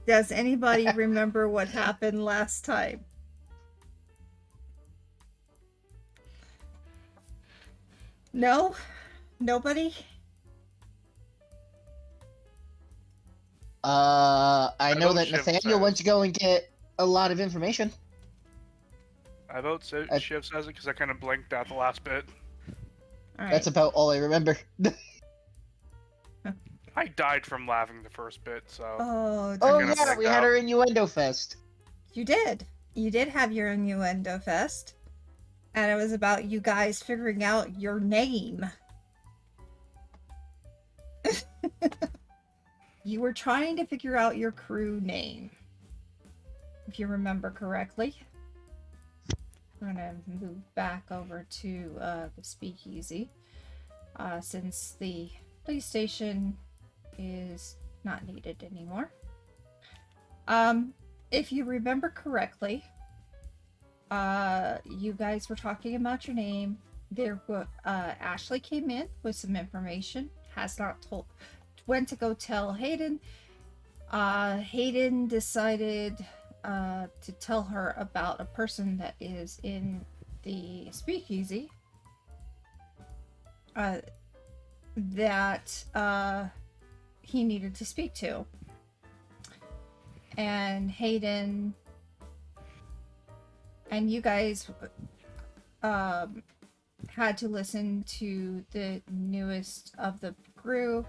Does anybody remember what happened last time? No? Nobody? I know that Shiv Nathaniel says. went to go and get a lot of information. I vote Shiv says it because I kind of blanked out the last bit. All right. That's about all I remember. I died from laughing the first bit, so... Oh, Oh gonna yeah, black we had out. our innuendo fest. you did. You did have your innuendo fest. And it was about you guys figuring out your name. You were trying to figure out your crew name. If you remember correctly. We're going to move back over to the speakeasy. Since the police station is not needed anymore. If you remember correctly, you guys were talking about your name. There were Ashley came in with some information. Has not told. Went to go tell Hayden. Hayden decided to tell her about a person that is in the speakeasy. That he needed to speak to. And Hayden and you guys had to listen to the newest of the crew,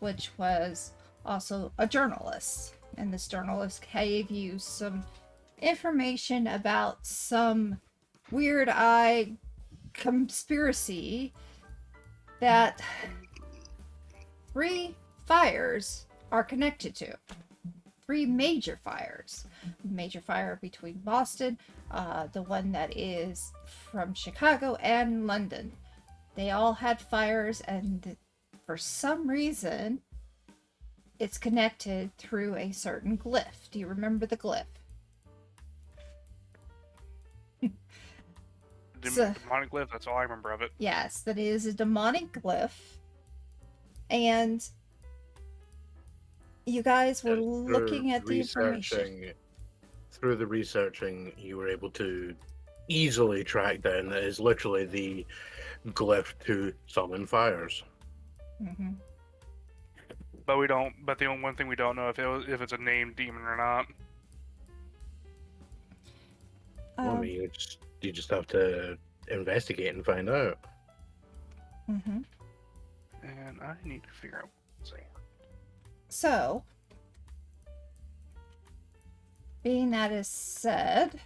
which was also a journalist. And this journalist gave you some information about some weird eye conspiracy that 3 fires are connected to. 3 major fires. Major fire between Boston, the one that is from Chicago, and London. They all had fires, and for some reason, it's connected through a certain glyph. Do you remember the glyph? Demonic glyph, that's all I remember of it. Yes, that is a demonic glyph. And you guys were looking at the information. Through the researching, you were able to easily track down that is literally the glyph to summon fires. Mm-hmm. But we don't. But the only one thing we don't know if it's a named demon or not. Well, you just have to investigate and find out. Mm-hmm. And I need to figure out. So, being that is said,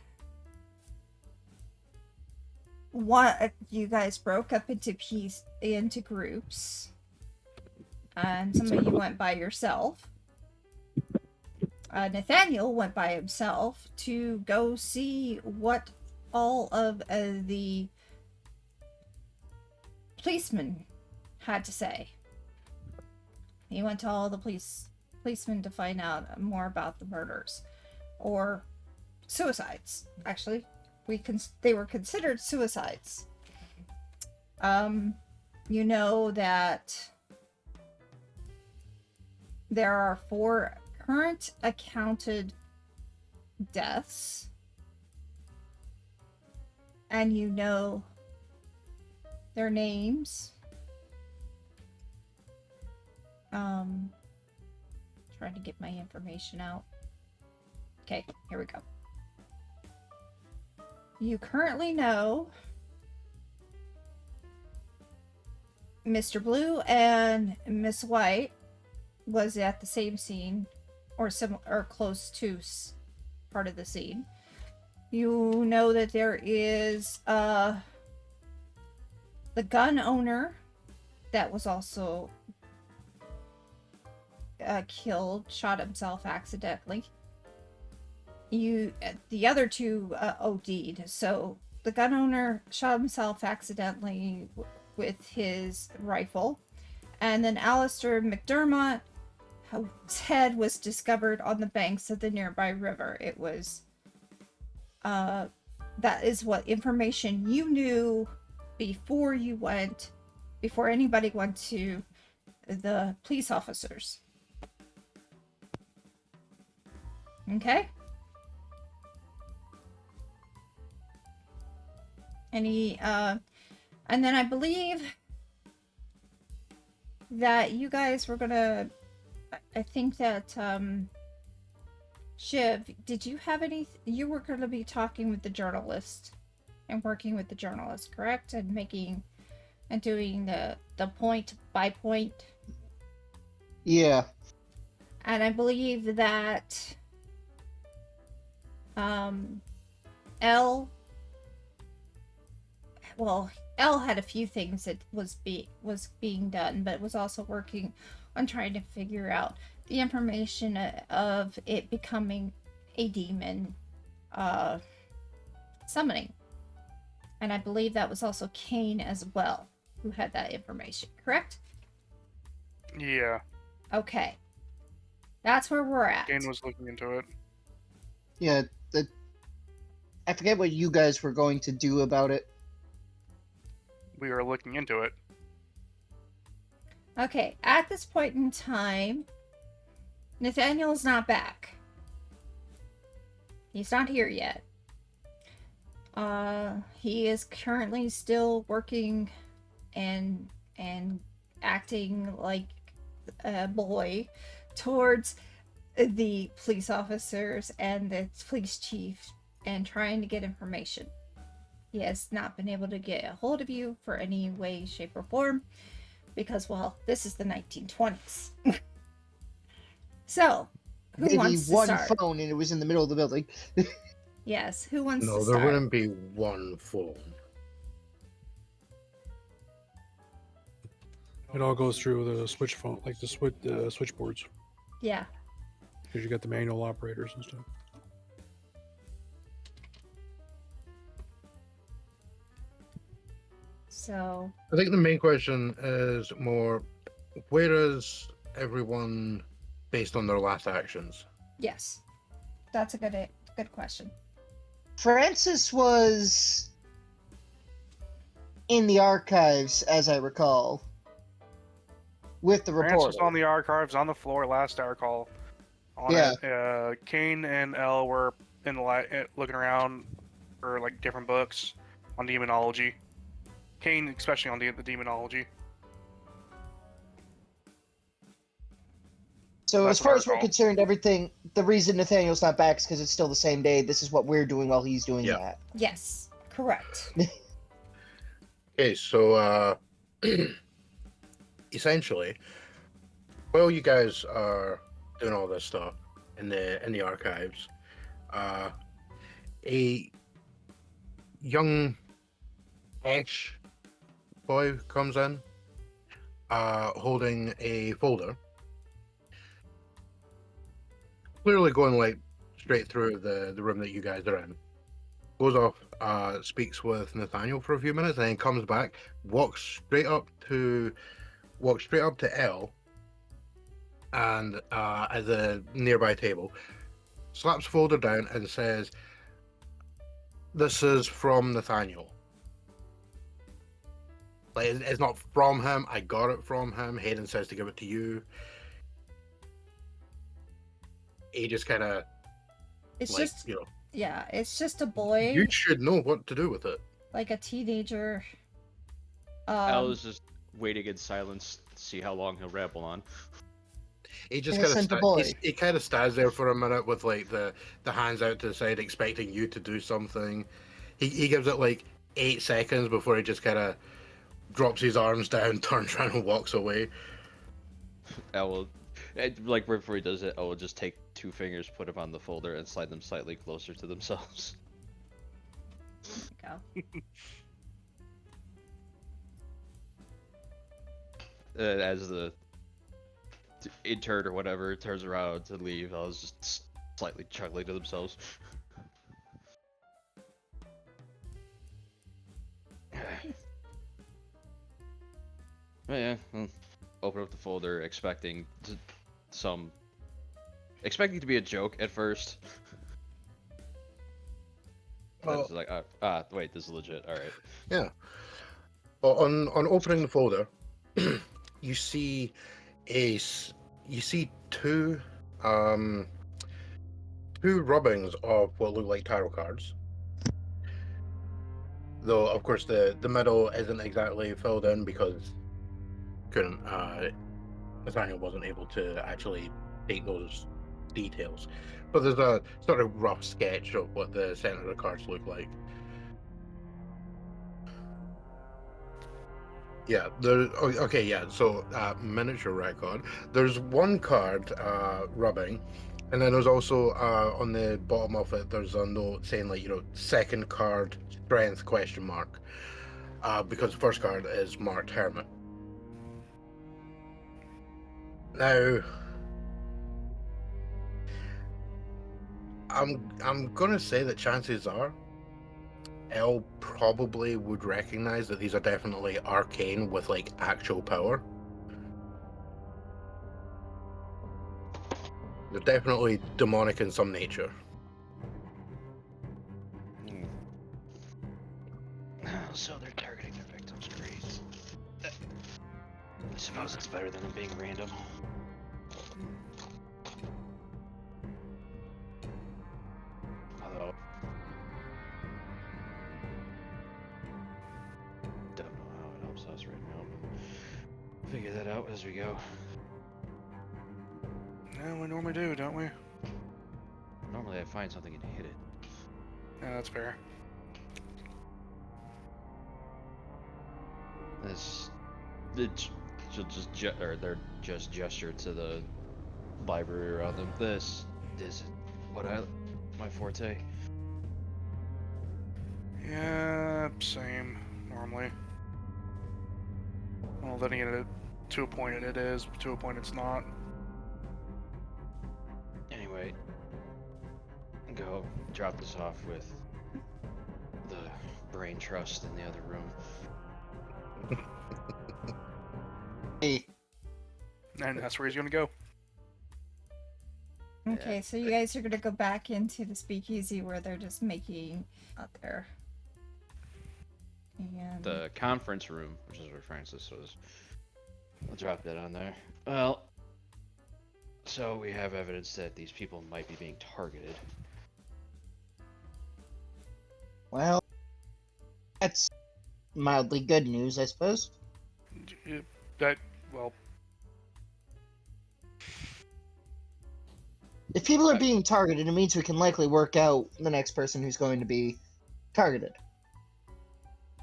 you guys broke up into groups, and some of you went by yourself. Nathaniel went by himself to go see what all of the policemen had to say. He went to all the policemen to find out more about the murders. Or suicides, actually. They were considered suicides. You know that there are 4 current accounted deaths. And you know their names. Trying to get my information out. Okay, here we go. You currently know Mr. Blue and Miss White was at the same scene, or close to part of the scene. You know that there is the gun owner that was also killed, shot himself accidentally. The other 2 OD'd. So the gun owner shot himself accidentally with his rifle, And then Alistair McDermott, whose head was discovered on the banks of the nearby river. It was, that is what information you knew before anybody went to the police officers. Okay? And then I believe that you guys were gonna, I think that, Shiv, did you have you were gonna be talking with the journalist and working with the journalist, correct? And doing the point by point. Yeah. And I believe that, L had a few things that was being done, but was also working on trying to figure out the information of it becoming a demon summoning. And I believe that was also Cain as well, who had that information, correct? Yeah. Okay. That's where we're at. Cain was looking into it. Yeah. I forget what you guys were going to do about it. We were looking into it. Okay, at this point in time, Nathaniel's not back. He's not here yet. He is currently still working and acting like a boy towards the police officers and the police chief and trying to get information. He has not been able to get a hold of you for any way, shape, or form because, well, this is the 1920s. So, who Maybe wants to one start? phone and it was in the middle of the building. Yes, who wants to No, start? there wouldn't be one phone. It all goes through the switch phone, like the switchboards, Yeah. because you got the manual operators and stuff. So, I think the main question is more, where is everyone based on their last actions? yes. That's a good question. Francis was in the archives, as I recall, with the Francis reporter. was on the archives on the floor last hour call. Cain and L were in the light looking around for like different books on demonology. Cain, especially on the demonology. So That's as far what I as we're recall. concerned, everything, the reason Nathaniel's not back is because it's still the same day. This is what we're doing while he's doing Yeah. that. Yes, correct. Okay, so essentially, while you guys are doing all this stuff in the archives, a young Ash boy comes in, holding a folder, clearly going like straight through the room that you guys are in. Goes off, speaks with Nathaniel for a few minutes, and then comes back, walks straight up to L, and at the nearby table, slaps the folder down and says, "This is from Nathaniel. Like, it's not from him. I got it from him. Hayden says to give it to you." He just kind of, It's like, just, you know, yeah, it's just a boy, you should know what to do with it. like a teenager. Al is just waiting in silence to see how long he'll ramble on. He just Innocent kind boy. of he kind of stands there for a minute with like the hands out to the side, expecting you to do something. He gives it like 8 seconds before he just kind of drops his arms down, turns around, and walks away. Al will, like right before he does it, Al will just take 2 fingers, put them on the folder, and slide them slightly closer to themselves. Go. As the intern or whatever turns around to leave, Al is just slightly chuckling to themselves. Oh, yeah, well, open up the folder, expecting expecting to be a joke at first. Well, It's like, wait, this is legit. All right. yeah. Well, on opening the folder, you see two rubbings of what look like tarot cards. Though of course the middle isn't exactly filled in because Nathaniel wasn't able to actually take those details. But there's a sort of rough sketch of what the center of the cards look like. Yeah, okay, yeah, so miniature record. There's one card rubbing, and then there's also on the bottom of it, there's a note saying, like, second card, strength, question mark. Because the first card is marked Hermit. Now, I'm gonna say that chances are Elle probably would recognize that these are definitely arcane with like actual power. They're definitely demonic in some nature. So they're targeting their victims. Great. I suppose it's better than them being random. Although, don't know how it helps us right now, but figure that out as we go. Yeah, we normally do, don't we? Normally I find something and hit it. Yeah, that's fair. They're just gestured to the library around them. This isn't my forte. Yeah, same, normally. Well, then again, to a point it is, to a point it's not. Anyway, go drop this off with the brain trust in the other room. Hey, And that's where he's gonna go. Okay, so you guys are gonna go back into the speakeasy where they're just making out there. And The conference room, which is where Francis was. I'll drop that on there. Well, so we have evidence that these people might be being targeted. well, that's mildly good news, I suppose. Well, If people are being targeted, it means we can likely work out the next person who's going to be targeted.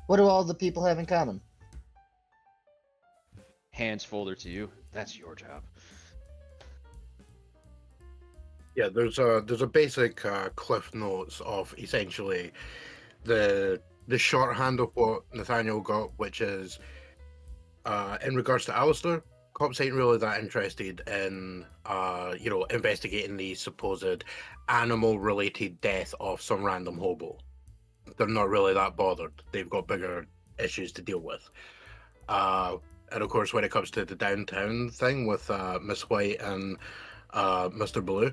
What do all the people have in common? Hands folder to you. That's your job. Yeah, there's a basic cliff notes of essentially the shorthand of what Nathaniel got, which is in regards to Alistair, cops ain't really that interested in investigating the supposed animal-related death of some random hobo. They're not really that bothered. They've got bigger issues to deal with. And of course, when it comes to the downtown thing with Miss White and Mr. Blue,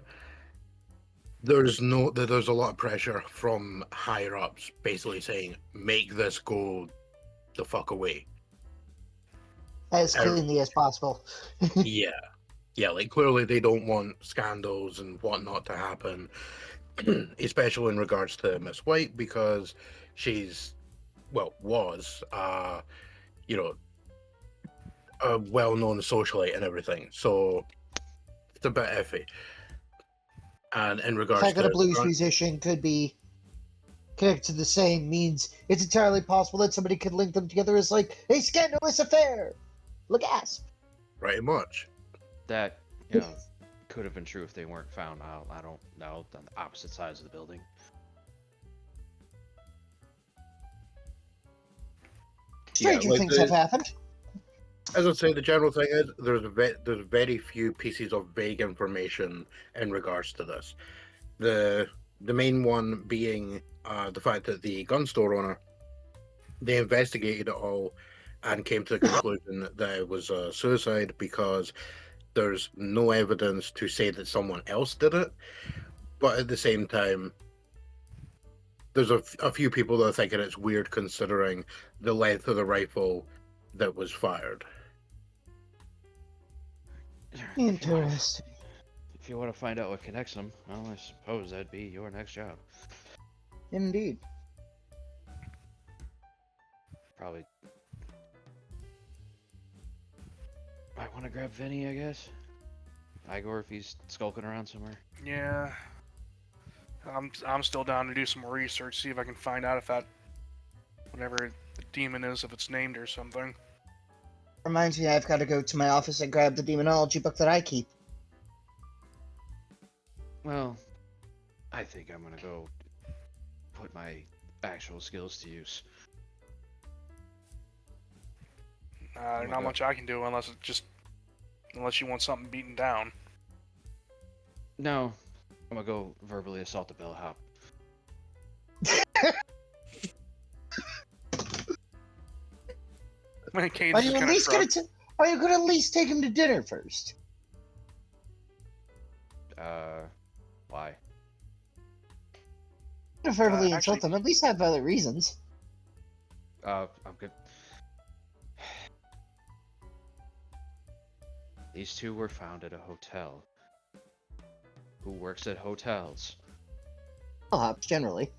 there's a lot of pressure from higher ups, basically saying, "Make this go the fuck away." As cleanly as possible. Yeah, like clearly they don't want scandals and whatnot to happen, especially in regards to Miss White, because was a well-known socialite and everything. So it's a bit iffy. And in The regards fact that a to blues musician could be connected to the same means it's entirely possible that somebody could link them together as like a scandalous affair. Look, gasp. pretty much. That, could have been true if they weren't found out. I don't know. On the opposite sides of the building. Stranger like things have happened. As I say, the general thing is there's very few pieces of vague information in regards to this. The main one being the fact that the gun store owner, they investigated it all, and came to the conclusion that it was a suicide because there's no evidence to say that someone else did it. But at the same time, there's a few people that are thinking it's weird considering the length of the rifle that was fired. Interesting. If you want to find out what connects them, well, I suppose that'd be your next job. Indeed. Probably. Might want to grab Vinny, I guess. Igor, if he's skulking around somewhere. Yeah. I'm still down to do some more research, see if I can find out if that, whatever the demon is, if it's named or something. Reminds me, I've got to go to my office and grab the demonology book that I keep. Well, I think I'm gonna go put my actual skills to use. There's not much I can do unless you want something beaten down. No, I'm gonna go verbally assault the bellhop. Man, Cain's Are just you at kinda least shrugged. are you gonna at least take him to dinner first? Why? To verbally actually- insult him, at least have other reasons. I'm good. These two were found at a hotel. Who works at hotels? Bellhops, generally.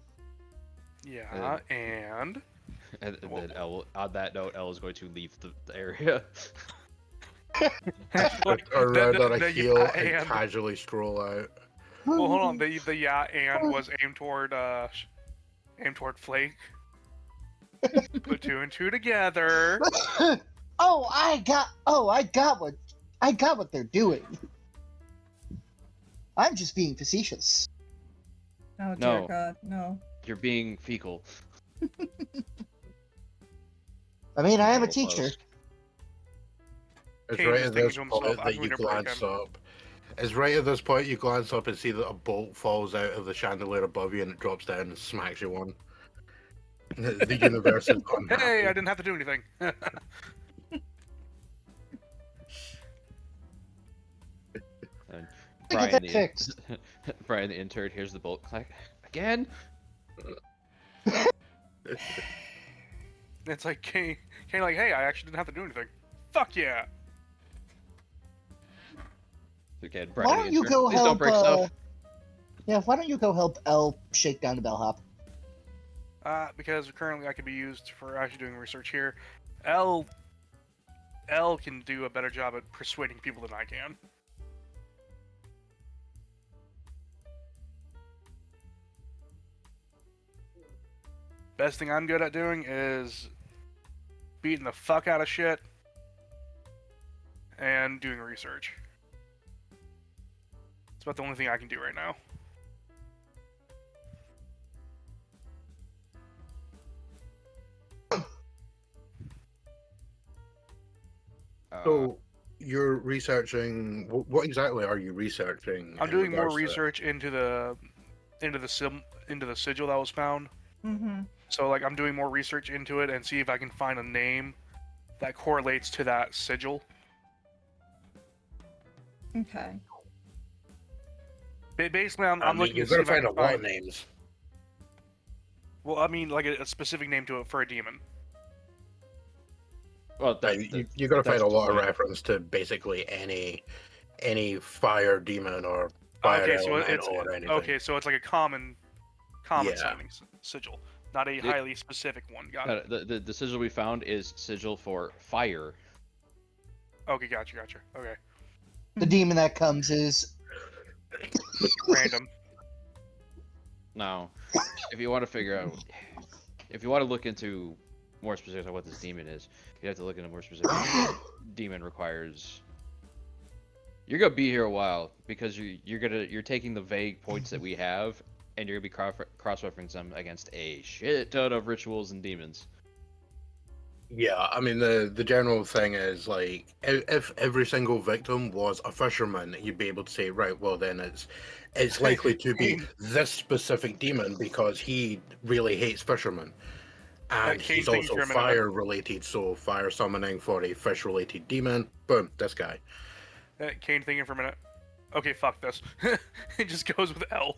Yeah, and And then Elle, on that note, Elle is going to leave the area. like, Turn around on a the heel yeah, and casually stroll out. well, hold on. The yeah and was aimed toward Flake. Put two and two together. I got what they're doing. I'm just being facetious. Oh, dear No. God, no. You're being fecal. I mean, I am a Little teacher. close. It's Cain right is at thinking this to himself, point "I'm that going you to break glance him." up. It's right at this point you glance up and see that a bolt falls out of the chandelier above you and it drops down and smacks you one. The universe is unhappy. Hey, I didn't have to do anything. And I get that fixed. Brian the intern hears the bolt clack again. It's like Cain like, hey, I actually didn't have to do anything. Fuck yeah. Again, Brian Why the don't you intern. go Please help? don't break stuff. Yeah, why don't you go help Elle shake down the bellhop? Because currently I could be used for actually doing research here. L can do a better job at persuading people than I can. Best thing I'm good at doing is beating the fuck out of shit and doing research. It's about the only thing I can do right now. So you're researching. What exactly are you researching? I'm in doing more regards to- research into the sigil that was found. Mm-hmm. So like I'm doing more research into it and see if I can find a name that correlates to that sigil. Okay. Basically, I'm I mean, looking to you've see got to if I find a can lot find. of names. Well, I mean, like a specific name to it for a demon. Well, You got to find that's a lot of fine. reference to basically any fire demon or fire Okay, so element it's or anything. okay, so it's like a common Yeah. sounding sigil, not a highly specific one. Got it. the sigil we found is sigil for fire. Okay, gotcha. Okay, The demon that comes is random. Now, if you want to figure out, if you want to look into more specifics on what this demon is, you have to look into more specifics. Demon requires. You're gonna be here a while because you're taking the vague points that we have, and you're gonna be cross-referencing them against a shit ton of rituals and demons. Yeah, I mean the general thing is like if every single victim was a fisherman, you'd be able to say, right, well then it's likely to be this specific demon because he really hates fishermen. And Cain he's thinking also for a minute. fire related, so fire summoning for a fish related demon. Boom, this guy. Cain thinking for a minute. Okay, fuck this. It just goes with L.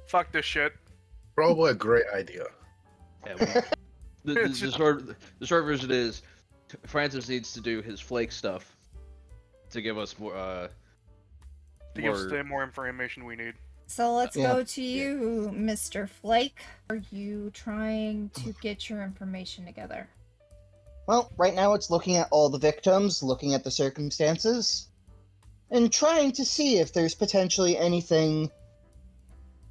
Fuck this shit. Probably a great idea. Yeah, the short version is Francis needs to do his flake stuff to give us more. To give us the more information we need. So let's Yeah. go to you, Mr. Flake. Are you trying to get your information together? Well, right now it's looking at all the victims, looking at the circumstances, and trying to see if there's potentially anything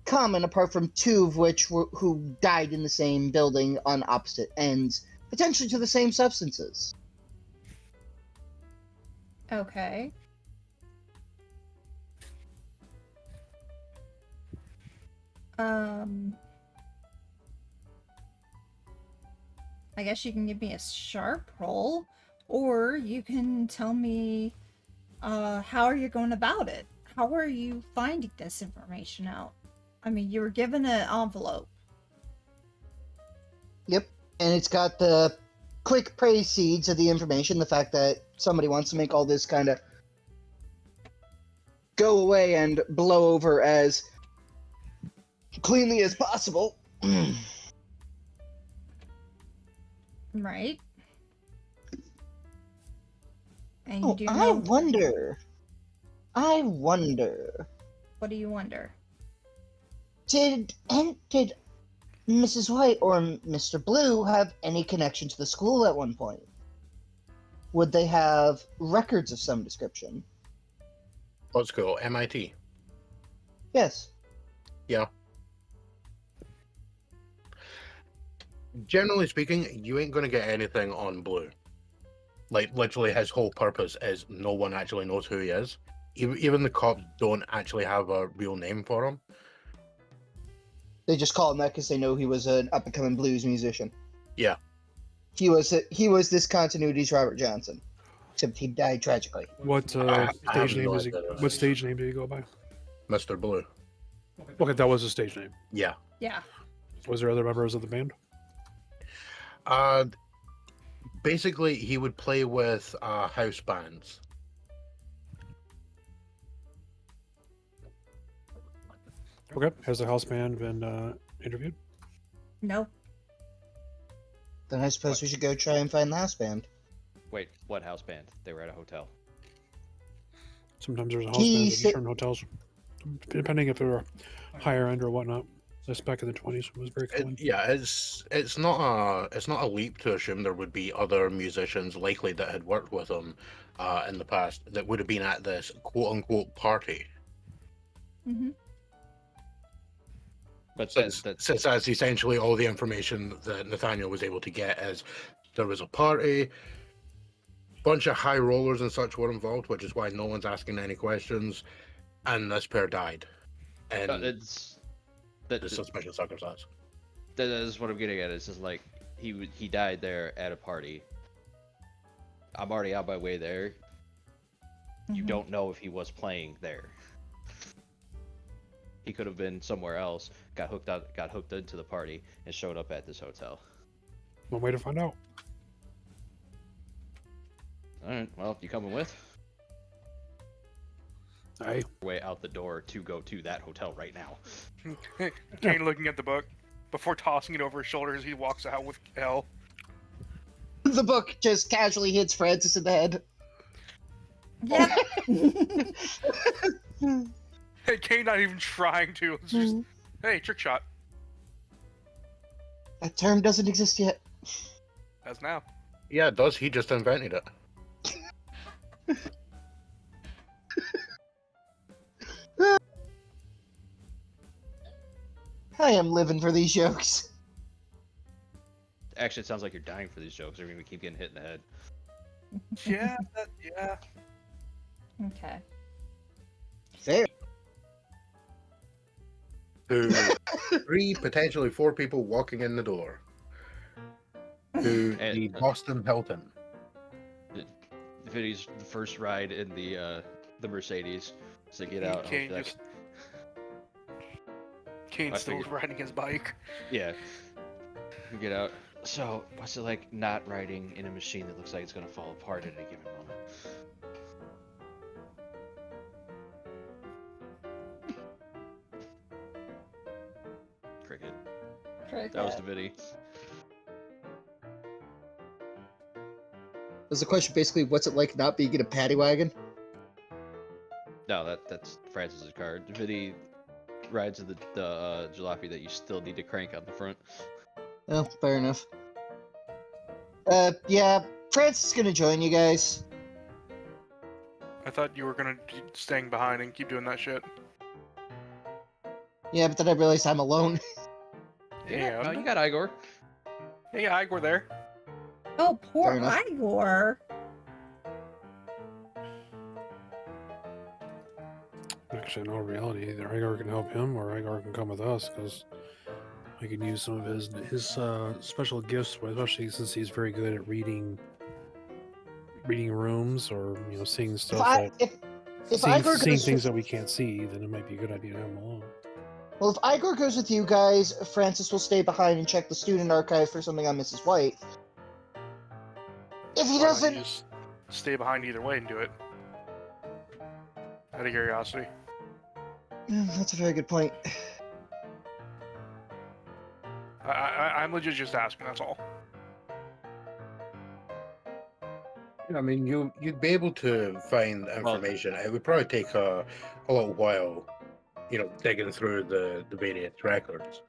common apart from two of which who died in the same building on opposite ends, potentially to the same substances. Okay. I guess you can give me a sharp roll, or you can tell me how are you going about it? How are you finding this information out? I mean, you were given an envelope. Yep, and it's got the quick precedes of the information, the fact that somebody wants to make all this kind of go away and blow over as cleanly as possible. Right. And you Oh, do I know. wonder. What do you wonder? Did Mrs. White or Mr. Blue have any connection to the school at one point? Would they have records of some description? What school? MIT. Yes. Yeah. Generally speaking, you ain't gonna get anything on Blue. Like, literally, his whole purpose is no one actually knows who he is. Even the cops don't actually have a real name for him. They just call him that because they know he was an up-and-coming blues musician. Yeah. He was this continuity's Robert Johnson, except he died tragically. What I have stage name no does he? idea. What stage name did he go by? Mr. Blue. Okay, that was his stage name. Yeah. Yeah. Was there other members of the band? Basically, he would play with house bands. Okay, has the house band been interviewed? No. Then I suppose we should go try and find the house band. Wait, what house band? They were at a hotel. Sometimes there's a house He band at said- certain hotels, depending if they're higher end or whatnot. This back in the 20s was very common. It's not a leap to assume there would be other musicians likely that had worked with him in the past that would have been at this quote unquote party. Mm-hmm. But Since that's essentially all the information that Nathaniel was able to get is there was a party, bunch of high rollers and such were involved, which is why no one's asking any questions, and this pair died. And it's the that suspicious circumstance. that is what I'm getting at. It's just like he died there at a party. I'm already on my way there. You don't know if he was playing there. He could have been somewhere else, got hooked into the party, and showed up at this hotel. One way to find out. All right, well, you coming with? Aye. Way out the door to go to that hotel right now. Cain looking at the book. Before tossing it over his shoulders, he walks out with L. The book just casually hits Francis in the head. Yeah. Hey, Cain not even trying to. It's just, hey, trick shot. That term doesn't exist yet. As now. Yeah, it does. He just invented it. I am living for these jokes. Actually, it sounds like you're dying for these jokes. They're gonna keep getting hit in the head. Yeah, yeah. Okay. Fair. To 3, potentially 4 people walking in the door. To And- the Boston Hilton. Vinny's first ride in the Mercedes to get out. Cain Like, just. Cain I still figured. riding his bike. yeah. We get out. So, what's it like not riding in a machine that looks like it's gonna fall apart at a given moment? Cricket. That was the Vinny. Was the question basically, what's it like not being in a paddy wagon? No, that's Francis's card. Vinny rides in the jalopy that you still need to crank on the front. Oh, fair enough. Yeah, Francis is gonna join you guys. I thought you were gonna be staying behind and keep doing that shit. Yeah, but then I realized I'm alone. Yeah, And you got Igor. yeah, Igor there. Oh, poor Fair enough. Igor. Actually, in all reality, either Igor can help him or Igor can come with us because I can use some of his special gifts, especially since he's very good at reading rooms or seeing stuff If seeing Igor goes things with, that we can't see. Then it might be a good idea to have him alone. well, if Igor goes with you guys, Francis will stay behind and check the student archive for something on Mrs. White. If he Why not you doesn't, just stay behind either way and do it. Out of curiosity. That's a very good point. I'm legit just asking, that's all. I mean, you'd be able to find information. It would probably take a little while, digging through the various records.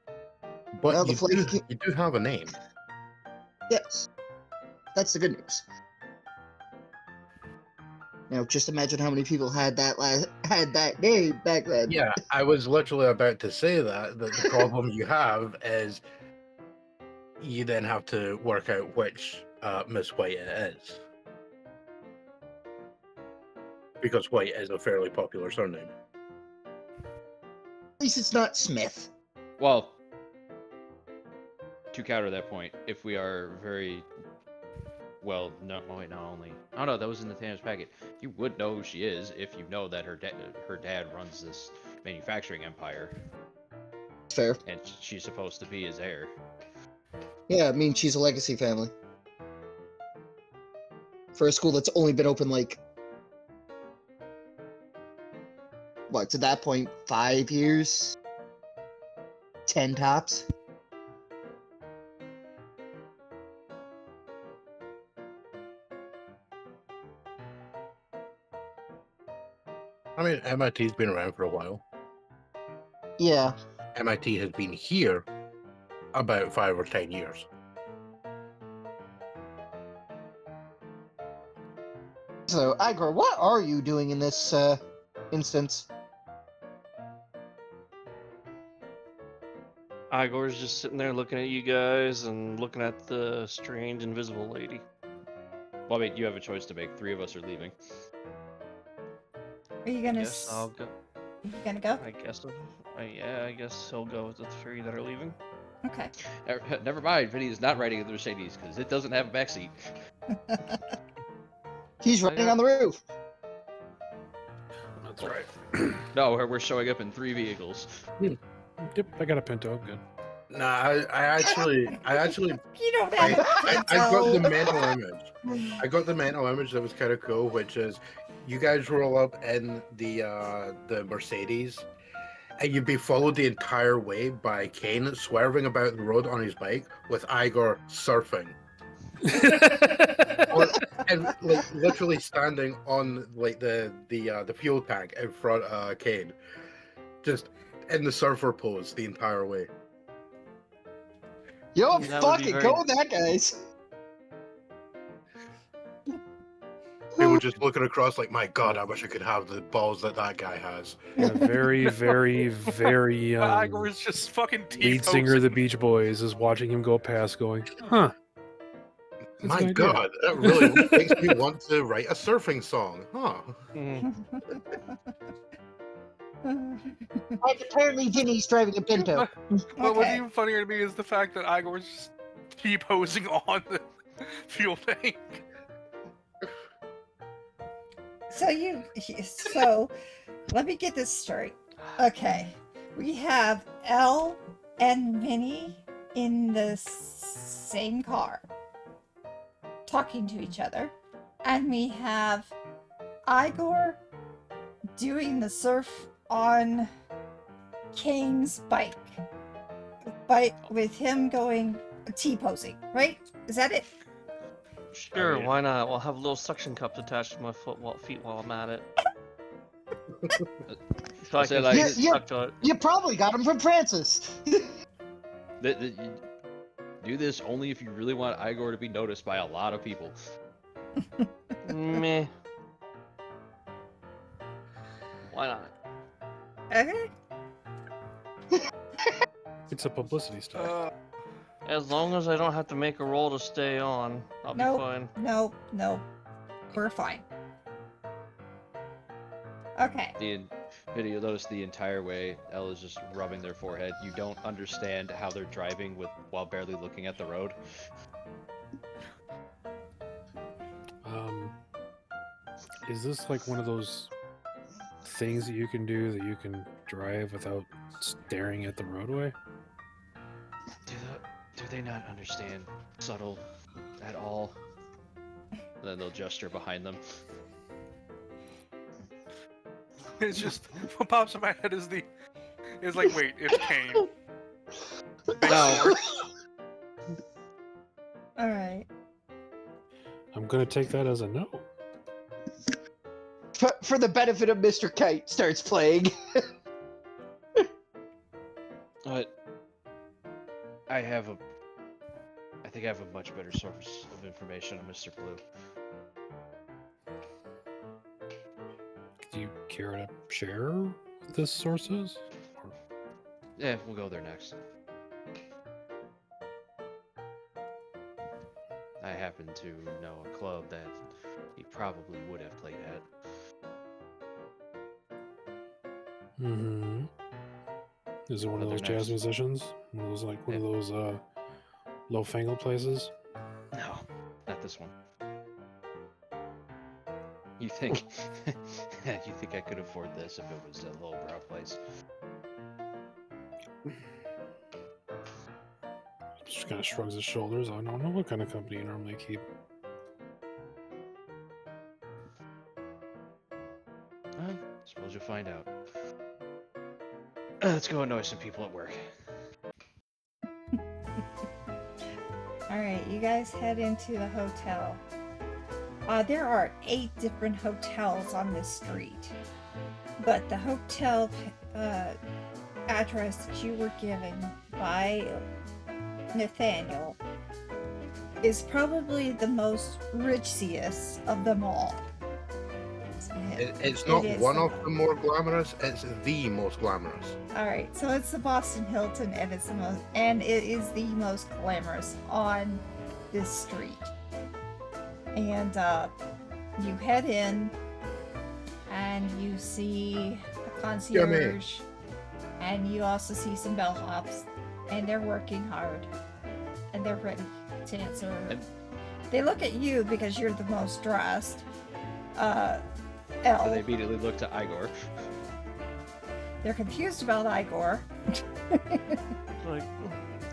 But Well, the you do have a name. Yes, that's the good news. Now, just imagine how many people had that name back then. Yeah, I was literally about to say that the problem you have is you then have to work out which Miss White it is. Because White is a fairly popular surname. At least it's not Smith. Well, to counter that point, if we are very well, no, wait, no, only. Oh no, that was in Nathaniel's packet. You would know who she is if you know that her dad runs this manufacturing empire, Fair. and she's supposed to be his heir. Yeah, I mean, she's a legacy family. For a school that's only been open, what, to that point, 5 years? 10 tops? I mean, MIT's been around for a while. Yeah. MIT has been here about 5 or 10 years. So, Igor, what are you doing in this, instance? Igor's just sitting there looking at you guys and looking at the strange invisible lady. Well, I mean, you have a choice to make. 3 of us are leaving. Are you gonna? Yes, I'll go. You gonna go? I guess. Yeah, I guess he'll go with the 3 that are leaving. Okay. Never mind, Vinny is not riding in the Mercedes because it doesn't have a backseat. He's running on the roof. That's right. No, we're showing up in 3 vehicles. Yep, I got a Pinto. Good. Nah, I actually You don't have. I got the mental image. I got the mental image that was kind of cool, which is you guys roll up in the Mercedes, and you'd be followed the entire way by Cain swerving about the road on his bike with Igor surfing. And literally standing on the fuel tank in front of Cain, just in the surfer pose the entire way. Yo, That would be fucking very- go with that, guys. People just looking across like, my God, I wish I could have the balls that guy has. Yeah, very, very, very Igor is just fucking lead singer of the Beach Boys is watching him go past, going, "Huh." That's My an idea. God, that really makes me want to write a surfing song, huh? And apparently Vinny's driving a Pinto. But what's Okay. even funnier to me is the fact that Igor's just T-posing on the fuel tank. So let me get this straight. Okay. We have Elle and Vinny in the same car, talking to each other, and we have Igor doing the surf on Cain's bike. With him going T-posing, right? Is that it? Sure, mean- why not? We'll have little suction cups attached to my feet while I'm at it. So I say, can like- get stuck to it. You probably got them from Francis. You do this only if you really want Igor to be noticed by a lot of people. Meh. Why not? Okay. It's a publicity stunt. As long as I don't have to make a roll to stay on, I'll Nope. be fine. No. We're fine. Okay. Vinny, you'll notice the entire way Elle is just rubbing their forehead. You don't understand how they're driving while barely looking at the road. Is this like one of those things that you can do that you can drive without staring at the roadway? Do they not understand subtle at all? And then they'll gesture behind them. It's just what pops in my head is like, wait, it's Cain. No. All right. I'm gonna take that as a no. For the benefit of Mr. Kite starts playing. But I think I have a much better source of information on Mr. Blue. Do you care to share what this source is? Or- Yeah, we'll go there next. I happen to know a club that he probably would have played at. Mm-hmm. Is it one of But those they're jazz next. musicians? One of those one of those low-fangled places? No, not this one. You think you think I could afford this if it was a lowbrow place? Just kind of shrugs his shoulders. I don't know what kind of company you normally keep. Suppose you'll find out. Let's go annoy some people at work. All right, you guys head into the hotel. There are 8 different hotels on this street, but the hotel address that you were given by Nathaniel is probably the most richiest of them all. It's not It is one the of the more glamorous, it's the most glamorous. All right, so it's the Boston Hilton, and it is the most glamorous on this street. And you head in, and you see a concierge, and you also see some bellhops, and they're working hard, and they're ready to answer. They look at you because you're the most dressed. So Elle. they immediately look to Igor. They're confused about Igor. Like,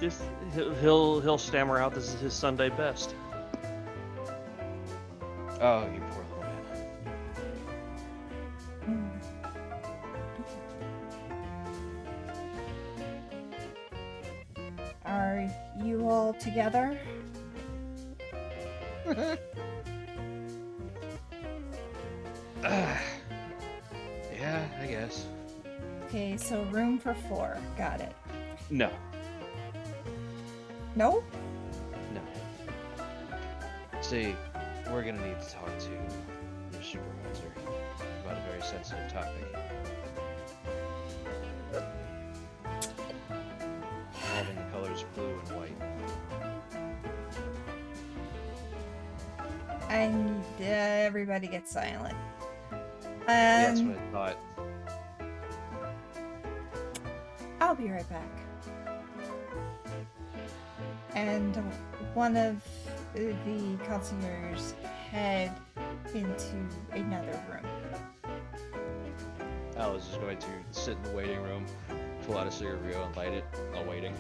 this, he'll stammer out this is his Sunday best. Oh, you poor little man. Are you all together? Yeah, I guess. Okay, so room for 4. Got it. No, No? no. See, we're gonna need to talk to your supervisor about a very sensitive topic. Involving the colors blue and white. And everybody gets silent. Yeah, that's what I thought. I'll be right back. And one of the concierges head into another room. I was just going to sit in the waiting room, pull out a cigarette and light it while waiting.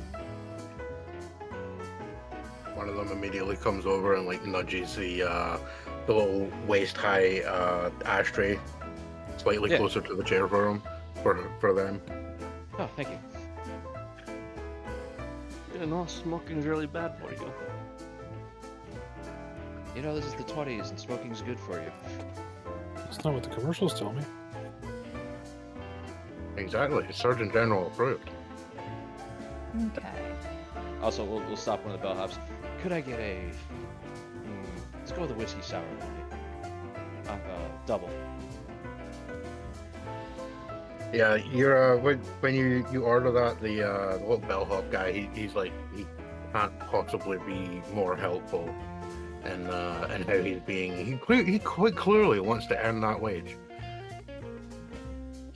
One of them immediately comes over and like nudges the little waist-high ashtray slightly Yeah. closer to the chair for him, for them. Oh, thank you. Yeah, no, smoking's really bad for you. You know, this is the 20s and smoking's good for you. That's not what the commercials tell me. Exactly. Surgeon General approved. Okay. Also, we'll stop one of the bellhops. Could I get a... let's go with a whiskey sour. Double. Yeah, you're when you order that, the little bellhop guy, he's like, he can't possibly be more helpful in how he's being. He quite clearly wants to earn that wage.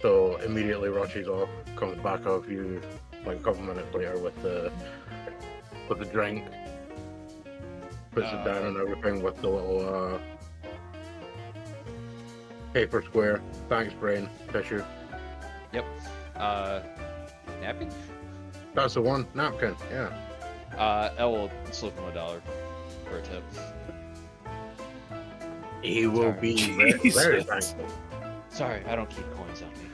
So immediately rushes off, comes back off you like a couple minutes later with the drink, puts it down and everything with the little paper square. Thanks, brain tissue. Yep. Napkin? That's the one. Napkin. Yeah. I will slip him $1 for a tip. He will Sorry. be very Jesus. thankful. Sorry, I don't keep coins on me.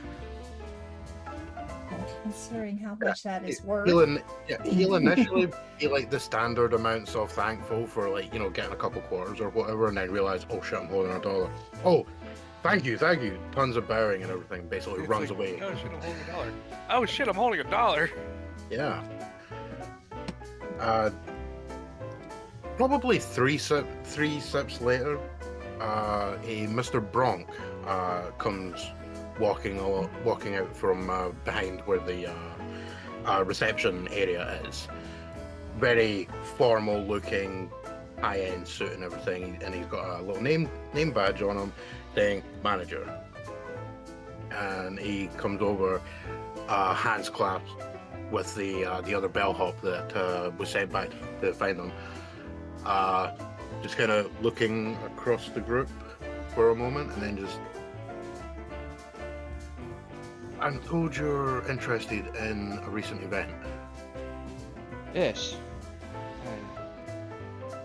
Well, considering how much that is worth. He'll initially be like the standard amounts of thankful for, like, you know, getting a couple quarters or whatever, and then realize, oh shit, I'm holding $1. Oh, thank you. Tons of bowing and everything. Basically It's runs like, away. Oh shit, I'm holding $1. Oh shit, I'm holding $1. Yeah. Probably three sips later, a Mr. Bronk comes walking out from behind where the reception area is. Very formal looking, high-end suit and everything, and he's got a little name badge on him saying manager. And he comes over, hands clasped, with the other bellhop that was sent back to find them. Just kind of looking across the group for a moment, and then just... I'm told you're interested in a recent event. Yes.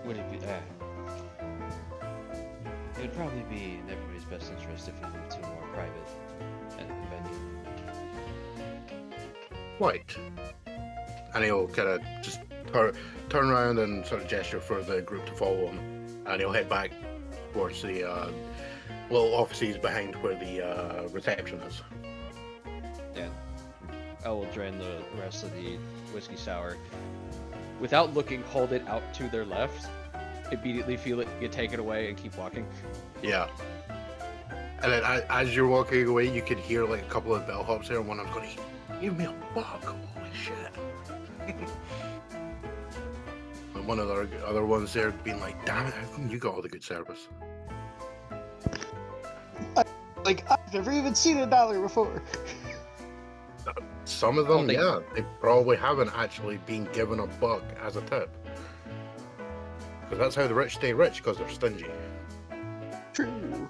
Would it be... it would probably be in everybody's best interest if we moved to a more private venue. Right. And he'll kind of just turn around and sort of gesture for the group to follow him, and he'll head back towards the little offices behind where the reception is. Yeah. I will drain the rest of the whiskey sour. Without looking, hold it out to their left. Immediately feel it get taken away and keep walking. Yeah. And then as you're walking away, you could hear like a couple of bellhops there, and one of them's going, "Give me a buck, holy shit." And one of the other ones there being like, "Damn it, how come you got all the good service?" Like, I've never even seen $1 before. Some of them, yeah, they probably haven't actually been given a buck as a tip. Because that's how the rich stay rich, because they're stingy. True.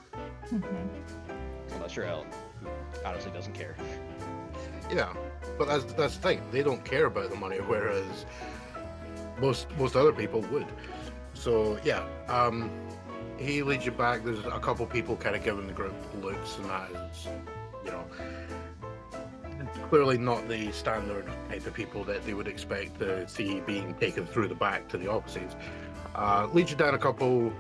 Unless you're Ellen, who honestly doesn't care. Yeah, but that's the thing. They don't care about the money, whereas most other people would. So yeah, he leads you back. There's a couple people kind of giving the group looks, and that is, you know, clearly not the standard type of people that they would expect to see being taken through the back to the offices. Leads you down a couple,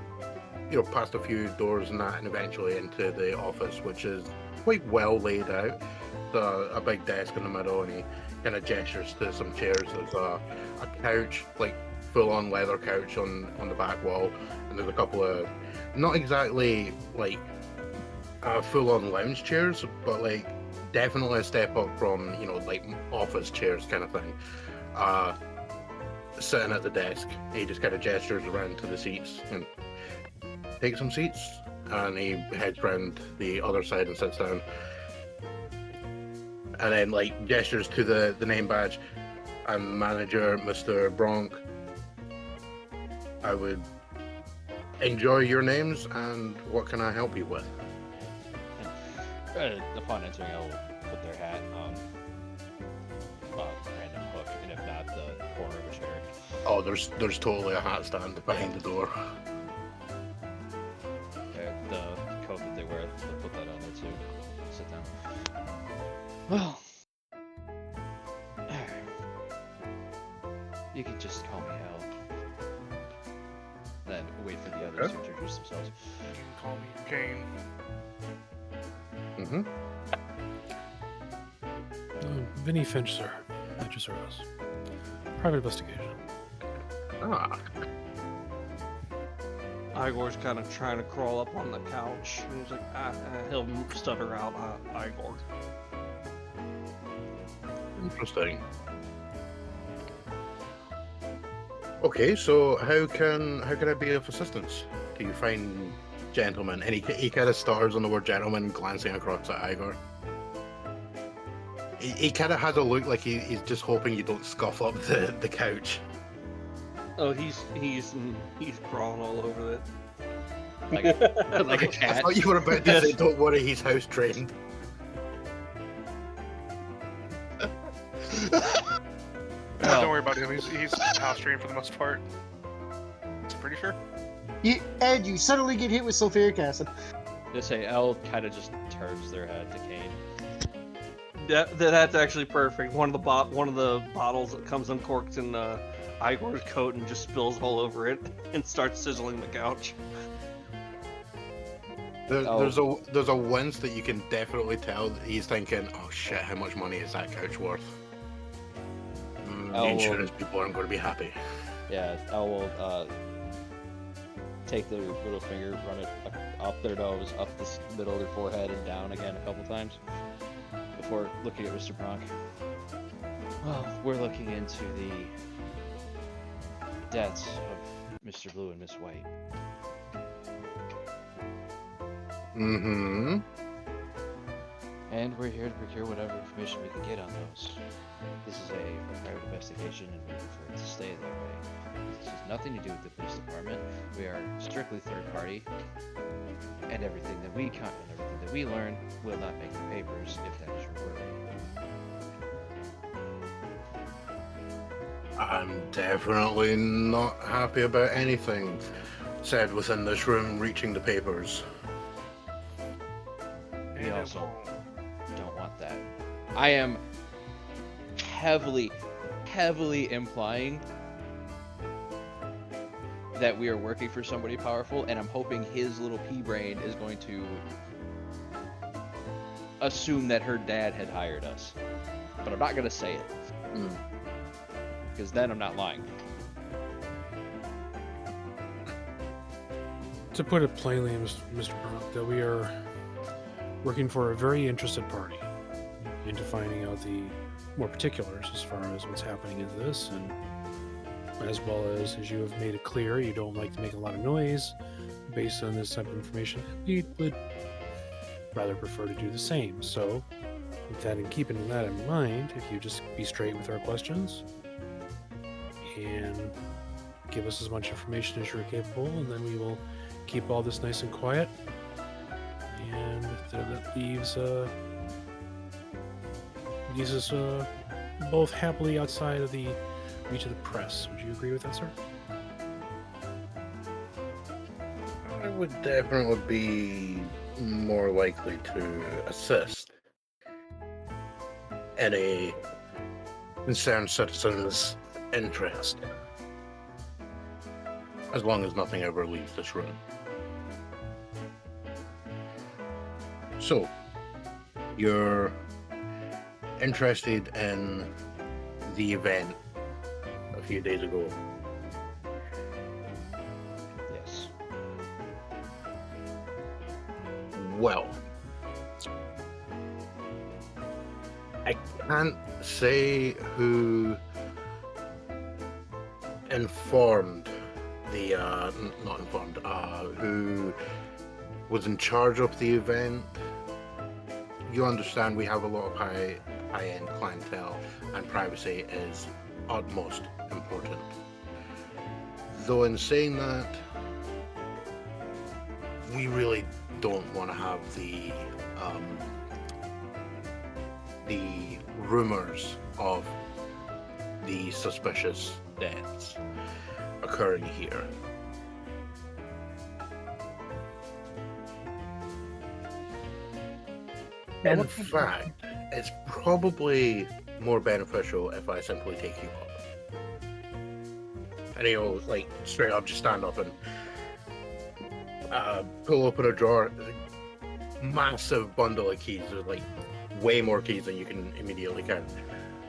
you know, past a few doors and that, and eventually into the office, which is quite well laid out. A big desk in the middle, and he kind of gestures to some chairs. There's a couch, like full-on leather couch on the back wall, and there's a couple of not exactly like full-on lounge chairs, but like definitely a step up from, you know, like office chairs kind of thing. Sitting at the desk, he just kind of gestures around to the seats and takes some seats, and he heads round the other side and sits down. And then, like, gestures to the name badge. I'm manager, Mr. Bronk. I would enjoy your names, and what can I help you with? Upon entering, I will put their hat on a random hook, and if not, the corner of a chair. Oh, there's totally a hat stand behind the door. The coat that they wear, they'll put that on there too. Sit down. Well, you can just call me Hal. Then wait for the others to introduce themselves. You can call me Cain. Mm-hmm. Vinny Finch, sir. At your service. Private investigation. Ah. Igor's kind of trying to crawl up on the couch. And he's like, he'll stutter out, Igor. Interesting. Okay, so how can I be of assistance to you fine gentlemen? And he kind of stutters on the word gentleman, glancing across at Igor. He kind of has a look like he's just hoping you don't scuff up the couch. Oh, he's crawling all over it. Like a I cat. thought you were about to say, don't worry, he's house trained. Don't worry about him. He's house trained for the most part. Pretty sure. Ed, you suddenly get hit with sulfuric acid. Just say L kind of just turns their head to Cain. That's actually perfect. One of the bottles that comes uncorked in Igor's coat and just spills all over it and starts sizzling the couch. There's a wince that you can definitely tell that he's thinking, oh shit, how much money is that couch worth? The insurance people aren't going to be happy. Yeah, L will take their little finger, run it up their nose, up the middle of their forehead, and down again a couple times before looking at Mr. Bronk. Well, we're looking into the deaths of Mr. Blue and Miss White. Mm-hmm. And we're here to procure whatever information we can get on those. This is a private investigation, and we prefer it to stay that way. This has nothing to do with the police department. We are strictly third party, and everything that we learn will not make the papers if that is your worry. I'm definitely not happy about anything said within this room reaching the papers. We also don't want that. I am heavily implying that we are working for somebody powerful, and I'm hoping his little pea brain is going to assume that her dad had hired us. But I'm not going to say it. Because then I'm not lying. To put it plainly, Mr. Bronk, that we are working for a very interested party into finding out the more particulars as far as what's happening in this, and as well as you have made it clear, you don't like to make a lot of noise based on this type of information. We would rather prefer to do the same. So, with that and keeping that in mind, if you just be straight with our questions and give us as much information as you're capable, and then we will keep all this nice and quiet. And that leaves us both happily outside of the reach of the press. Would you agree with that, sir? I would definitely be more likely to assist any concerned citizen's interest, as long as nothing ever leaves this room. So, you're interested in the event a few days ago. Yes. Well, I can't say who informed the, not informed, who was in charge of the event. You understand we have a lot of high-end clientele, and privacy is utmost important. Though in saying that, we really don't want to have the rumors of the suspicious deaths occurring here. In fact, it's probably more beneficial if I simply take you up. And he'll, like, straight up just stand up and pull open a drawer. Massive bundle of keys. There's, like, way more keys than you can immediately count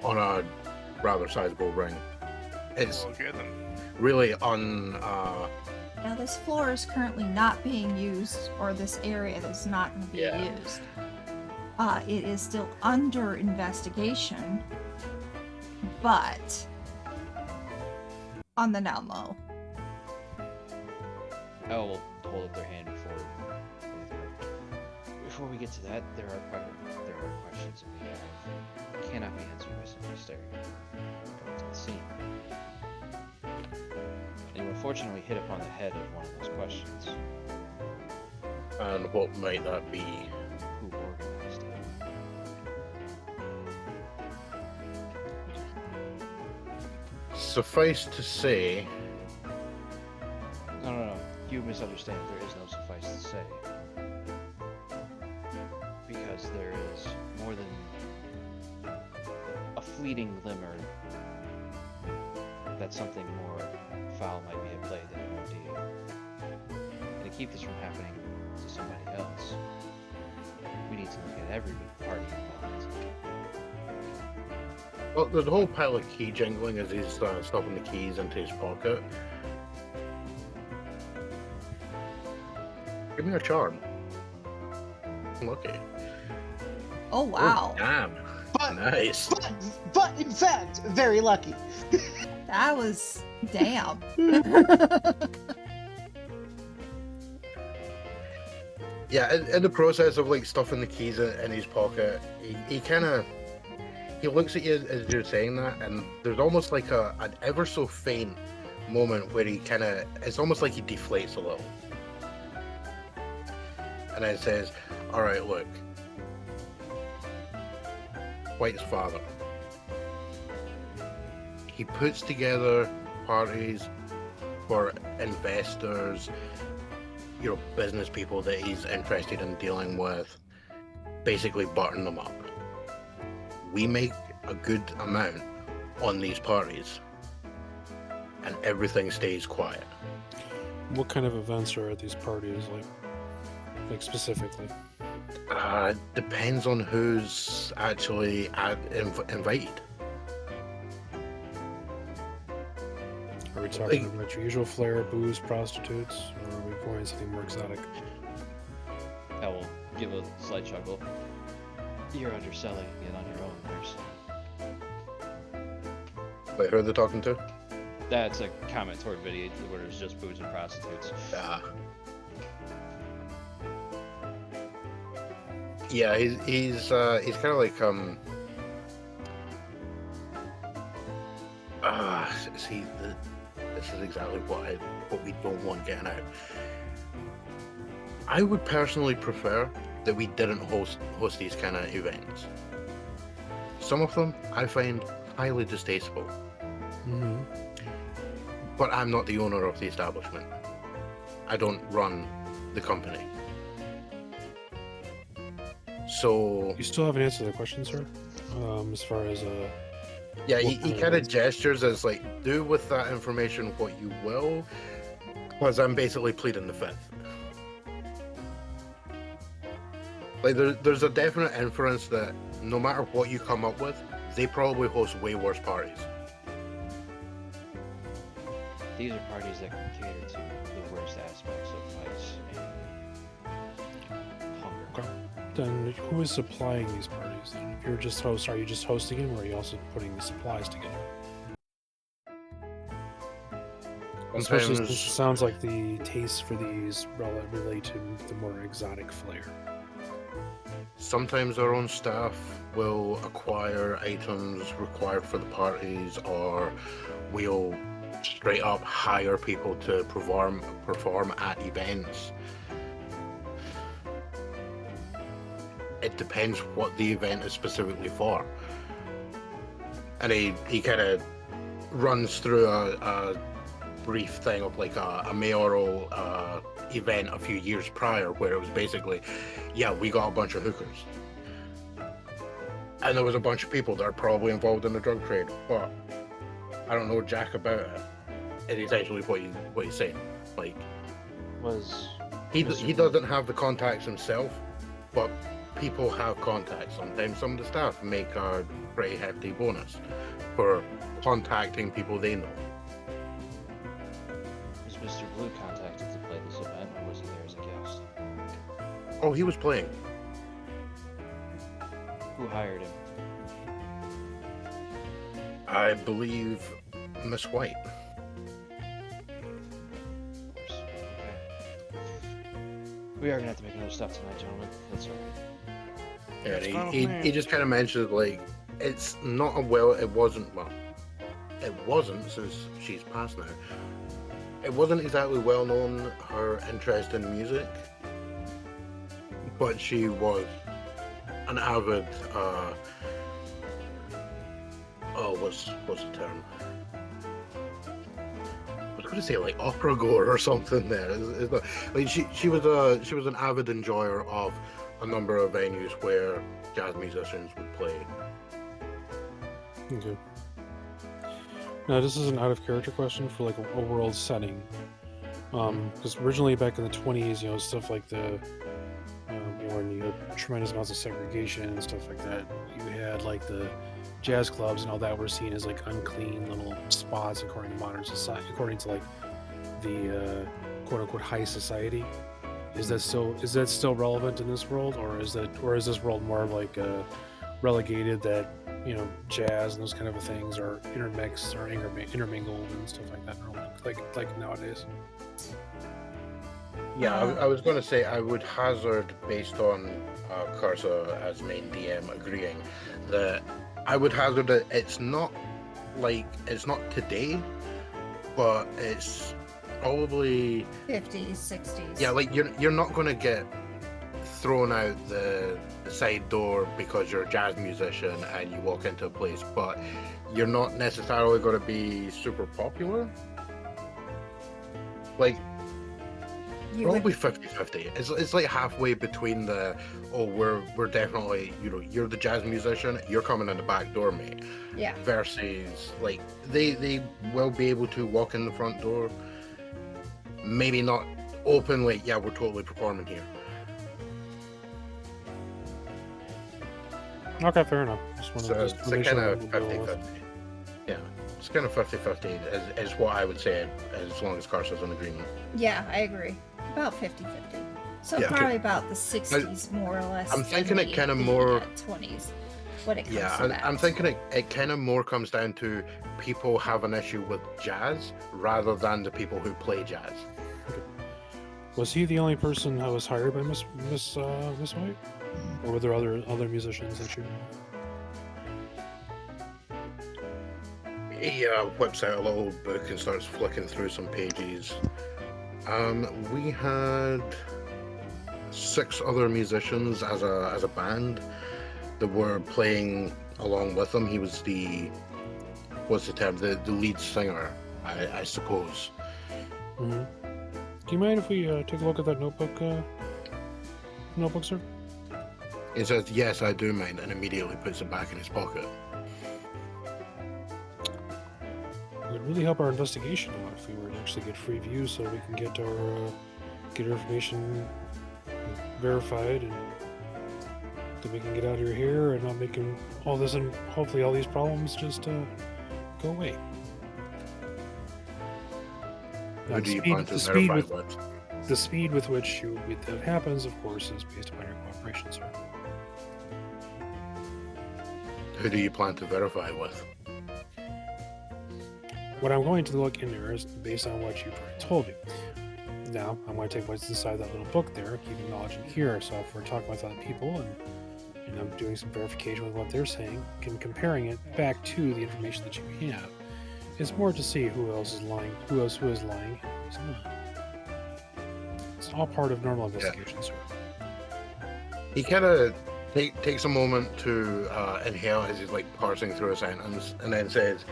on a rather sizable ring. It's Okay, then. really Now, this floor is currently not being used, or this area is not going to be used. It is still under investigation, but on the down low. I will hold up their hand before we get to that. There are questions that we have cannot be answered by simply staring at the scene. And you unfortunately hit upon the head of one of those questions. and what might that be? Who organized it? Suffice to say, No. You misunderstand. There is no suffice to say. Because there is more than a fleeting glimmer that something more foul might be at play than an ordeal. And to keep this from happening to somebody else, we need to look at every party involved. well, there's a whole pile of key jingling as he's stuffing the keys into his pocket. Give me a charm. Lucky. Oh, wow. Oh, damn. But, Nice. but in fact, very lucky. That was... damn. Yeah, in the process of like stuffing the keys in his pocket, he kind of looks at you as you're saying that, and there's almost like an ever so faint moment where he kind of, it's almost like he deflates a little, and then says, "All right, look, White's father. He puts together parties for investors, you know, business people that he's interested in dealing with, basically button them up. We make a good amount on these parties, and everything stays quiet." What kind of events are at these parties, like specifically? Depends on who's actually invited. Are we talking about your usual flair, booze, prostitutes, or are we going something more exotic? I will give a slight chuckle. You're underselling it on your own, nurse. Wait, who are they talking to? That's a comment toward Vinny, where there's just booze and prostitutes. Yeah, he's kind of like see, this is exactly what we don't want getting out. I would personally prefer that we didn't host these kind of events. Some of them I find highly distasteful. Mm-hmm. But I'm not the owner of the establishment. I don't run the company. So You still haven't answered the question, sir. As far as yeah, what he kind of kind of events? gestures as like, do with that information what you will, because I'm basically pleading the fifth. Like there's a definite inference that no matter what you come up with, they probably host way worse parties. These are parties that can cater to the worst aspects of vice and hunger. Okay. Then who is supplying these parties? Then, if you're just host, are you just hosting them, or are you also putting the supplies together? Especially since it Sometimes, sounds like the tastes for these relate to the more exotic flair. sometimes our own staff will acquire items required for the parties, or we'll straight up hire people to perform at events. It depends what the event is specifically for. And he kind of runs through a brief thing of like a mayoral event a few years prior where it was basically, yeah, we got a bunch of hookers. And there was a bunch of people that are probably involved in the drug trade, but I don't know jack about it. It's essentially what he's saying. Like, he doesn't have the contacts himself, but people have contacts. Sometimes some of the staff make a pretty hefty bonus for contacting people they know. Was Mr. Blue contacted to play this event, or was he there as a guest? Oh, he was playing. Who hired him? I believe Miss White. Of course. Okay. We are gonna have to make another stop tonight, gentlemen. That's alright. Yeah, It's fine with he me. just kind of mentioned like it wasn't since she's passed now. It wasn't exactly well known her interest in music, but she was an avid what's the term? I was going to say like opera goer or something. There, it's not, like she was an avid enjoyer of a number of venues where jazz musicians would play. Okay. Now, this is an out of character question for like a world setting. Because originally back in the 20s, you know, stuff like the, when you had tremendous amounts of segregation and stuff like that, you had like the jazz clubs and all that were seen as like unclean little spots according to modern society, according to like the quote unquote high society. Is that still relevant in this world, or is this world more like relegated that, you know, jazz and those kind of things are intermixed or intermingled and stuff like that, like nowadays? Yeah, I was going to say I would hazard, based on Karsa as main DM agreeing, that I would hazard that it's not today, but it's probably 50s, 60s. Yeah, like you're not going to get thrown out the side door because you're a jazz musician and you walk into a place, but you're not necessarily going to be super popular. Like, probably 50-50. It's like halfway between the, oh, we're definitely, you know, you're the jazz musician, you're coming in the back door, mate. Yeah. Versus, like, they will be able to walk in the front door, maybe not openly, yeah, we're totally performing here. Okay, fair enough. So it's kind of 50-50. Yeah, it's kind of 50-50 is what I would say, as long as Karsa's in agreement. Yeah, I agree. About 50-50. So Yeah. probably about the 60s, more or less. I'm thinking than it kind of the more 20s. When it comes Yeah, to that. I'm thinking it kind of more comes down to people have an issue with jazz rather than the people who play jazz. Was he the only person that was hired by Miss White, or were there other musicians that you? He whips out a little book and starts flicking through some pages. We had 6 other musicians as a band that were playing along with him. He was the lead singer, I suppose. Mm-hmm. Do you mind if we take a look at that notebook, sir? He says, "Yes, I do mind," and immediately puts it back in his pocket. It would really help our investigation a lot if we were to actually get free views, so we can get our information verified, and then we can get out of here and not making all this, and hopefully all these problems just go away. Who do you plan to verify with? The speed with which that happens, of course, is based upon your cooperation, sir. Who do you plan to verify with? What I'm going to look in there is based on what you've already told me. Now, I'm going to take what's inside that little book there, keeping knowledge in here. So if we're talking with other people and I'm doing some verification with what they're saying and comparing it back to the information that you have, it's more to see who else is lying, who is lying, and who's not. It's all part of normal investigation, sir. He kind of takes a moment to inhale as he's like parsing through a sentence, and then says,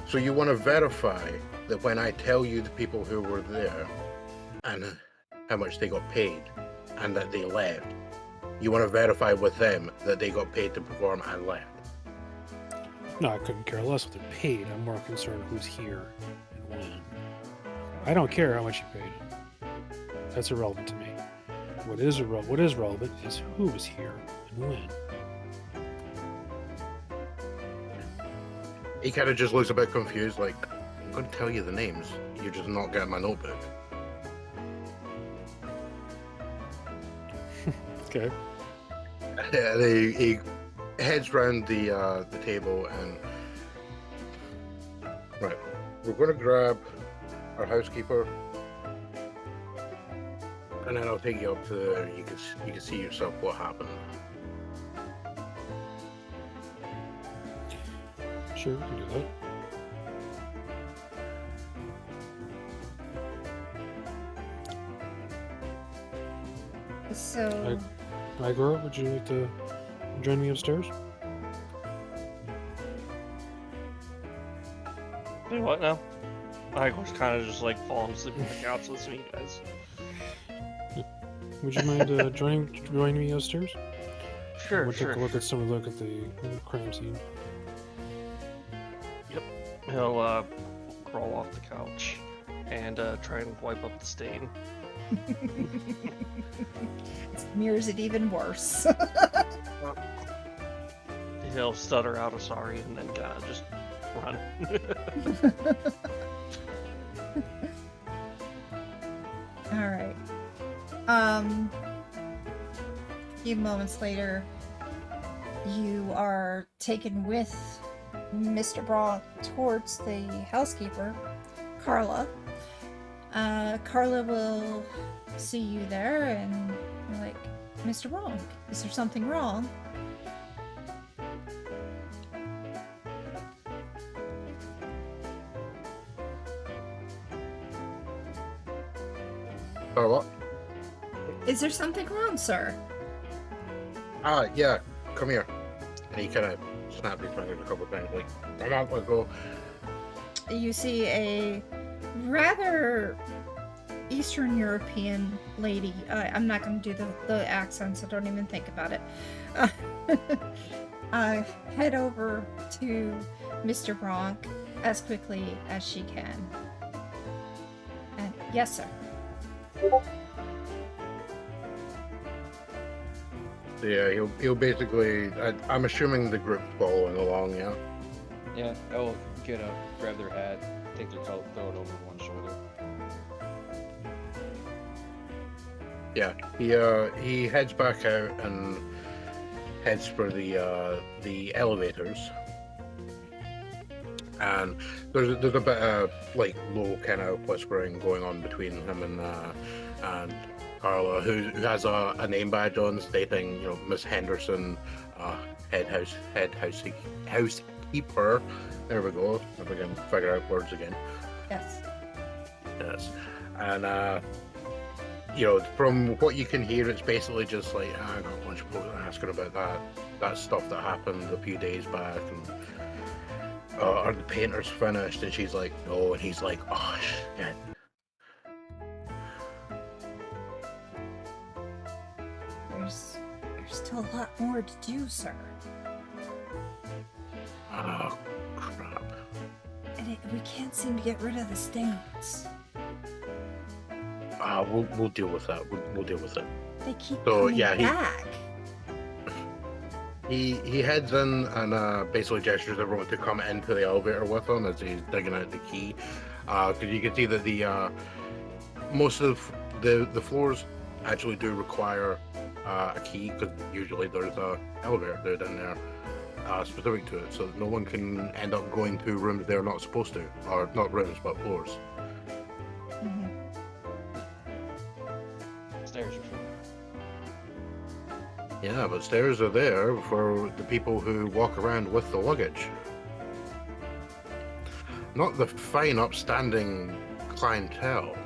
So you want to verify that when I tell you the people who were there and how much they got paid and that they left, you want to verify with them that they got paid to perform and left. No, I couldn't care less what they're paid. I'm more concerned who's here and when. I don't care how much you paid them. That's irrelevant to me. What is relevant is who was here and when. He kind of just looks a bit confused, like, I'm going to tell you the names. You're just not getting my notebook. Okay. And he heads round the table and... Right. We're going to grab our housekeeper. And then I'll take you up to there. You can see yourself what happened. Sure, we can do that. So, Igor, would you like to join me upstairs? Do what now? Igor's kind of just like falling asleep on the couch listening to you guys. Would you mind joining me upstairs? Sure, We'll sure. take a look at the crime scene. He'll crawl off the couch and try and wipe up the stain. Smears it even worse. He'll stutter out a sorry and then just run. All right. A few moments later, you are taken with Mr. Bronk towards the housekeeper, Carla. Carla will see you there and be like, Mr. Bronk, is there something wrong? Or what? Is there something wrong, sir? Yeah, come here. And he kind of snapped his fingers a couple of times, like, come on, let's go. You see a rather Eastern European lady. I'm not going to do the accent, so don't even think about it. Head over to Mr. Bronk as quickly as she can. And yes, sir. Yeah, he'll basically. I'm assuming the group's following along, yeah. Yeah, I'll get up, grab their hat, take their coat, throw it over one shoulder. Yeah, he heads back out and heads for the elevators. And there's a bit of like low kind of whispering going on between him and Carla, who has a name badge on stating, you know, Miss Henderson, head housekeeper. There we go. If we can figure out words again. Yes. Yes, and you know, from what you can hear, it's basically just like, I got a bunch of people asking about that stuff that happened a few days back, and are the painters finished? And she's like, no, and he's like, oh shit. There's still a lot more to do, sir. Oh crap. And we can't seem to get rid of the stains. We'll deal with that. We'll deal with it. They keep So, coming yeah, back. He heads in and basically gestures everyone to come into the elevator with him as he's digging out the key. Because you can see that the most of the floors actually do require a key, because usually there's a elevator there down there specific to it, so that no one can end up going to rooms they're not supposed to, or not rooms but floors. Mhm. Stairs are full. Yeah, but stairs are there for the people who walk around with the luggage. Not the fine, upstanding clientele.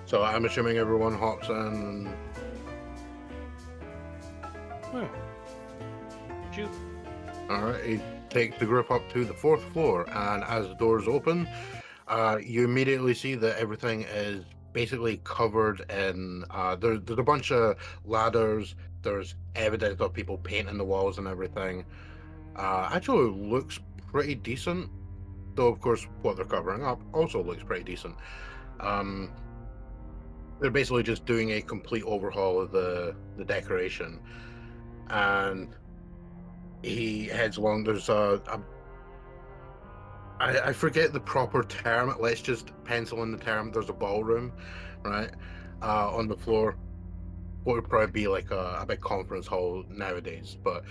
So I'm assuming everyone hops in. Well, shoot, shoot. All right, he takes the group up to the 4th floor, and as the doors open, you immediately see that everything is basically covered in. There's a bunch of ladders. There's evidence of people painting the walls and everything. Actually, looks pretty decent. Though, of course, what they're covering up also looks pretty decent. They're basically just doing a complete overhaul of the decoration, and he heads along. There's I forget the proper term. Let's just pencil in the term. There's a ballroom, right, on the floor. What would probably be like a big conference hall nowadays, but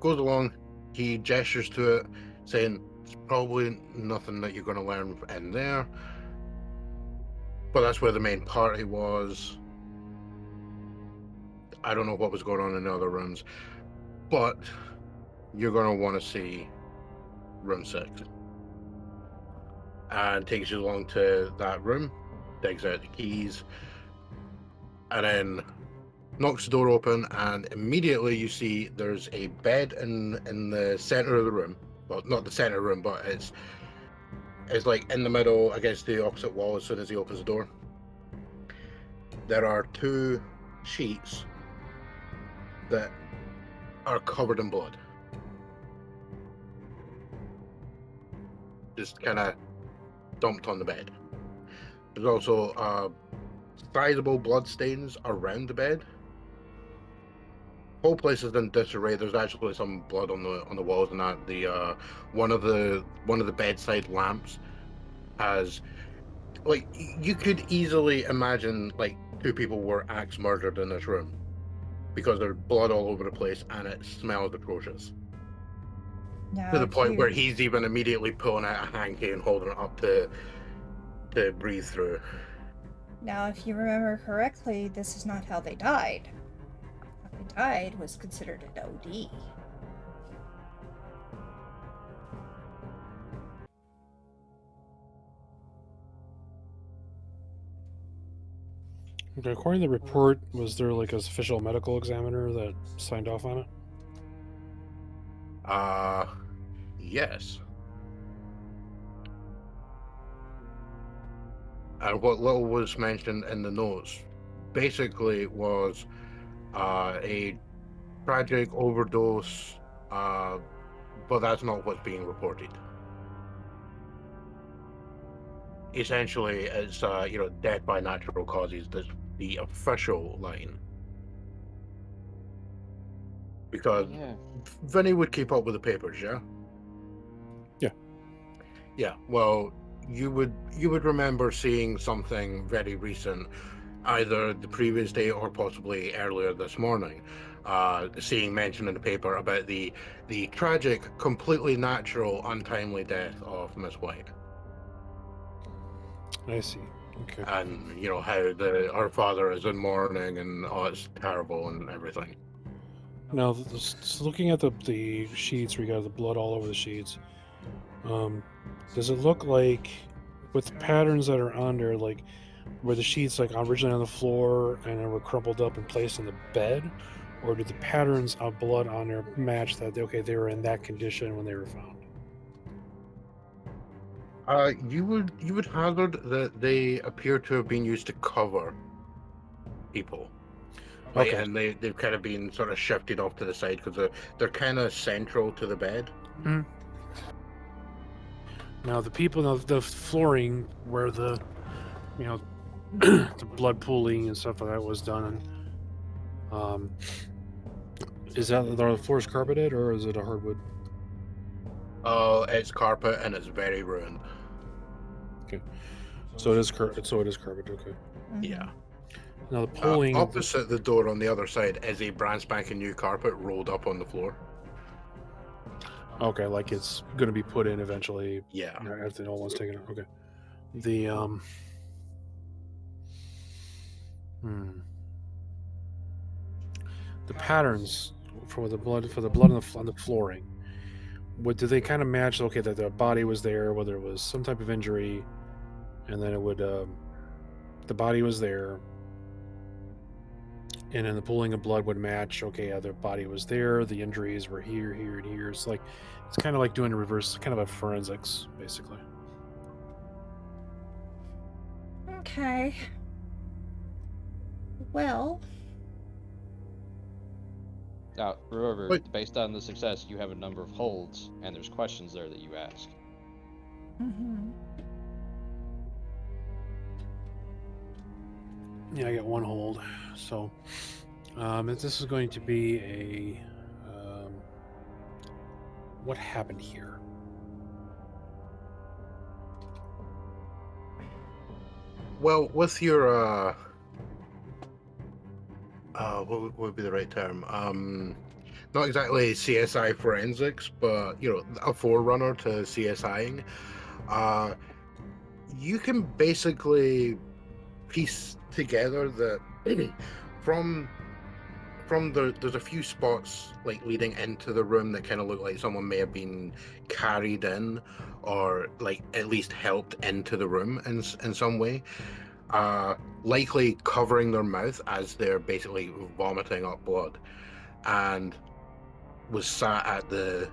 goes along. He gestures to it, saying, "It's probably nothing that you're going to learn in there, but that's where the main party was. I don't know what was going on in the other rooms, but you're going to want to see room 6." And takes you along to that room, digs out the keys, and then knocks the door open, and immediately you see there's a bed in the center of the room. Well, not the center of the room, but it's like in the middle against the opposite wall as soon as he opens the door. There are 2 sheets that are covered in blood. Just kind of dumped on the bed. There's also sizable blood stains around the bed. Whole place is in disarray. There's actually some blood on the walls, and that the one of the bedside lamps has, like, you could easily imagine like 2 people were axe murdered in this room because there's blood all over the place and it smells atrocious. Now, To the if point you- where he's even immediately pulling out a hanky and holding it up to breathe through. Now, if you remember correctly, this is not how they died. How they died was considered an OD. Okay, according to the report, was there like an official medical examiner that signed off on it? Yes. And what little was mentioned in the notes basically was a tragic overdose, but that's not what's being reported. Essentially, it's death by natural causes. That's the official line. Because Yeah. Vinny would keep up with the papers, yeah? Yeah. Yeah, well, you would remember seeing something very recent, either the previous day or possibly earlier this morning, seeing mention in the paper about the tragic, completely natural, untimely death of Miss White. I see. Okay. And how her father is in mourning, and it's terrible and everything. Now, looking at the sheets, we got the blood all over the sheets. Does it look like, with the patterns that are on there, like were the sheets like originally on the floor and then were crumpled up and placed on the bed, or do the patterns of blood on there match that? Okay, they were in that condition when they were found. You would hazard that they appear to have been used to cover people. Like, Okay. and they've kind of been sort of shifted off to the side because they're kind of central to the bed. Now the flooring where the the blood pooling and stuff like that was done. Is that the floor's carpeted or is it a hardwood? Oh, it's carpet and it's very ruined. So it is carpet. Okay. Yeah. Now the pooling. Opposite the door on the other side is a brand spanking new carpet rolled up on the floor. Okay, like it's going to be put in eventually. Yeah. After all one's taken out. Okay. The the patterns for the blood on the flooring. What do they kind of match? Okay, that the body was there, whether it was some type of injury, and then it would the body was there. And then the pooling of blood would match. Okay, yeah, their body was there. The injuries were here, here, and here. It's kind of like doing a reverse, kind of a forensics, basically. Okay. Well, Now, remember, Wait. based on the success, you have a number of holds, and there's questions there that you ask. mhm. Yeah, I got one hold. So, this is going to be a what happened here? Well, with your what would be the right term? Not exactly CSI forensics, but a forerunner to CSIing. You can basically piece together that there's a few spots like leading into the room that kind of look like someone may have been carried in, or like at least helped into the room in some way. Likely covering their mouth as they're basically vomiting up blood, and was sat at the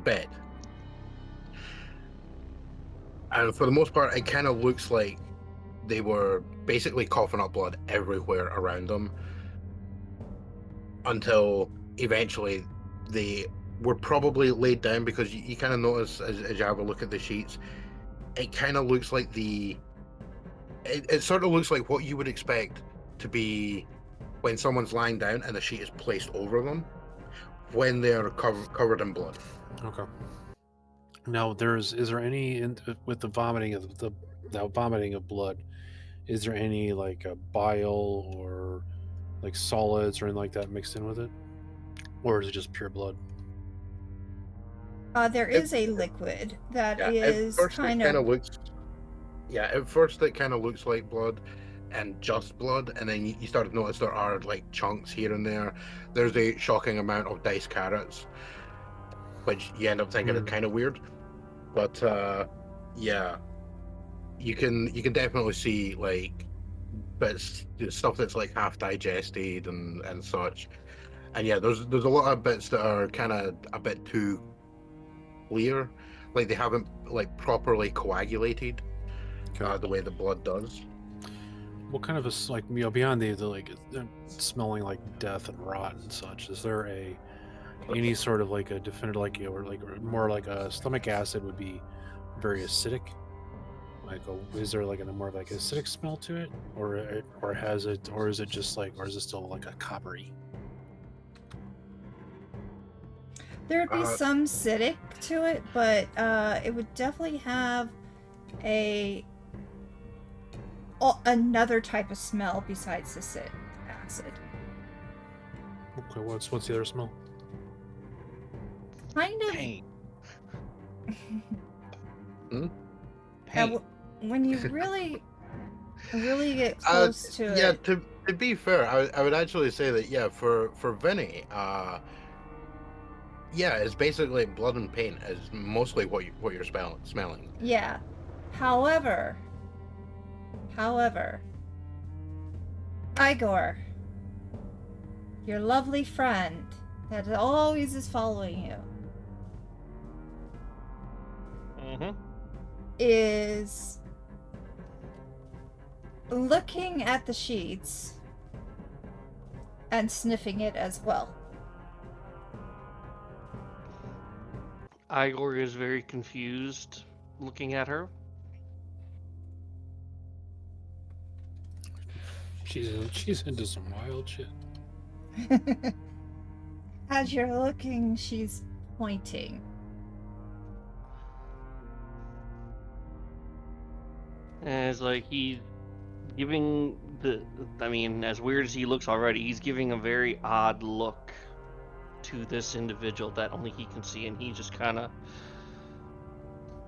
bed. And for the most part, it kind of looks like they were basically coughing up blood everywhere around them, until eventually they were probably laid down, because you kind of notice as you have a look at the sheets, it kind of looks like it sort of looks like what you would expect to be when someone's lying down and the sheet is placed over them when they're covered in blood. Okay. Now, is there any with the vomiting of the vomiting of blood? Is there any like a bile or like solids or anything like that mixed in with it, or is it just pure blood? There is a liquid that Yeah, is at first kind it kind of. of looks. Yeah, at first it kind of looks like blood, and just blood, and then you start to notice there are like chunks here and there. There's a shocking amount of diced carrots, which you end up thinking is kind of weird. But yeah, you can definitely see like bits, stuff that's like half digested and such. And yeah, there's a lot of bits that are kind of a bit too clear, like they haven't like properly coagulated the way the blood does. What kind of a beyond the like smelling like death and rot and such? Is there any sort of like a definitive or more like a stomach acid would be very acidic? Is there like a more of like acidic smell to it, or is it just like, or is it still like a coppery? There would be some acidic to it, but it would definitely have another type of smell besides the acid. Okay, what's the other smell? Kind of. Pain. Now, when you really get close to yeah, it. to be fair, I would actually say that for Vinny, yeah, it's basically blood and paint is mostly what you're smelling. Yeah. However, Igor, your lovely friend that always is following you, is looking at the sheets and sniffing it as well. Igor is very confused looking at her. She's into some wild shit. As you're looking, she's pointing. And it's like he's giving as weird as he looks already, he's giving a very odd look to this individual that only he can see, and he just kind of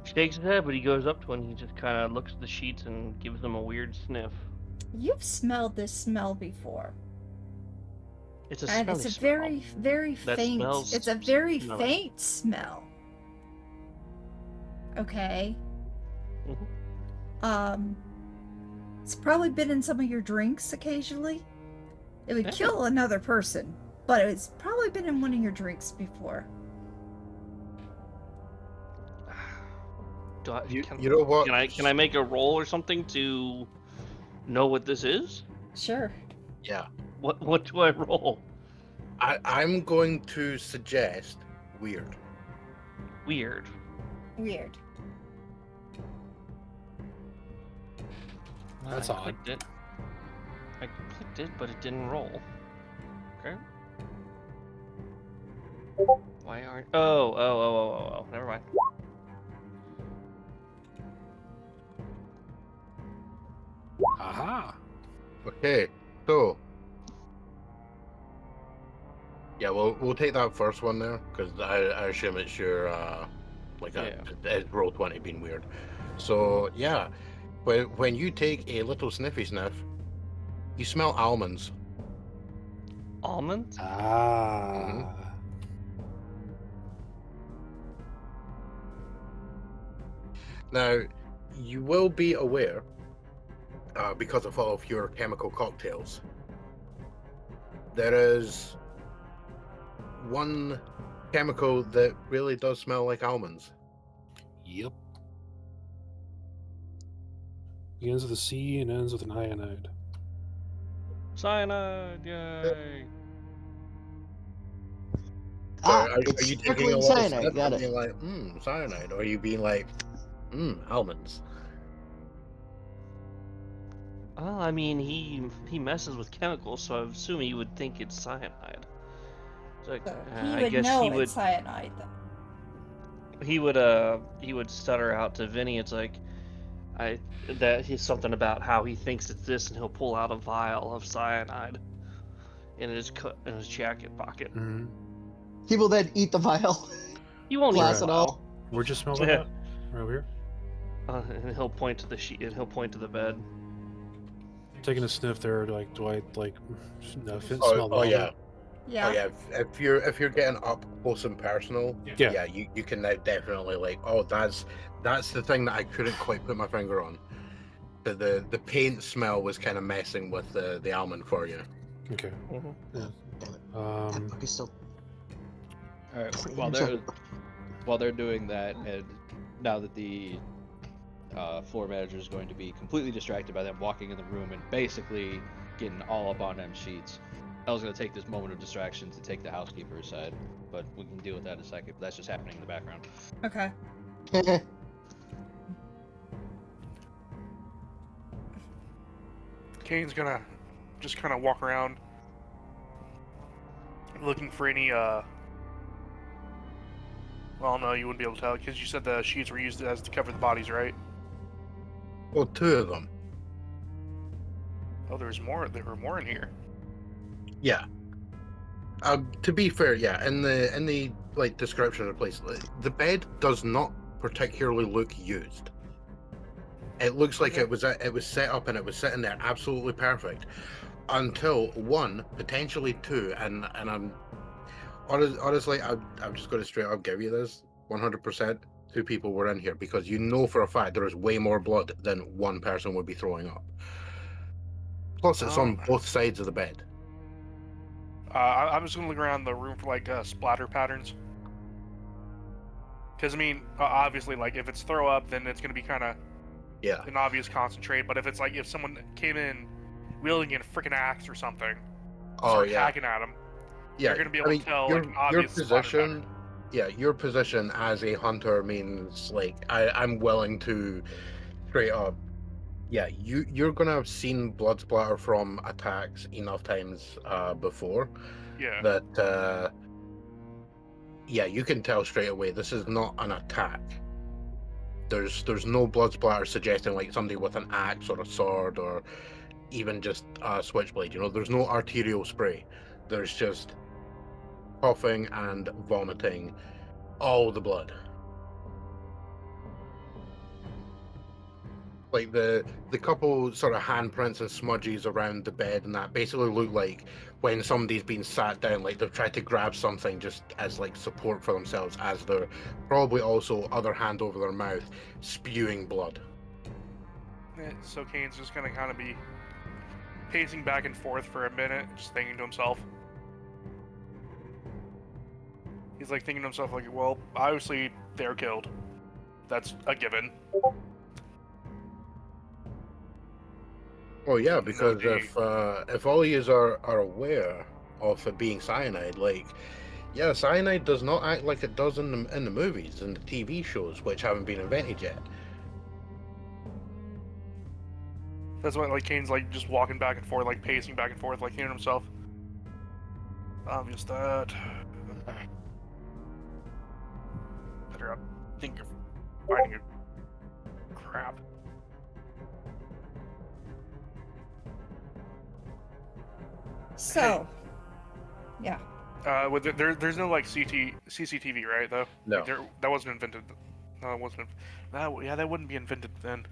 shakes his head, but he goes up to him and he just kind of looks at the sheets and gives them a weird sniff. You've smelled this smell before. It's a And smelly it's a smell. very, very That faint. smells It's a very smelly. faint smell. Okay. Mhm. It's probably been in some of your drinks occasionally. It would Yeah. kill another person, but it's probably been in one of your drinks before. Do I, You can, know what? can I make a roll or something to know what this is? Sure. Yeah. What do I roll? I'm going to suggest weird. Weird. Weird. That's I odd. clicked it. I clicked it, but it didn't roll. Okay. Why aren't? Oh. Never mind. Aha. Okay, so yeah, we'll take that first one there because I assume it's your it's roll 20 being weird. So yeah, when you take a little sniffy sniff, you smell almonds. Almond? Ah. Now you will be aware because of all of your chemical cocktails. There is one chemical that really does smell like almonds. Yep. Begins with a C and ends with an iodide. Cyanide! Yay! Are It's you taking a sparkling lot of cyanide. sniff Got and it. being like, cyanide? Or are you being like, almonds? Well, I mean, he messes with chemicals, so I assume he would think it's cyanide. So, So I guess know he would. it's cyanide, though. He would stutter out to Vinny. It's like, he's something about how he thinks it's this, and he'll pull out a vial of cyanide in his jacket pocket. Mm-hmm. He will then eat the vial. You won't eat Glass the it vial. all. Where'd you smell Yeah. that? Right over here. And he'll point to the sheet. And he'll point to the bed. Taking a sniff there, like, do I like smell Oh lava? yeah. Yeah. Oh yeah. If you're getting up close and personal, Yeah. you can now definitely like, oh, that's the thing that I couldn't quite put my finger on. The paint smell was kind of messing with the almond for you. Okay. Mhm. Yeah. That book is still. All right. Sorry, While I'm they're sorry. while they're doing that, and now that the floor manager is going to be completely distracted by them walking in the room and basically getting all up on them sheets, I was going to take this moment of distraction to take the housekeeper aside, but we can deal with that in a second. That's just happening in the background. Okay. Kane's gonna just kind of walk around looking for any, well, no, you wouldn't be able to tell because you said the sheets were used as to cover the bodies, right? Well, two of them. Oh, there were more in here. Yeah. To be fair, yeah, in the like description of the place, the bed does not particularly look used. It looks like Okay. it was set up and it was sitting there absolutely perfect until one, potentially two, and I'm honestly I'm just going to straight up give you this 100%. Two people were in here because you know for a fact there is way more blood than one person would be throwing up. Plus, it's on both sides of the bed. I'm just gonna look around the room for like splatter patterns. Because I mean, obviously, like if it's throw up, then it's gonna be kind of an obvious concentrate. But if it's like if someone came in wielding a freaking axe or something, start hacking at them, you're gonna be able to tell like an obvious splatter pattern. Yeah, your position as a hunter means like I'm willing to straight up. Yeah, you're gonna have seen blood splatter from attacks enough times before. Yeah. That yeah, you can tell straight away this is not an attack. There's no blood splatter suggesting like somebody with an axe or a sword or even just a switchblade. You know, there's no arterial spray. There's just coughing and vomiting, all the blood. Like the couple sort of handprints and smudges around the bed and that basically look like when somebody's been sat down, like they've tried to grab something just as like support for themselves, as they're probably also other hand over their mouth spewing blood. So Kane's just gonna kind of be pacing back and forth for a minute, just thinking to himself. He's like thinking to himself, like, well, obviously they're killed. That's a given. Well, yeah, because if all yous are aware of it being cyanide, like, yeah, cyanide does not act like it does in the movies and the TV shows, which haven't been invented yet. That's why, like, Cain's like just walking back and forth, like pacing back and forth, like thinking to himself. Obvious that. Better not think of finding it. Crap. So, yeah. There's no like CCTV, right? Though. No. Like, that wasn't invented. No, it wasn't. That wouldn't be invented then.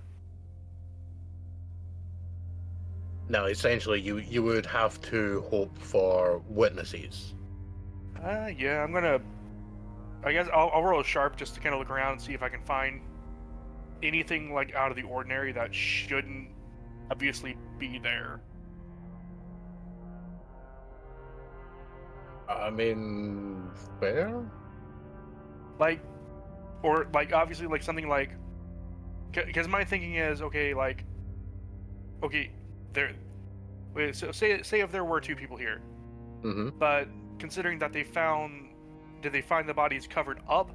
No, essentially, you would have to hope for witnesses. Yeah, I guess I'll roll a sharp just to kind of look around and see if I can find anything like out of the ordinary that shouldn't obviously be there. I mean, fair? Like, or like obviously like something like, because my thinking is okay, like, okay, there. Wait, so say if there were two people here, but considering that did they find the bodies covered up,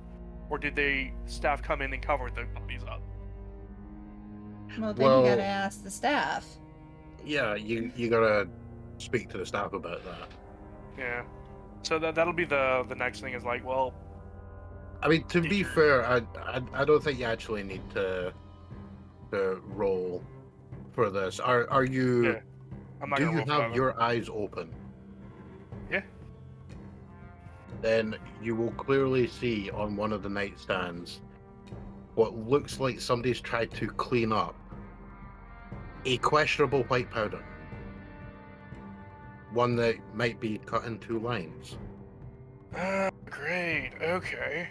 or did staff come in and cover the bodies up? Well, then you gotta ask the staff. Yeah, you gotta speak to the staff about that. Yeah. So that'll be the next thing is like, well. I mean, to be fair, I don't think you actually need to roll for this. Are you? Yeah. I'm not do gonna you roll have your eyes open? Yeah. Then you will clearly see on one of the nightstands what looks like somebody's tried to clean up a questionable white powder. One that might be cut in 2 lines. Great. Okay.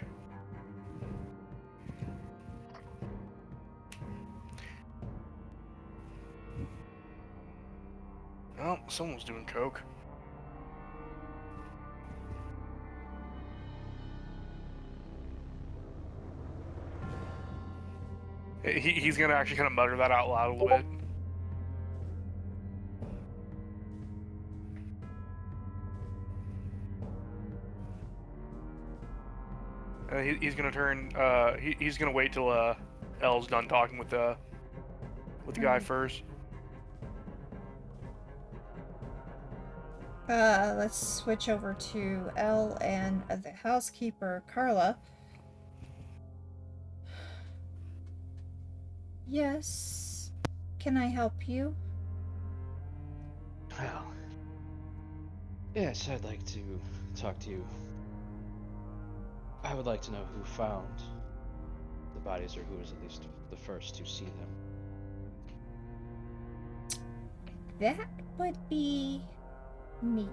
Well, someone's doing coke. He's gonna actually kind of mutter that out loud a little bit. He's gonna turn. He's gonna wait till Elle's done talking with the guy first. Let's switch over to Elle and the housekeeper, Carla. Yes. Can I help you? Well, yes, I'd like to talk to you. I would like to know who found the bodies, or who was at least the first to see them. That would be me.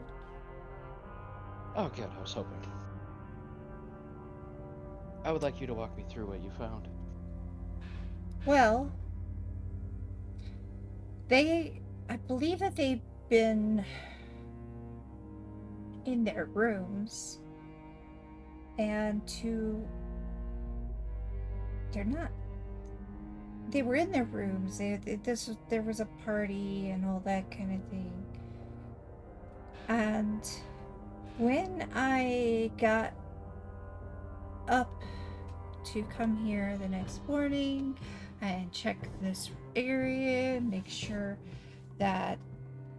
Oh, good. I was hoping. I would like you to walk me through what you found. Well, I believe that they've been in their rooms, and they were in their rooms. There was a party and all that kind of thing. And when I got up to come here the next morning and check this area, make sure that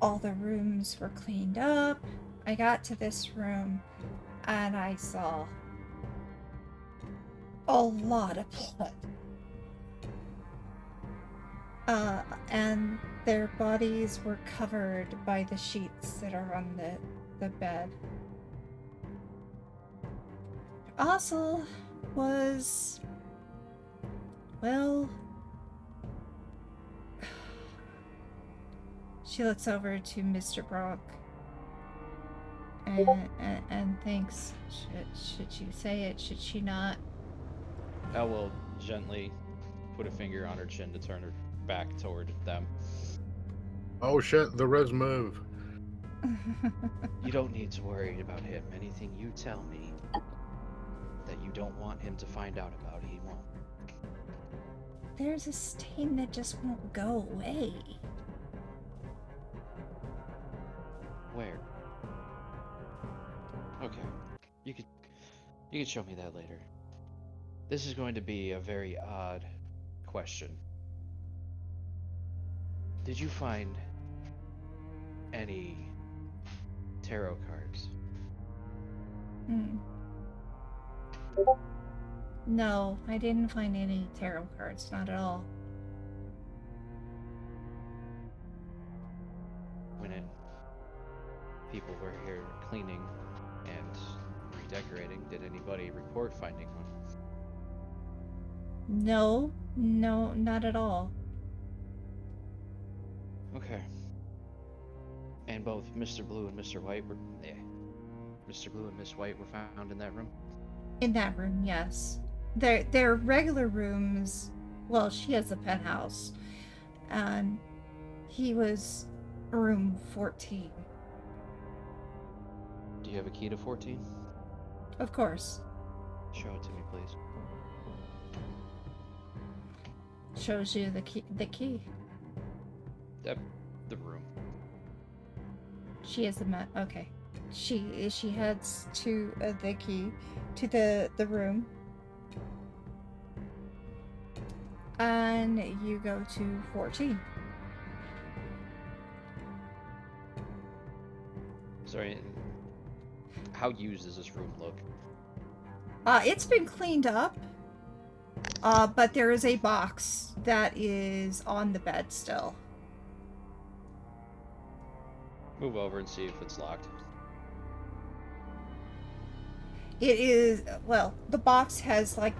all the rooms were cleaned up, I got to this room and I saw a lot of blood. And their bodies were covered by the sheets that are on the bed. Also was, well, she looks over to Mr. Brock and thinks, should she say it? Should she not? I will gently put a finger on her chin to turn her back toward them. Oh shit, the res move. You don't need to worry about him. Anything you tell me that you don't want him to find out about, he won't. There's a stain that just won't go away. Where? Okay. You could show me that later. This is going to be a very odd question. Did you find any tarot cards? No, I didn't find any tarot cards, not at all. When people were here cleaning and redecorating, did anybody report finding one? No, not at all. Okay. And both Mr. Blue and Mr. White were... Mr. Blue and Miss White were found in that room? In that room, yes. Their regular rooms... Well, she has a penthouse. And he was room 14. Do you have a key to 14? Of course. Show it to me, please. Shows you the key. The room. She has the okay. She heads to the key to the room, and you go to 14. Sorry. How used does this room look? It's been cleaned up. But there is a box that is on the bed still. Move over and see if it's locked. It is, well, the box has like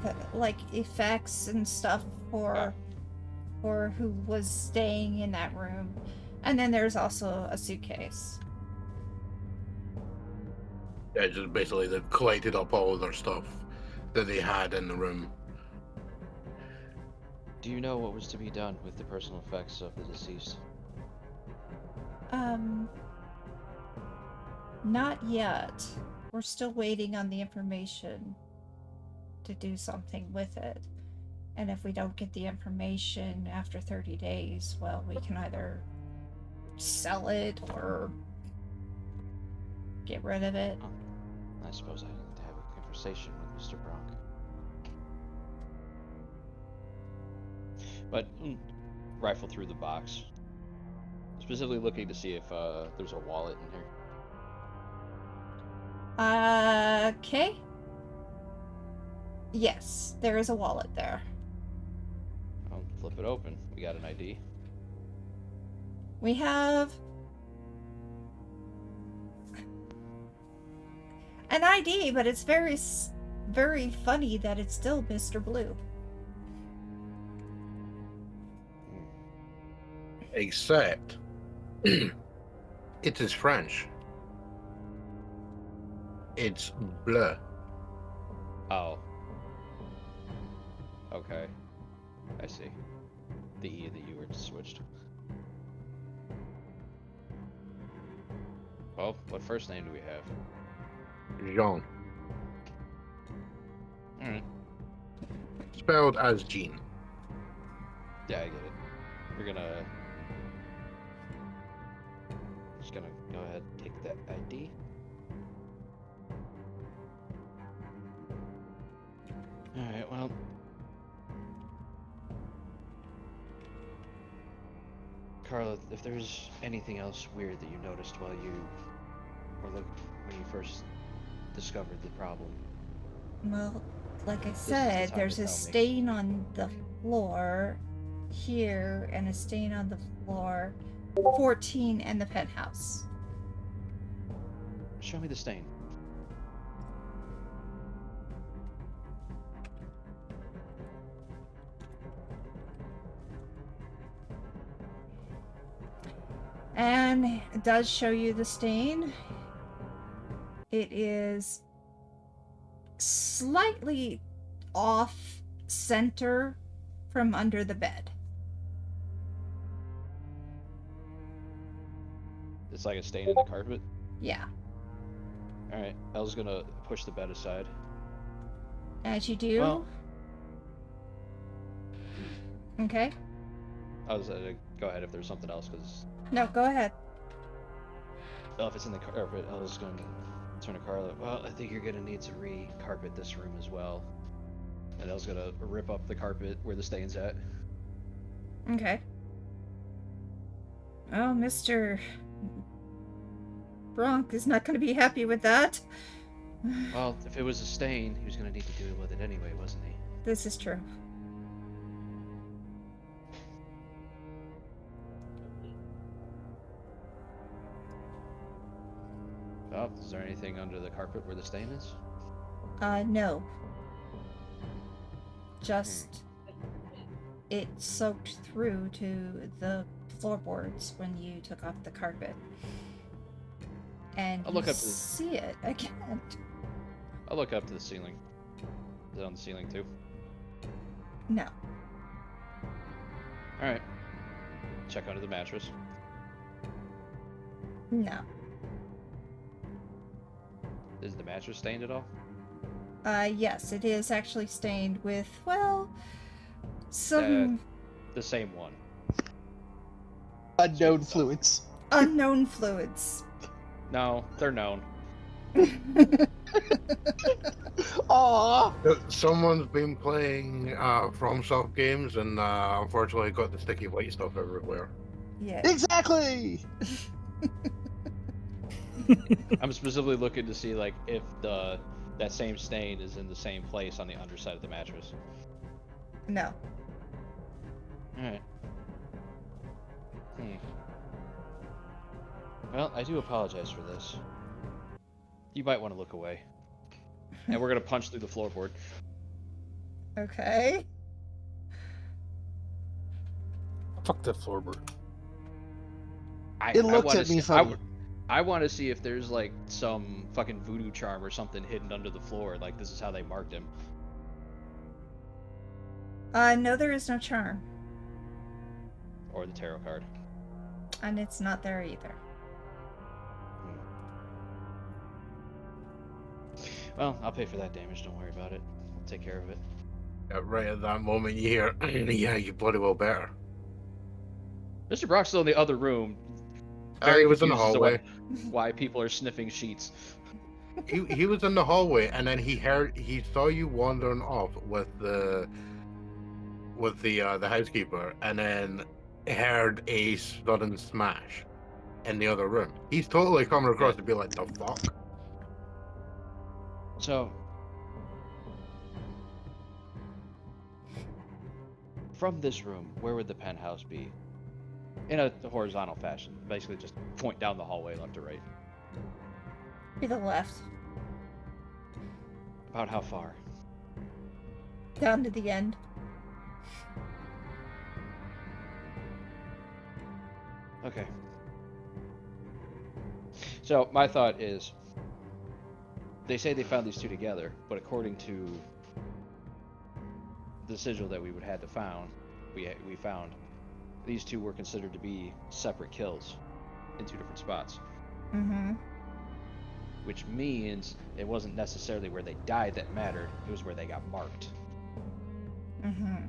effects and stuff for who was staying in that room. And then there's also a suitcase. Yeah, just basically they've collected up all of their stuff that they had in the room. Do you know what was to be done with the personal effects of the deceased? Not yet. We're still waiting on the information to do something with it. And if we don't get the information after 30 days, well, we can either sell it or get rid of it. I suppose I need to have a conversation with Mr. Bronk. But rifle through the box, specifically looking to see if there's a wallet in here. Okay. Yes, there is a wallet there. I'll flip it open. We got an ID. We have an ID, but it's very, very funny that it's still Mr. Blue. Except it is French. It's bleu. Oh. Okay. I see. The E and the U were switched. Well, what first name do we have? Jean. Alright. Spelled as Jean. Yeah, I get it. We're gonna... Just gonna go ahead and take that ID. Alright, well... Carla, if there's anything else weird that you noticed while you were when you first discovered the problem. Well, like I said, there's a stain on the floor here and a stain on the floor 14 and the penthouse. Show me the stain. And it does show you the stain. It is slightly off center from under the bed. It's like a stain in the carpet? Yeah. Alright, I was gonna push the bed aside. As you do. Well, okay. I was go ahead if there's something else, because... No, go ahead. Well, if it's in the carpet, I was gonna turn to Carla. Well, I think you're gonna need to re-carpet this room as well. And I was gonna rip up the carpet where the stain's at. Okay. Oh, Mr. Bronk is not going to be happy with that. Well, if it was a stain, he was gonna need to deal with it anyway, wasn't he? This is true. Oh, is there anything under the carpet where the stain is? No. Just it soaked through to the floorboards when you took off the carpet. And I'll look you up to the... see it again. I'll look up to the ceiling. Is it on the ceiling too? No. Alright. Check under the mattress. No. Is the mattress stained at all? Yes, it is actually stained with, well, some the same one. Unknown fluids. unknown fluids. No, they're known. Aww. Someone's been playing FromSoft games and unfortunately got the sticky white stuff everywhere. Yeah. Exactly. I'm specifically looking to see like if that same stain is in the same place on the underside of the mattress. No. Alright. Well, I do apologize for this. You might want to look away. And we're gonna punch through the floorboard. Okay. Fuck that floorboard. It looked at me funny. I want to see if there's like some fucking voodoo charm or something hidden under the floor. Like this is how they marked him. No, there is no charm. Or the tarot card. And it's not there either. Well, I'll pay for that damage. Don't worry about it. I'll take care of it. Right at that moment, you hear, yeah, you bloody well better. Mr. Brock's still in the other room. He was in the confused as to hallway. Why people are sniffing sheets. He was in the hallway, and then he saw you wandering off with the housekeeper, and then heard a sudden smash in the other room. He's totally coming across to be like, the fuck? So, from this room, where would the penthouse be? In a horizontal fashion. Basically just point down the hallway left to right. To the left. About how far? Down to the end. Okay. So, my thought is, they say they found these two together, but according to the sigil that we found, these two were considered to be separate kills in two different spots. Mm-hmm. Which means it wasn't necessarily where they died that mattered, it was where they got marked. Mm-hmm.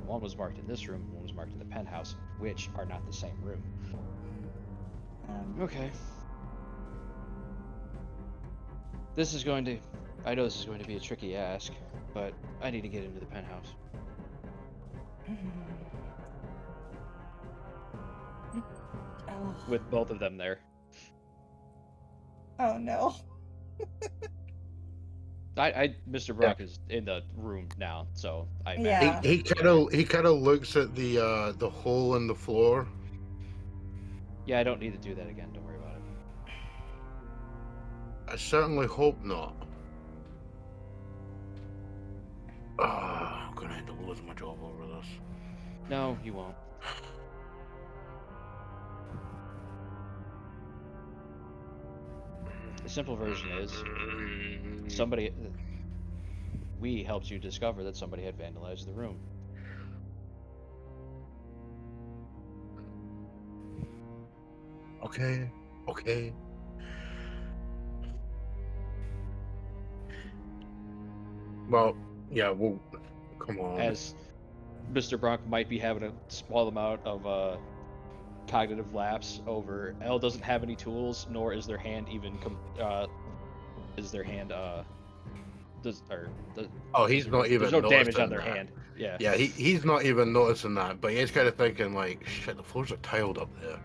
One was marked in this room, one was marked in the penthouse, which are not the same room. Okay. I know this is going to be a tricky ask, but I need to get into the penthouse. Oh. With both of them there. Oh no. Mr. Brock is in the room now, so I Yeah. He kind of looks at the hole in the floor. Yeah, I don't need to do that again. Don't worry about it. I certainly hope not. I'm gonna have to lose my job over this. No, you won't. The simple version is we helped you discover that somebody had vandalized the room. Okay. Well, yeah, well, come on. As Mr. Bronk might be having a small amount of cognitive lapse over L doesn't have any tools, nor is their hand even Oh, he's not even. There's no damage on noticing their that. hand. Yeah. Yeah, he's not even noticing that, but he's kind of thinking like, shit, the floors are tiled up there.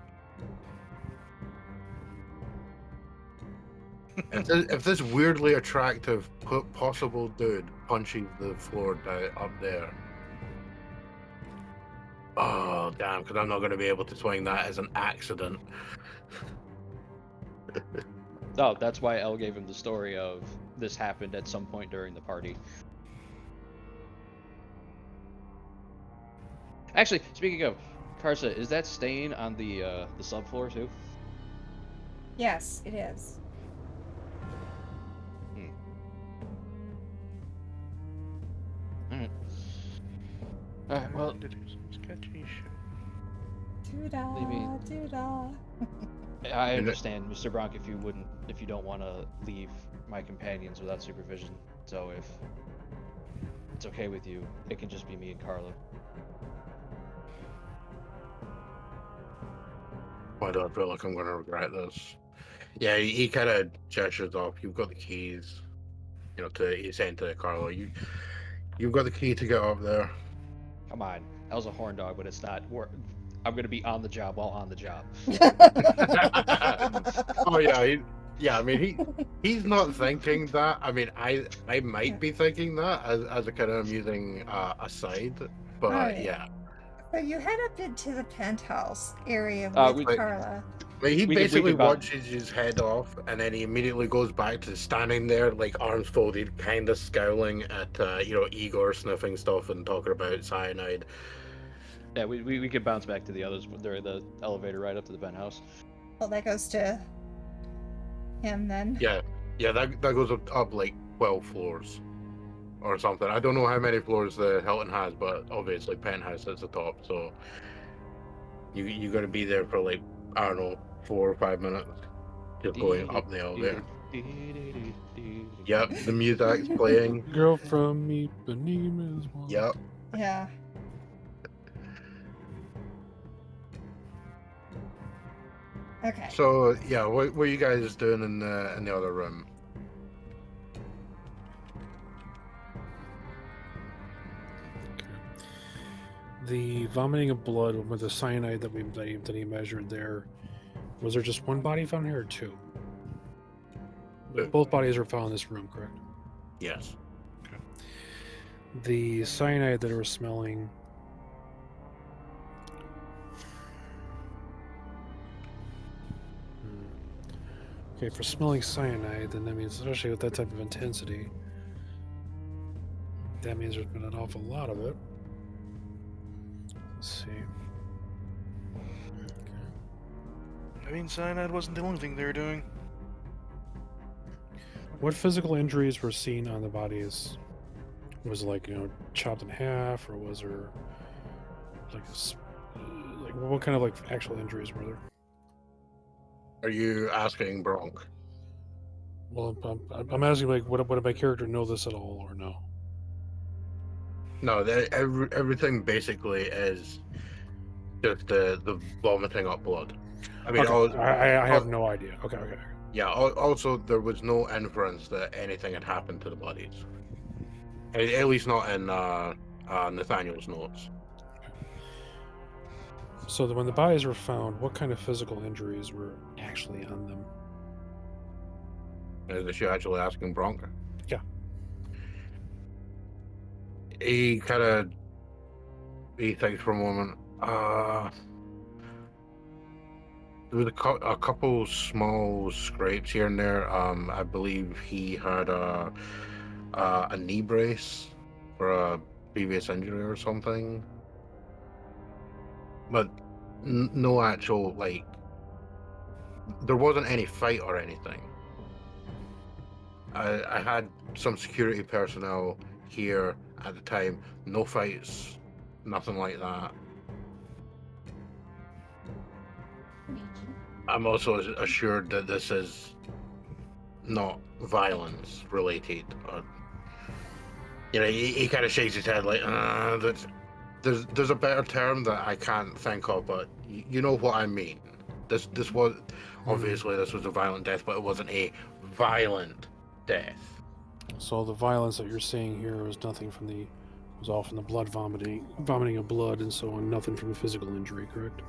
If this weirdly attractive possible dude punches the floor down up there, oh damn, because I'm not going to be able to swing that as an accident. Oh, that's why L gave him the story of this happened at some point during the party. Actually, speaking of, Karsa, is that stain on the subfloor too? Yes, it is. Alright, well, Sketchy shit. Doo-dah. I understand, Mr. Bronk, if you don't want to leave my companions without supervision. So if it's okay with you, it can just be me and Carlo. Why do I feel like I'm going to regret this? Yeah, he kind of gestures off. You've got the keys. You know, he's saying to Carlo, you've got the key to get up there. Come on, L's a horn dog, but it's not. I'm gonna be on the job while on the job. Oh yeah, I mean he's not thinking that. I mean I might be thinking that as a kind of amusing aside, but Right. yeah. So you head up into the penthouse area with Carla. He basically watches his head off, and then he immediately goes back to standing there, like arms folded, kind of scowling at Igor sniffing stuff and talking about cyanide. Yeah, we could bounce back to the others during the elevator ride up to the penthouse. Well, that goes to him then. Yeah, that goes up like 12 floors or something. I don't know how many floors the Hilton has, but obviously penthouse is the top, so you got to be there for like, I don't know, 4 or 5 minutes just going up the elevator. Yep, the music's playing. Girl from Ipanema's one. Yep. Yeah. Okay. So yeah, what are you guys doing in the other room? The vomiting of blood with the cyanide that he measured there, was there just one body found here or two? Both bodies were found in this room, correct? Yes. Okay. The cyanide that we're smelling. Okay, for smelling cyanide, then that means, especially with that type of intensity, that means there's been an awful lot of it. Let's see. I mean, cyanide wasn't the only thing they were doing. What physical injuries were seen on the bodies? Was it like, chopped in half, or was there like what kind of like actual injuries were there? Are you asking Bronk? Well, I'm asking, like, would my character know this at all, or no? No, everything basically is just the vomiting up blood. I mean, okay. I have no idea. Okay. Yeah. Also, there was no inference that anything had happened to the bodies. At least not in Nathaniel's notes. So when the bodies were found, what kind of physical injuries were actually on them? Is she actually asking Bronk? Yeah. He thinks for a moment. There was a couple small scrapes here and there. I believe he had a knee brace for a previous injury or something. But no actual, like, there wasn't any fight or anything. I had some security personnel here at the time. No fights, nothing like that. I'm also assured that this is not violence related. He kind of shakes his head like, there's a better term that I can't think of, but you know what I mean. This was obviously this was a violent death, but it wasn't a violent death. So the violence that you're seeing here was nothing from was all from the blood vomiting of blood and so on, nothing from the physical injury, correct?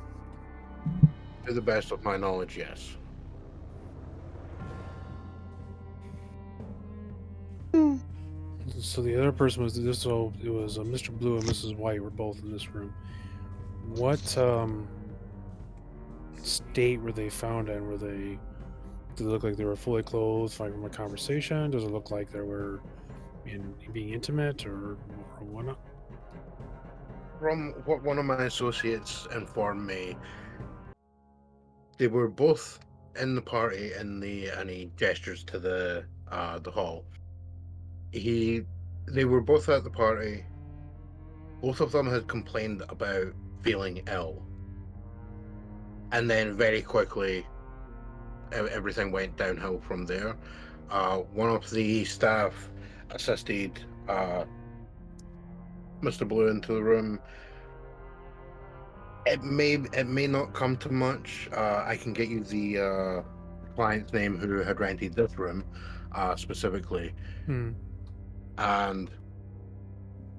To the best of my knowledge, yes. So the other person was this. So it was Mr. Blue and Mrs. White were both in this room. What state were they found in? Did it look like they were fully clothed from a conversation? Does it look like they were being intimate or whatnot? From what one of my associates informed me, they were both in the party and he gestures to the hall. They were both at the party. Both of them had complained about feeling ill. And then very quickly, everything went downhill from there. One of the staff assisted Mr. Blue into the room. It may not come to much. I can get you the client's name who had rented this room specifically. And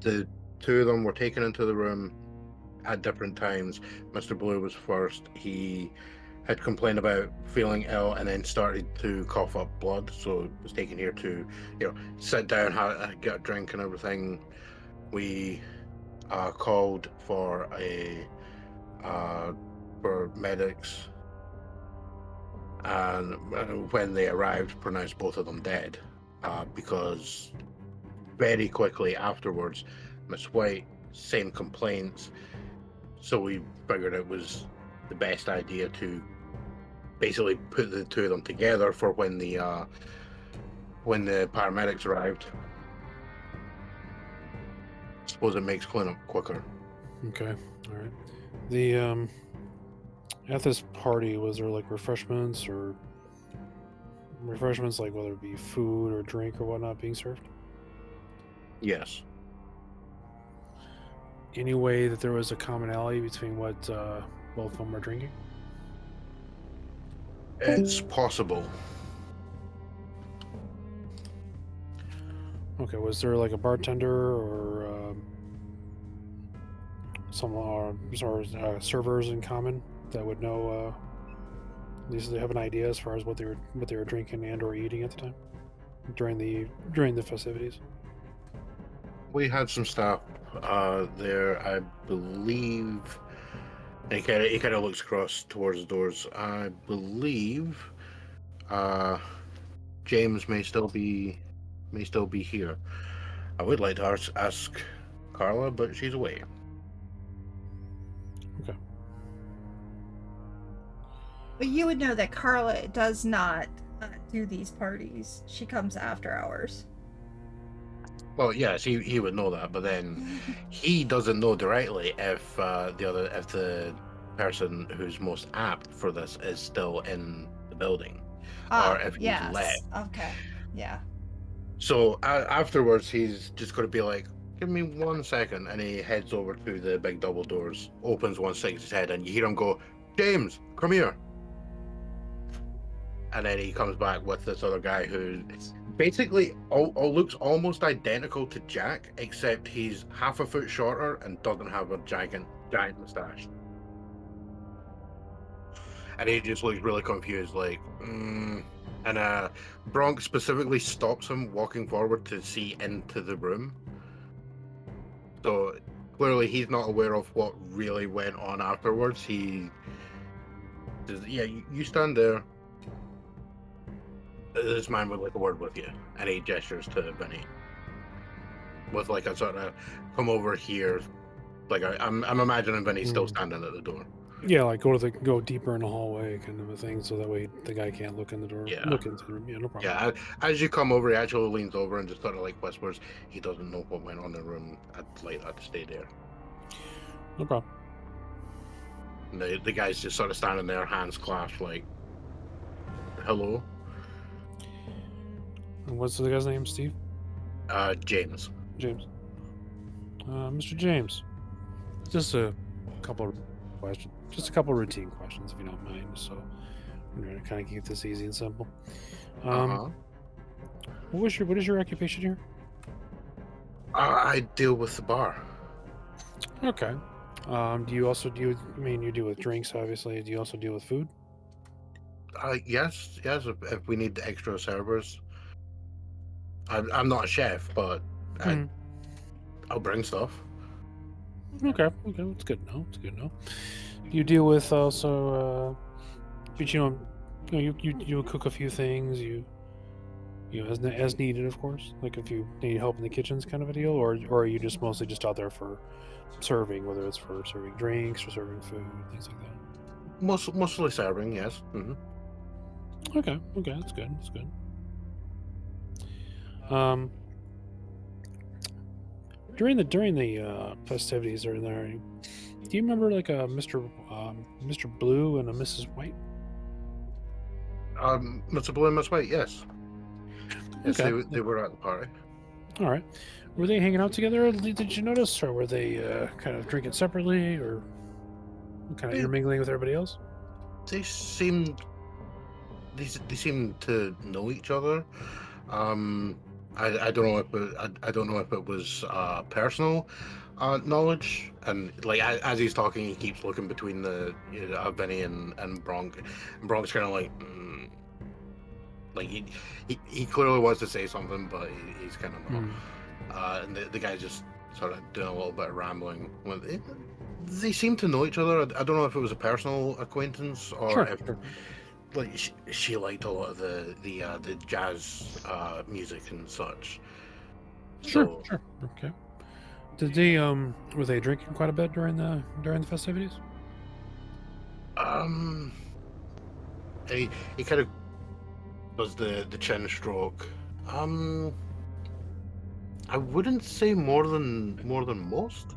the two of them were taken into the room at different times. Mr. Blue was first. He had complained about feeling ill and then started to cough up blood, so was taken here to sit down, get a drink and everything. We called for medics, and when they arrived, pronounced both of them dead because very quickly afterwards, Miss White, same complaints. So we figured it was the best idea to basically put the two of them together for when the paramedics arrived. I suppose it makes cleanup quicker. Okay, all right. The at this party, was there like refreshments, like whether it be food or drink or whatnot being served? Yes. Any way that there was a commonality between what both of them were drinking? It's possible. Okay, was there like a bartender or servers in common that would know? At least they have an idea as far as what they were drinking and or eating at the time during the festivities. We had some staff there, I believe. He kind of looks across towards the doors. I believe James may still be here. I would like to ask Carla, but she's away. Okay. But you would know that Carla does not do these parties. She comes after hours. Well, yes, he would know that, but then he doesn't know directly if the person who's most apt for this is still in the building, or if he's left. Okay. Yeah. So afterwards, he's just going to be like, "Give me 1 second," and he heads over to the big double doors, opens one, sticks his head, and you hear him go, "James, come here." And then he comes back with this other guy who basically all looks almost identical to Jack, except he's half a foot shorter and doesn't have a giant mustache. And he just looks really confused, like, And Bronx specifically stops him walking forward to see into the room. So clearly he's not aware of what really went on afterwards. He says, "Yeah, you stand there. This man would like a word with you," and he gestures to Vinny with like a sort of "come over here." Like I'm imagining Vinny still standing at the door. Yeah, like go deeper in the hallway kind of a thing, so that way the guy can't look in the door. Yeah. Look into the room. Yeah, no problem. Yeah, as you come over, he actually leans over and just sort of like whispers, he doesn't know what went on in the room. I'd like that to stay there. No problem. And the guy's just sort of standing there, hands clasped, like, hello. And what's the guy's name, Steve? James. James. Mr. James, just a couple of questions. Just a couple of routine questions, if you don't mind. So I'm going to kind of keep this easy and simple. What is your occupation here? I deal with the bar. Okay. Do you also deal with, you deal with drinks, obviously. Do you also deal with food? Yes. If we need extra servers. I'm not a chef, but I'll bring stuff. Okay, that's good to know. You deal with also, but you cook a few things. You as needed, of course. Like if you need help in the kitchens, kind of a deal, or are you just mostly just out there for serving, whether it's for serving drinks or serving food, things like that. Mostly serving, yes. Mm-hmm. Okay, that's good. During the festivities are there, do you remember like a Mr. Blue and a Mrs. White? Mr. Blue and Miss White, yes. Yes, Okay. they were at the party. All right. Were they hanging out together? Did you notice, or were they kind of drinking separately, or kind of intermingling with everybody else? They seemed to know each other. I don't know if it was personal knowledge, and like as he's talking, he keeps looking between the Vinny and Bronk. And Bronk's kind of like he clearly wants to say something, but he's kind of not. And the guy just sort of doing a little bit of rambling. They seem to know each other. I don't know if it was a personal acquaintance or if. Like she liked a lot of the jazz music and such. Sure. Okay. Did they were they drinking quite a bit during the festivities? He kind of does the chin stroke. I wouldn't say more than most.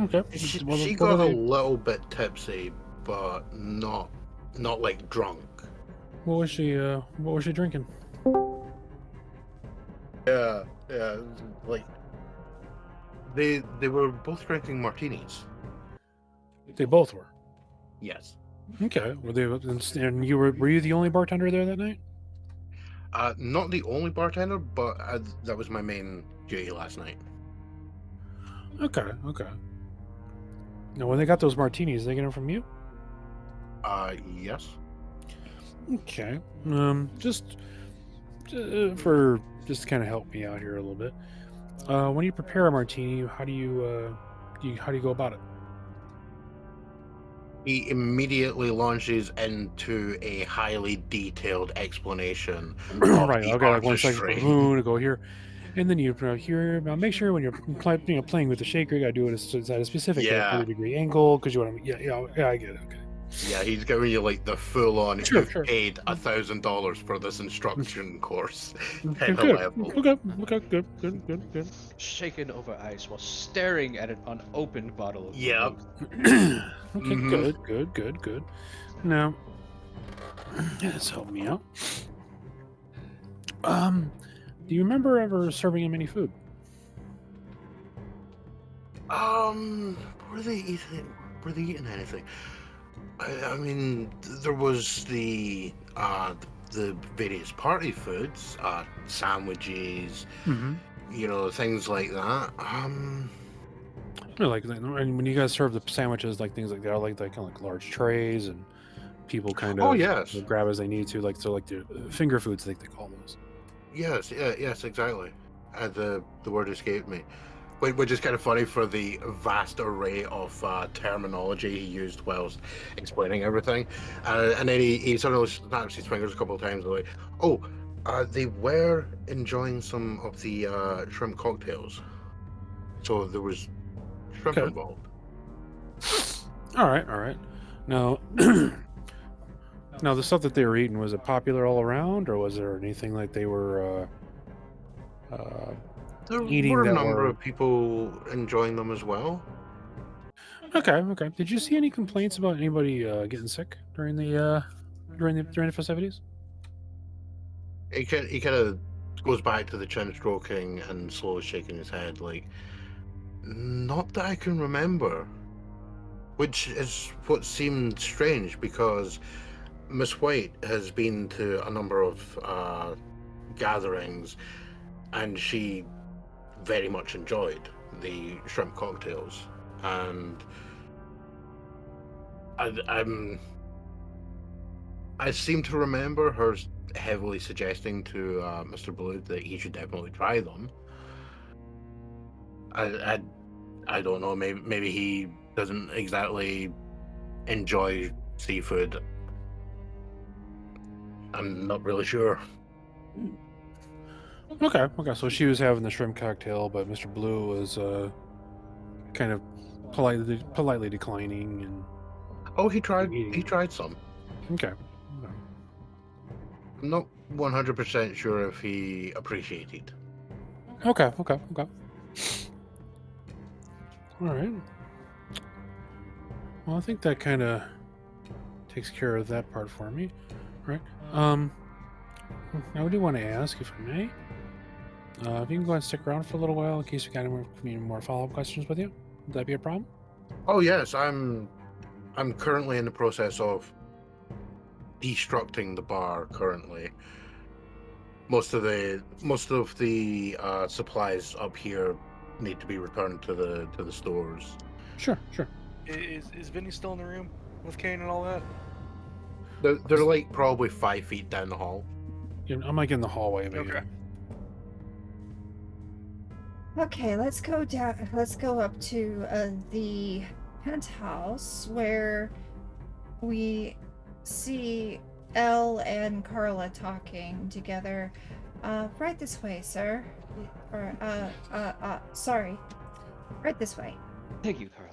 Okay. She got a little bit tipsy, but not like drunk. What was she drinking? Yeah, like they were both drinking martinis. They both were. Yes. Okay. Were they? And were you the only bartender there that night? Not the only bartender, but that was my main duty last night. Okay. Now, when they got those martinis, they get them from you? Yes. Okay. Just to kind of help me out here a little bit. When you prepare a martini, how do you go about it? He immediately launches into a highly detailed explanation. Right. Okay. Like 1 second. To go here, and then you here. Make sure when you're playing with the shaker, you gotta do it at a specific 30-degree angle because you want to. Yeah. I get it. Okay. Yeah, he's giving you like the full-on. Sure. Paid $1,000 for this instruction course. Okay, good. Shaken over ice while staring at an unopened bottle of Yep. Okay, good. Now, this helped me out. Do you remember ever serving him any food? Were they eating anything? I mean, there was the various party foods, sandwiches, things like that. Like when you guys serve the sandwiches, like things like that, like kind of like large trays, and people kind of grab as they need to, like the finger foods, I think they call those. Yes, exactly. The word escaped me. Which is kind of funny for the vast array of terminology he used whilst explaining everything. And then he sort of snaps his fingers a couple of times like, they were enjoying some of the shrimp cocktails. So there was shrimp involved. All right. Now, the stuff that they were eating, was it popular all around, or was there anything like they were there were a number of people enjoying them as well. Okay. Did you see any complaints about anybody getting sick during the during the festivities? He kind of goes back to the chin stroking and slowly shaking his head, like, not that I can remember. Which is what seemed strange, because Miss White has been to a number of gatherings, and she very much enjoyed the shrimp cocktails. And I seem to remember her heavily suggesting to Mr. Blue that he should definitely try them. I don't know. Maybe he doesn't exactly enjoy seafood. I'm not really sure. Okay. So she was having the shrimp cocktail, but Mr. Blue was kind of politely declining. And he tried some. Okay. I'm not 100% sure if he appreciated. Okay. All right. Well, I think that kind of takes care of that part for me. All right. I do want to ask, if I may, if you can go and stick around for a little while in case we got any more follow-up questions with you. Would that be a problem? Oh yes, I'm currently in the process of destructing the bar. Currently, most of the supplies up here need to be returned to the stores. Sure. Is Vinny still in the room with Cain and all that? They're like probably 5 feet down the hall. I'm like in the hallway, maybe. Okay. Okay, let's go down. Let's go up to the penthouse where we see Elle and Carla talking together. Right this way, sir. Or sorry. Right this way. Thank you, Carla.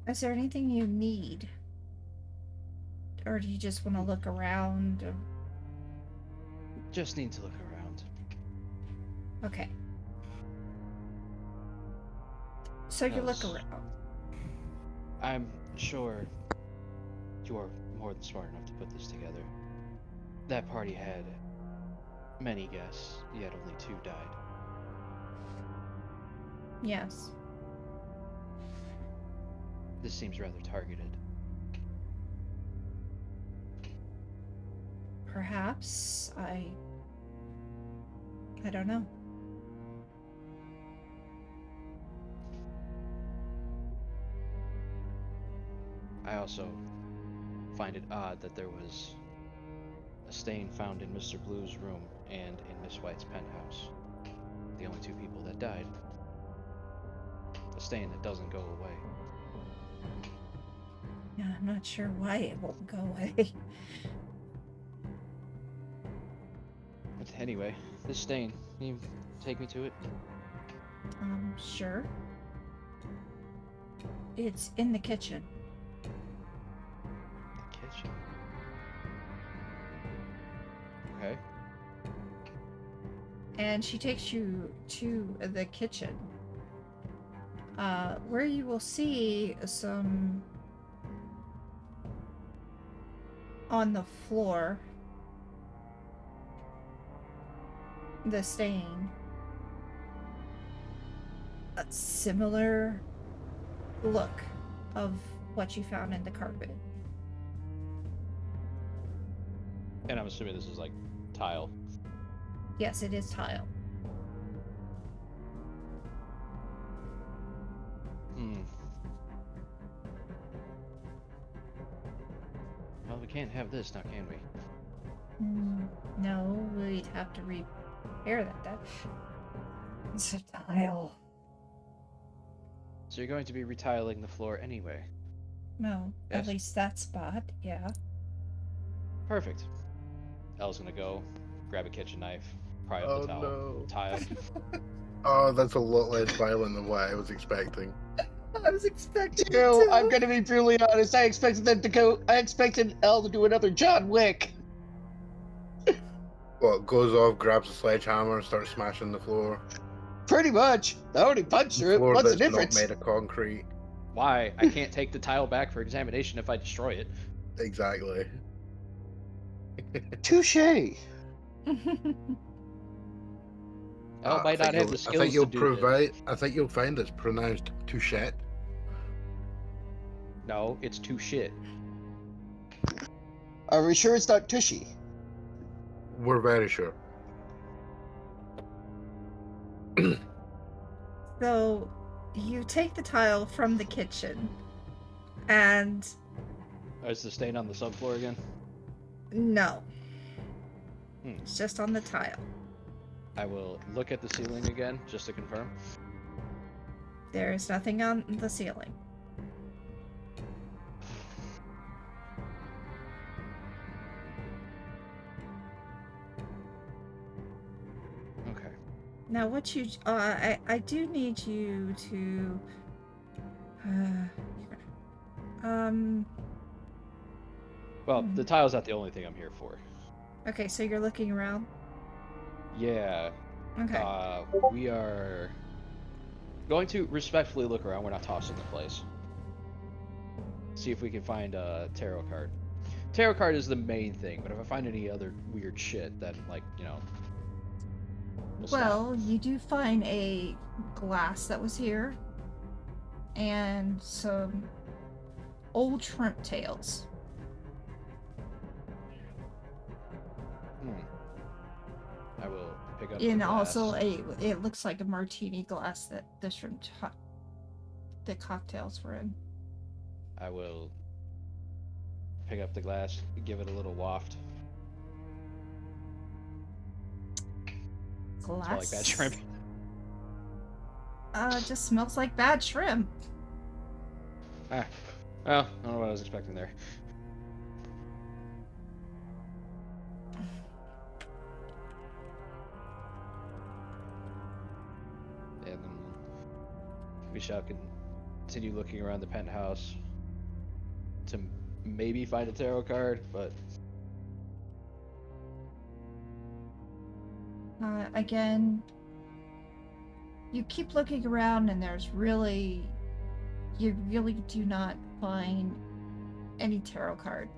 Is there anything you need? Or do you just want to look around? Just need to look around. Okay. So you look around. I'm sure you are more than smart enough to put this together. That party had many guests, yet only 2 died. Yes. This seems rather targeted. Perhaps. I don't know. I also find it odd that there was a stain found in Mr. Blue's room and in Miss White's penthouse. The only 2 people that died. A stain that doesn't go away. Yeah, I'm not sure why it won't go away. But anyway, this stain, can you take me to it? Sure. It's in the kitchen. The kitchen. Okay. And she takes you to the kitchen. Where you will see some on the floor, the stain, a similar look of what you found in the carpet. And I'm assuming this is like tile. Yes, it is tile. Well, we can't have this now, can we? No, we'd have to repair that. It's a tile. So you're going to be retiling the floor anyway? No, Yes. at least that spot, yeah. Perfect. Elle's gonna go grab a kitchen knife, pry up the tile. Oh, that's a lot less violent than what I was expecting. I was expecting You know, I'm gonna be brutally honest. I expected Elle to do another John Wick. What, goes off, grabs a sledgehammer, and starts smashing the floor. Pretty much. I already punched her. Floor What's the that's difference? not made of concrete. Why? I can't take the tile back for examination if I destroy it. Exactly. Touche. I might not have the I think skills you'll to do this. I think you'll find it's pronounced touchette. No, it's too shit. Are we sure it's not Tushy? We're very sure. So, you take the tile from the kitchen, and Oh, is the stain on the subfloor again? no. Hmm. It's just on the tile. I will look at the ceiling again, just to confirm. There is nothing on the ceiling. Okay. Now, what you, I do need you to, Well, the tile's not the only thing I'm here for. okay, so you're looking around? Yeah. Okay. We are going to respectfully look around. We're not tossing the place. See if we can find a tarot card. Tarot card is the main thing, but if I find any other weird shit, then, like, you know... we'll stop. Well, you do find a glass that was here, and some old shrimp tails. I will pick up the And glass. also it looks like a martini glass that the shrimp the cocktails were in. I will pick up the glass, give it a little waft. Glass? Smell like bad shrimp. It just smells like bad shrimp. Ah. Well, I don't know what I was expecting there. And then we shall continue looking around the penthouse to maybe find a tarot card, but Again, you keep looking around and you really do not find any tarot card.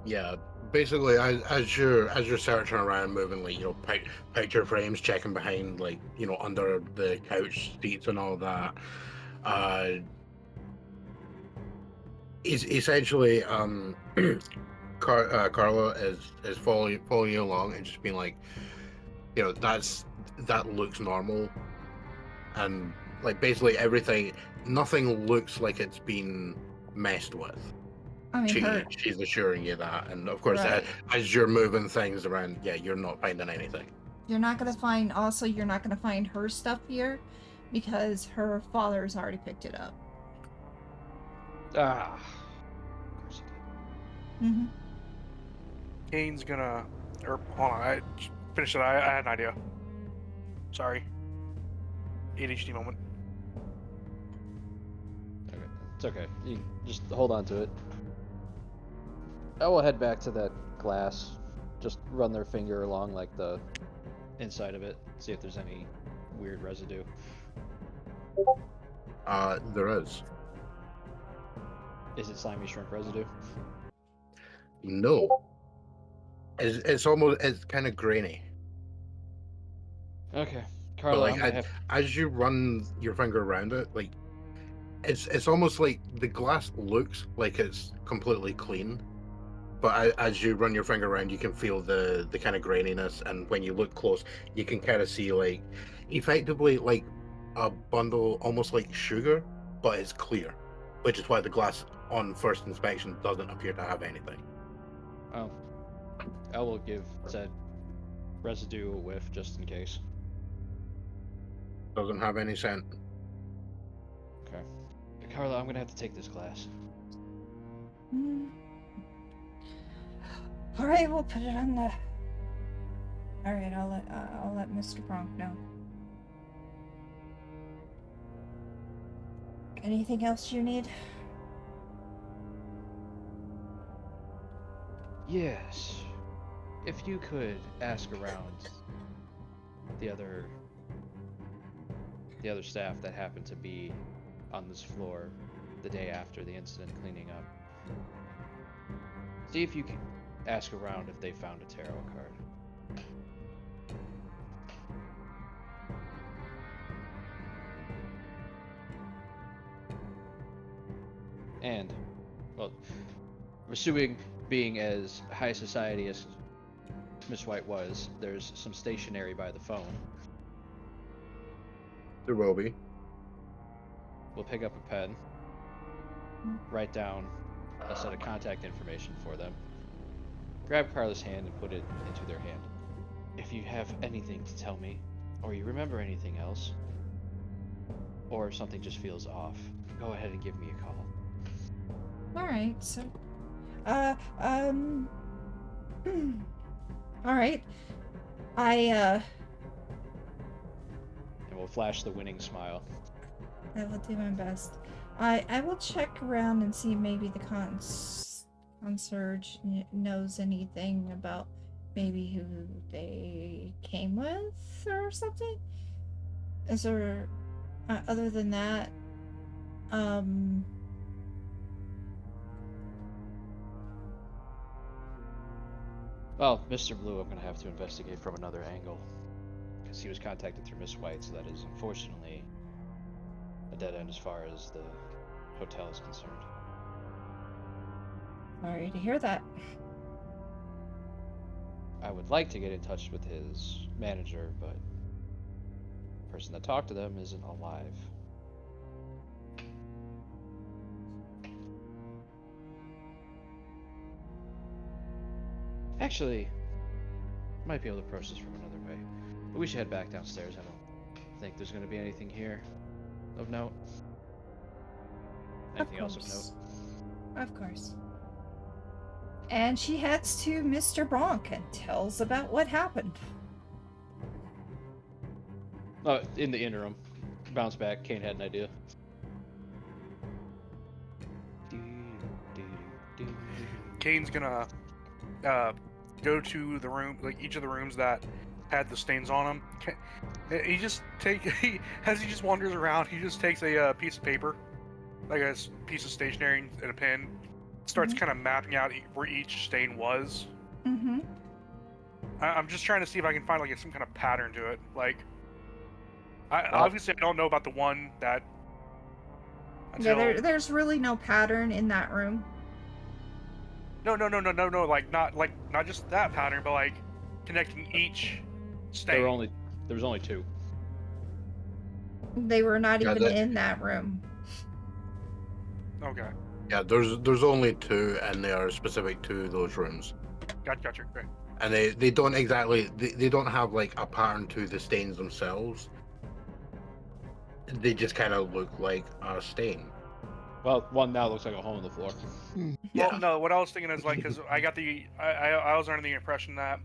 Yeah, basically, as you're searching around, moving, like, you know, picture frames, checking behind, like, you know, under the couch seats and all that. Essentially, Carla is following you along and just being like, you know, that looks normal, and like basically everything, nothing looks like it's been messed with. I mean, She's assuring you that, and of course, right. as you're moving things around, yeah, you're not finding anything. You're not gonna find her stuff here, because her father's already picked it up. of course he did. Mm-hmm. Cain's gonna, or hold on, I finished it. I had an idea. Sorry. ADHD moment. Okay, it's okay. You just hold on to it. I will head back to that glass. Just run their finger along like the inside of it. See if there's any weird residue. There is. Is it slimy shrimp residue? No. It's kind of grainy. Okay, But Carla, like, as you run your finger around it, like, it's almost like the glass looks like it's completely clean, but as you run your finger around, you can feel the kind of graininess, and when you look close, you can kind of see, like, effectively like a bundle, almost like sugar, but it's clear, which is why the glass on first inspection doesn't appear to have anything. Oh, I will give said residue a whiff just in case. Doesn't have any scent. Okay, Carla, I'm gonna have to take this glass. All right, we'll put it on the. All right, I'll let Mr. Bronk know. Anything else you need? Yes. if you could ask around the other staff that happened to be on this floor the day after the incident cleaning up. See if you can ask around if they found a tarot card. And, well, assuming being as high society as Miss White was, there's some stationery by the phone. There will be. We'll pick up a pen, write down a set of contact information for them, grab Carla's hand and put it into their hand. If you have anything to tell me, or you remember anything else, or if something just feels off, go ahead and give me a call. Alright, so... Alright. And we'll flash the winning smile. I will do my best. I will check around and see maybe the concierge knows anything about maybe who they came with or something. Is there other than that? Well, Mr. Blue, I'm gonna have to investigate from another angle, because he was contacted through Miss White, so that is unfortunately a dead end as far as the hotel is concerned. Sorry to hear that. I would like to get in touch with his manager, but the person that talked to them isn't alive. Actually, might be able to approach this from another way. But we should head back downstairs. I don't think there's going to be anything here of note. Anything else of note? Of course. And she heads to Mr. Bronk and tells about what happened. In the interim, bounce back. Cain had an idea. Cain's gonna go to the room, like each of the rooms that had the stains on them. He just as he just wanders around, he just takes a piece of paper, like a piece of stationery and a pen, starts kind of mapping out where each stain was. Mm-hmm. I'm just trying to see if I can find like some kind of pattern to it. Like, obviously I don't know about the one that. Yeah, there's really no pattern in that room. No. Like not just that pattern, but like connecting each stain. There was only two. They were not even in that room. Okay. Yeah, there's only two, and they are specific to those rooms. Gotcha. Great. And they don't exactly they don't have like a pattern to the stains themselves. They just kind of look like a stain. Well, one now looks like a hole in the floor. Yeah. Well, no, what I was thinking is like, because I was under the impression that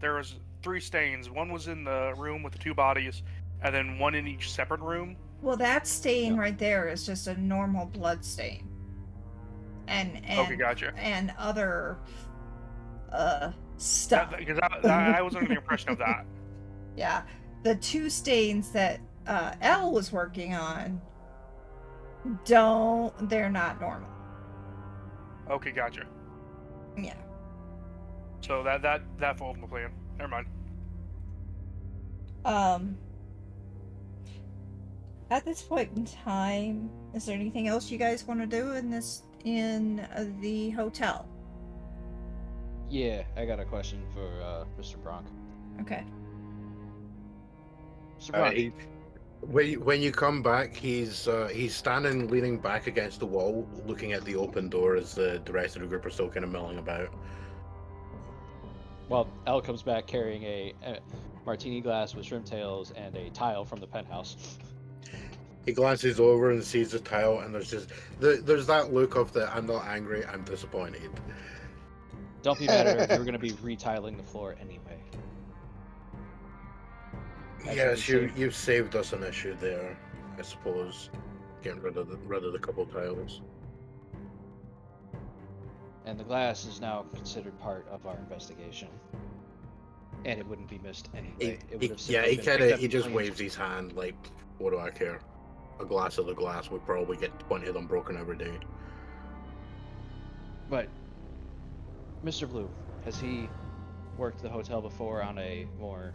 there was 3 stains. One was in the room with the 2 bodies, and then one in each separate room. Well, that stain right there is just a normal blood stain. And okay, gotcha. And other stuff. Because I was under the impression of that. Yeah, the 2 stains that Elle was working on they're not normal. Okay, gotcha. Yeah. So that falls my plan. Never mind. At this point in time, is there anything else you guys want to do in the hotel? Yeah, I got a question for Mr. Bronk. Okay. Mr. Bronk. When you come back, he's standing leaning back against the wall, looking at the open door as the rest of the group are still kind of milling about. Well, Elle comes back carrying a martini glass with shrimp tails and a tile from the penthouse. He glances over and sees the tile, and there's that look of I'm not angry, I'm disappointed. Don't be mad at her, you're going to be retiling the floor anyway. Yes, you've saved us an issue there, I suppose. Getting rid of the couple tiles. And the glass is now considered part of our investigation. And it wouldn't be missed anyway. He just waves his hand like, what do I care? A glass of the glass, we probably get 20 of them broken every day. But, Mr. Blue, has he worked the hotel before on a more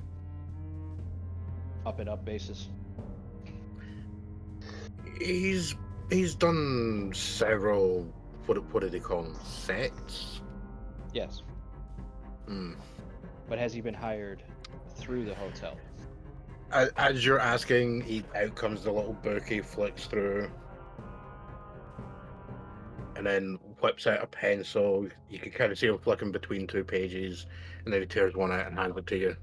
up-and-up basis? He's done several, what do they call them, sets? Yes. But has he been hired through the hotel? As you're asking, out comes the little book he flicks through. And then whips out a pencil. You can kind of see him flicking between 2 pages. And then he tears one out and hands it to you.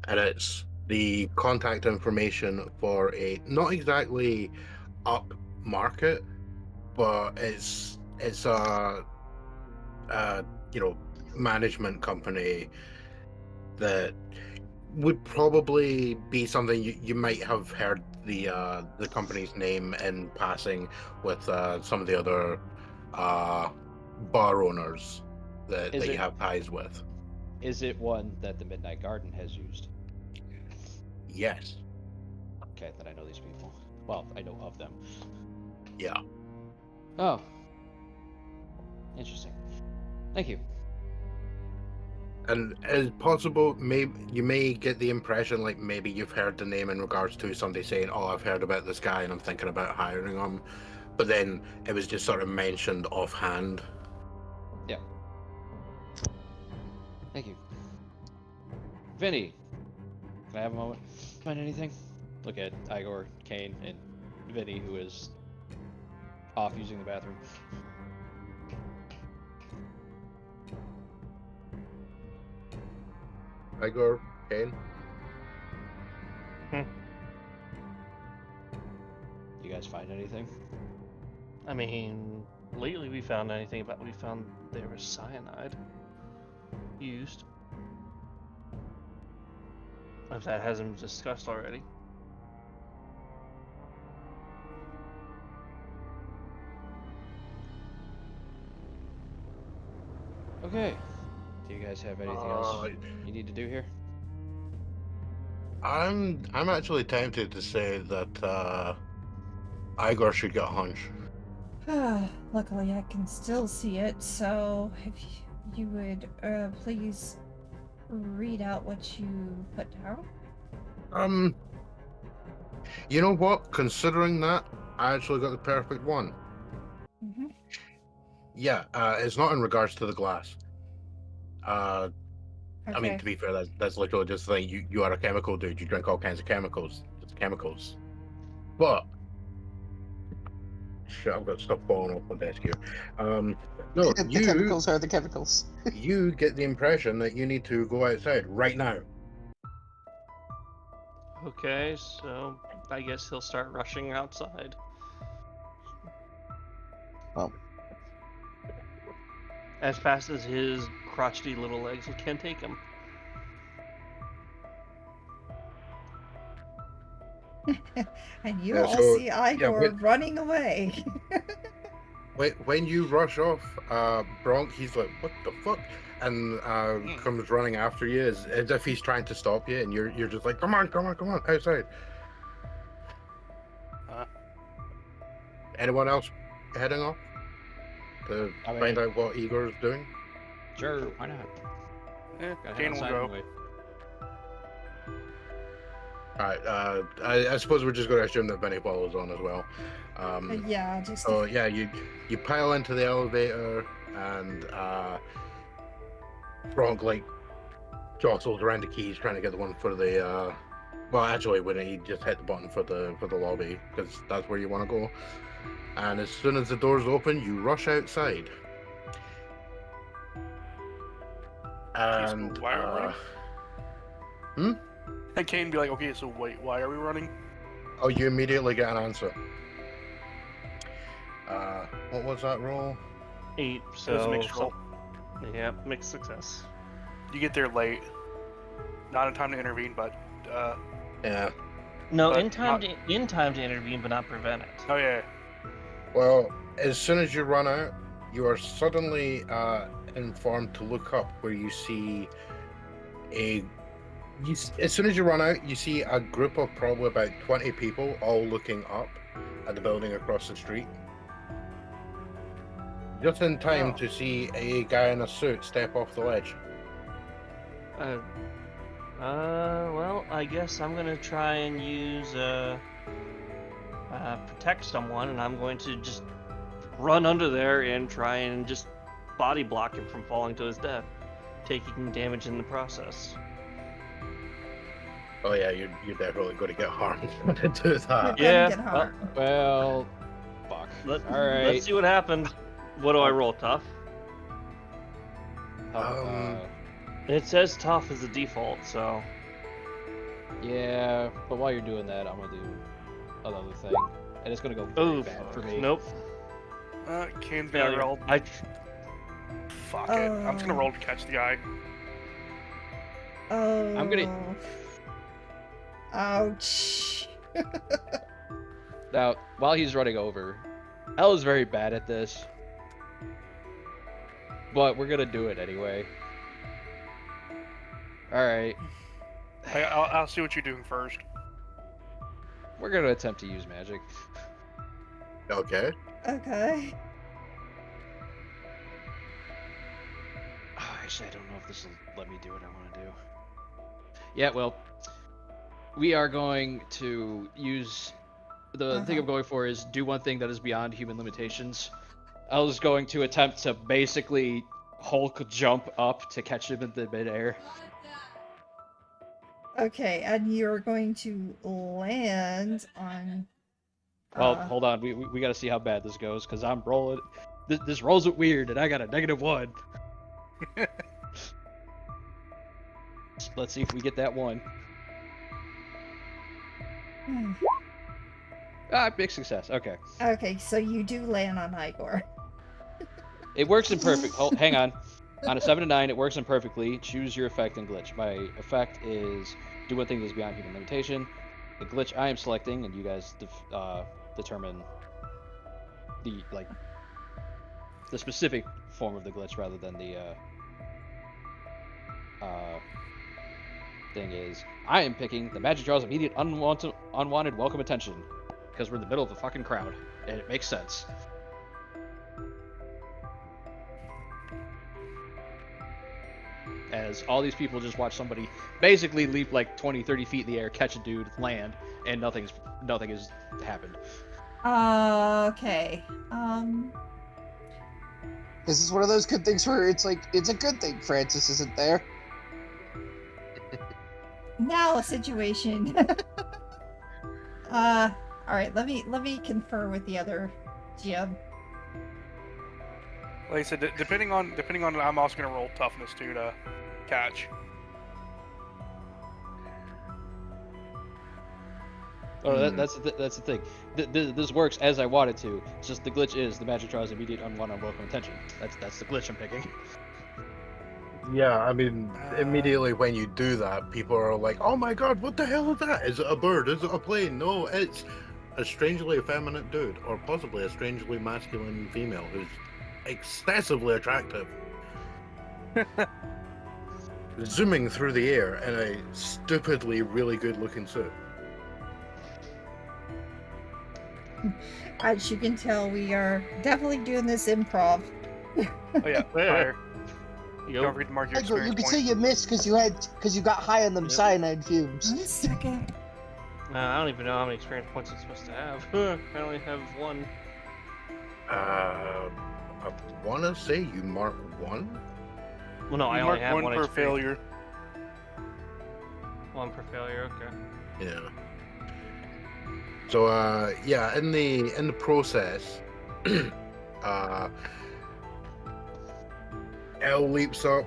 And it's the contact information for a, not exactly up market, but it's a management company that would probably be something you might have heard the company's name in passing with some of the other bar owners that you have ties with. Is it one that the Midnight Garden has used? Yes. Okay, then I know these people. Well, I know of them. Yeah. Oh. Interesting. Thank you. And as possible, you may get the impression like maybe you've heard the name in regards to somebody saying, "Oh, I've heard about this guy and I'm thinking about hiring him," but then it was just sort of mentioned offhand. Yeah. Thank you. Vinny, can I have a moment? Find anything? Look at Igor, Cain, and Vinny, who is off using the bathroom. Igor, Cain. You guys find anything? I mean, lately we found there was cyanide used. If that hasn't been discussed already. Okay. Do you guys have anything else you need to do here? I'm actually tempted to say that Igor should get a hunch. Luckily, I can still see it, so if you would please read out what you put down. You know what? Considering that, I actually got the perfect one. Mm-hmm. Yeah, it's not in regards to the glass. Okay. I mean, to be fair, that's literally just the thing. You are a chemical dude. You drink all kinds of chemicals. It's chemicals. But shit, I've got stuff falling off my desk here. No, The chemicals are the chemicals. You get the impression that you need to go outside right now. Okay, so I guess he'll start rushing outside. Well, as fast as his crotchety little legs can take him. And you all see Igor running away. When you rush off, Bronk, he's like, "What the fuck?" and comes running after you as if he's trying to stop you, and you're just like, "Come on, outside." Anyone else heading off to find out what Igor's doing? Sure, why not? Cain will go. Anyway. Alright, I suppose we're just going to assume that Vinny follows on as well. Yeah, just... So, yeah, you pile into the elevator, and Bronk, like, jostles around the keys trying to get the one for the, well, actually, when he just hit the button for the lobby, because that's where you want to go. And as soon as the doors open, you rush outside. And, why are we running? And Cain be like, "Okay, so wait, why are we running?" Oh, you immediately get an answer. What was that roll? 8, so... It was a mixed roll. Yeah, mixed success. You get there late. Not in time to intervene, but... Yeah. No, but in time to intervene, but not prevent it. Oh, yeah. Well, as soon as you run out, you are suddenly informed to look up where you see As soon as you run out, you see a group of probably about 20 people all looking up at the building across the street. Just in time to see a guy in a suit step off the ledge. Well, I guess I'm gonna try and use, protect someone, and I'm going to just run under there and try and just body block him from falling to his death, taking damage in the process. Oh yeah, you're definitely going to get harmed to do that. Yeah. Get harmed. Well, fuck. Alright. Let's see what happened. What do I roll? Tough? It says tough as the default, so... Yeah, but while you're doing that, I'm gonna do another thing. And it's gonna go very bad for me. Nope. Cain's Failure. gonna roll. Fuck it. I'm just gonna roll to catch the guy. Oh. I'm gonna... Ouch. Now, while he's running over, Ella's very bad at this. But we're gonna do it anyway. Alright. I'll see what you're doing first. We're gonna attempt to use magic. Okay. Okay. Oh, actually, I don't know if this will let me do what I want to do. Yeah, well, we are going to use... The thing I'm going for is do one thing that is beyond human limitations. I was going to attempt to basically Hulk jump up to catch him in the midair. Okay, and you're going to land on... Well, hold on. We got to see how bad this goes, because I'm rolling... This rolls it weird, and I got a -1. Let's see if we get that one. Big success. Okay. Okay, so you do land on Igor. It works in perfect. Hang on. On a 7 to 9, it works imperfectly. Choose your effect and glitch. My effect is do one thing that is beyond human limitation. The glitch I am selecting, and you guys determine the specific form of the glitch rather than the thing is. I am picking the magic draws immediate unwanted welcome attention because we're in the middle of a fucking crowd, and it makes sense. As all these people just watch somebody basically leap like 20-30 feet in the air, catch a dude, land, and nothing has happened. Okay. This is one of those good things where it's like, it's a good thing Francis isn't there. Now a situation. Alright, let me confer with the other GM. Like I said, depending on, I'm also gonna roll toughness too to catch. Oh, that's the thing. This works as I want it to. It's just the glitch is the magic draws immediate unwanted welcome attention. That's the glitch I'm picking. Yeah, I mean, immediately when you do that, people are like, "Oh my god, what the hell is that? Is it a bird? Is it a plane?" No, it's a strangely effeminate dude, or possibly a strangely masculine female who's excessively attractive. Zooming through the air in a stupidly really good looking suit. As you can tell, we are definitely doing this improv. Oh yeah, fire. Don't forget to mark your Edgar, you experience could point. say you missed because you got high on them cyanide fumes. 1 second. I don't even know how many experience points I'm supposed to have. I only have 1. I want to say you mark 1. Well, no, I You only mark have 1 1 per experience. failure. 1 per failure. Okay. Yeah. So yeah, in the process, Elle leaps up,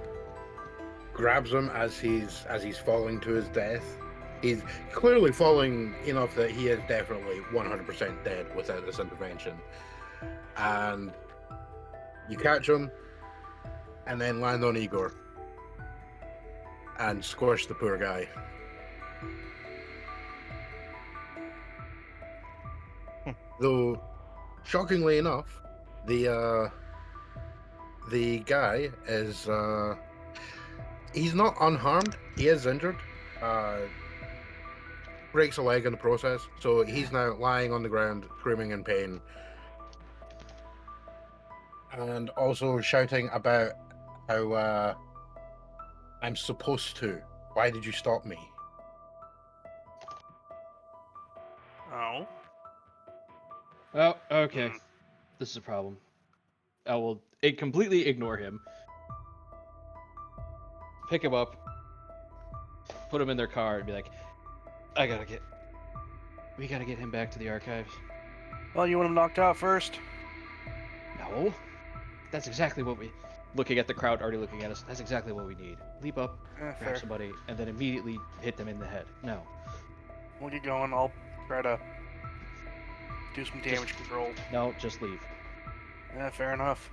grabs him as he's falling to his death. He's clearly falling enough that he is definitely 100% dead without this intervention. And you catch him, and then land on Igor, and squish the poor guy. Though, shockingly enough, the guy is he's not unharmed, He is injured. Breaks a leg in the process, so he's now lying on the ground, screaming in pain, and also shouting about how I'm supposed to. Why did you stop me? Oh. Oh, okay. This is a problem. I will completely ignore him. Pick him up, put him in their car, and be like, we gotta get him back to the archives. Well, you want him knocked out first? No. That's exactly what we... Looking at the crowd already looking at us, that's exactly what we need. Leap up, grab Fair. somebody, and then immediately hit them in the head. No. We'll get going. I'll try to do some damage control. No, just leave. Yeah, fair enough.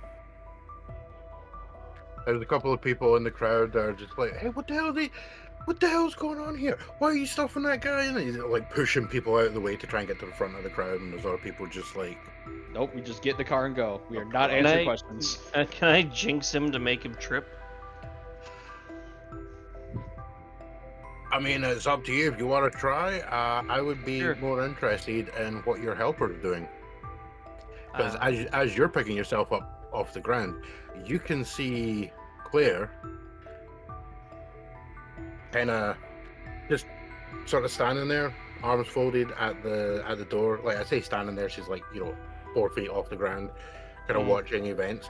There's a couple of people in the crowd that are just like, hey, what the hell's going on here? Why are you stuffing that guy? And he's like pushing people out of the way to try and get to the front of the crowd, and there's other people just like, nope, we just get in the car and go. We are not answering questions. Can I jinx him to make him trip? I mean, it's up to you if you want to try. I would be Sure. more interested in what your helper is doing. Because as you're picking yourself up off the ground, you can see Claire kind of just sort of standing there, arms folded at the door. Like I say, standing there, she's like 4 feet off the ground, kind of watching events.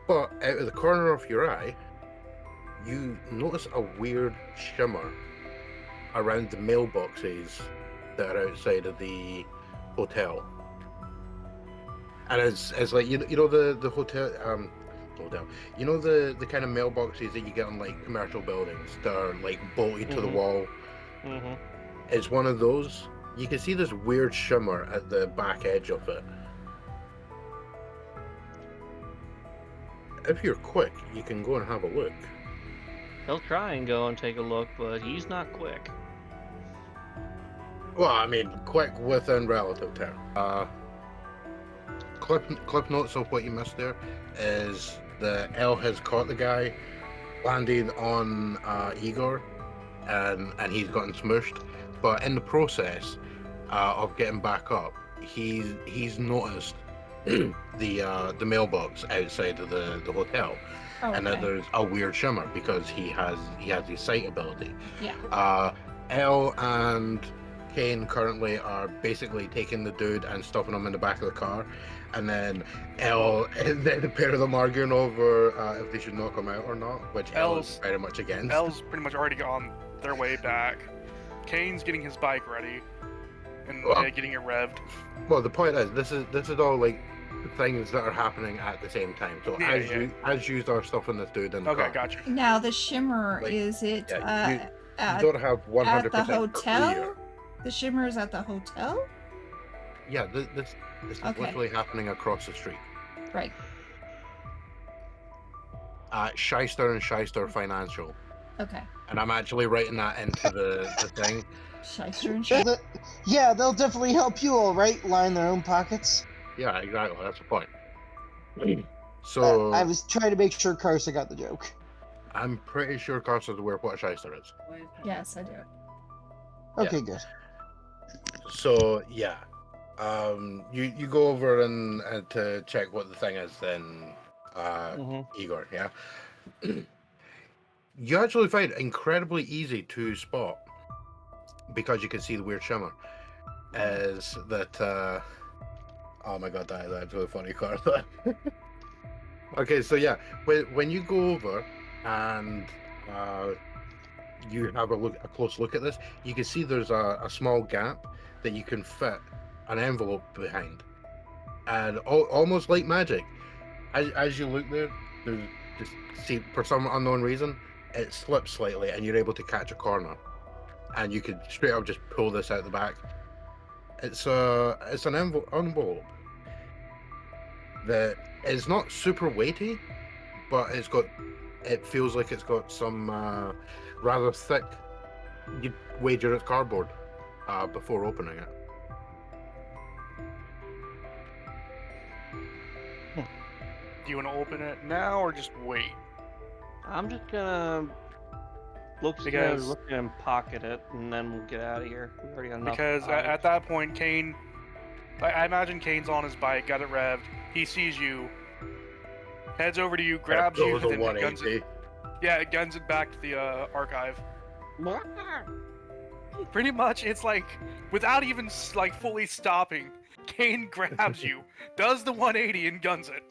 But out of the corner of your eye, you notice a weird shimmer around the mailboxes that are outside of the hotel. And it's like the hotel the kind of mailboxes that you get on like commercial buildings that are like bolted to the wall. Mm-hmm. It's one of those. You can see this weird shimmer at the back edge of it. If you're quick, you can go and have a look. He'll try and go and take a look, but he's not quick. Well, I mean, quick within relative term. Clip notes of what you missed there is the L has caught the guy, landed on Igor, and he's gotten smushed. But in the process of getting back up, he's noticed the mailbox outside of the hotel, and that there's a weird shimmer because he has his sight ability. Yeah. L and Cain currently are basically taking the dude and stuffing him in the back of the car, and then the pair of them arguing over if they should knock him out or not, which L is very much against. L's pretty much already on their way back. Cain's getting his bike ready and getting it revved. Well, the point is, this is all like things that are happening at the same time. So as you are stuffing this dude in the car. Okay, gotcha. Now the shimmer, is it you don't have 100% at the hotel? clear. The shimmer is at the hotel? Yeah, this is literally happening across the street. Right. Shyster and Shyster Financial. Okay. And I'm actually writing that into the thing. Shyster and Shyster. Yeah, they'll definitely help you, all right. Line their own pockets. Yeah, exactly. That's the point. So I was trying to make sure Karsa got the joke. I'm pretty sure Karsa's aware of what a Shyster is. Yes, I do. Okay, good. So yeah, you go over and to check what the thing is, then Igor. Yeah. You actually find it incredibly easy to spot because you can see the weird shimmer. Is that oh my god, that's really funny, Karsa. Okay, so yeah, when you go over and you have a close look at this, you can see there's a small gap that you can fit an envelope behind, and almost like magic, as you look there's just see for some unknown reason it slips slightly, and you're able to catch a corner, and you can straight up just pull this out the back. It's an envelope that is not super weighty, but it feels like it's got some rather thick. You'd wager it's cardboard before opening it. Do you want to open it now or just wait? I'm just gonna Look and pocket it, and then we'll get out of here. We already got enough. Because at that point, Cain, I imagine Cain's on his bike, got it revved. He sees you, heads over to you, grabs you, then guns it. Yeah, it guns it back to the archive. Pretty much, it's like without even like fully stopping, Cain grabs you, does the 180, and guns it.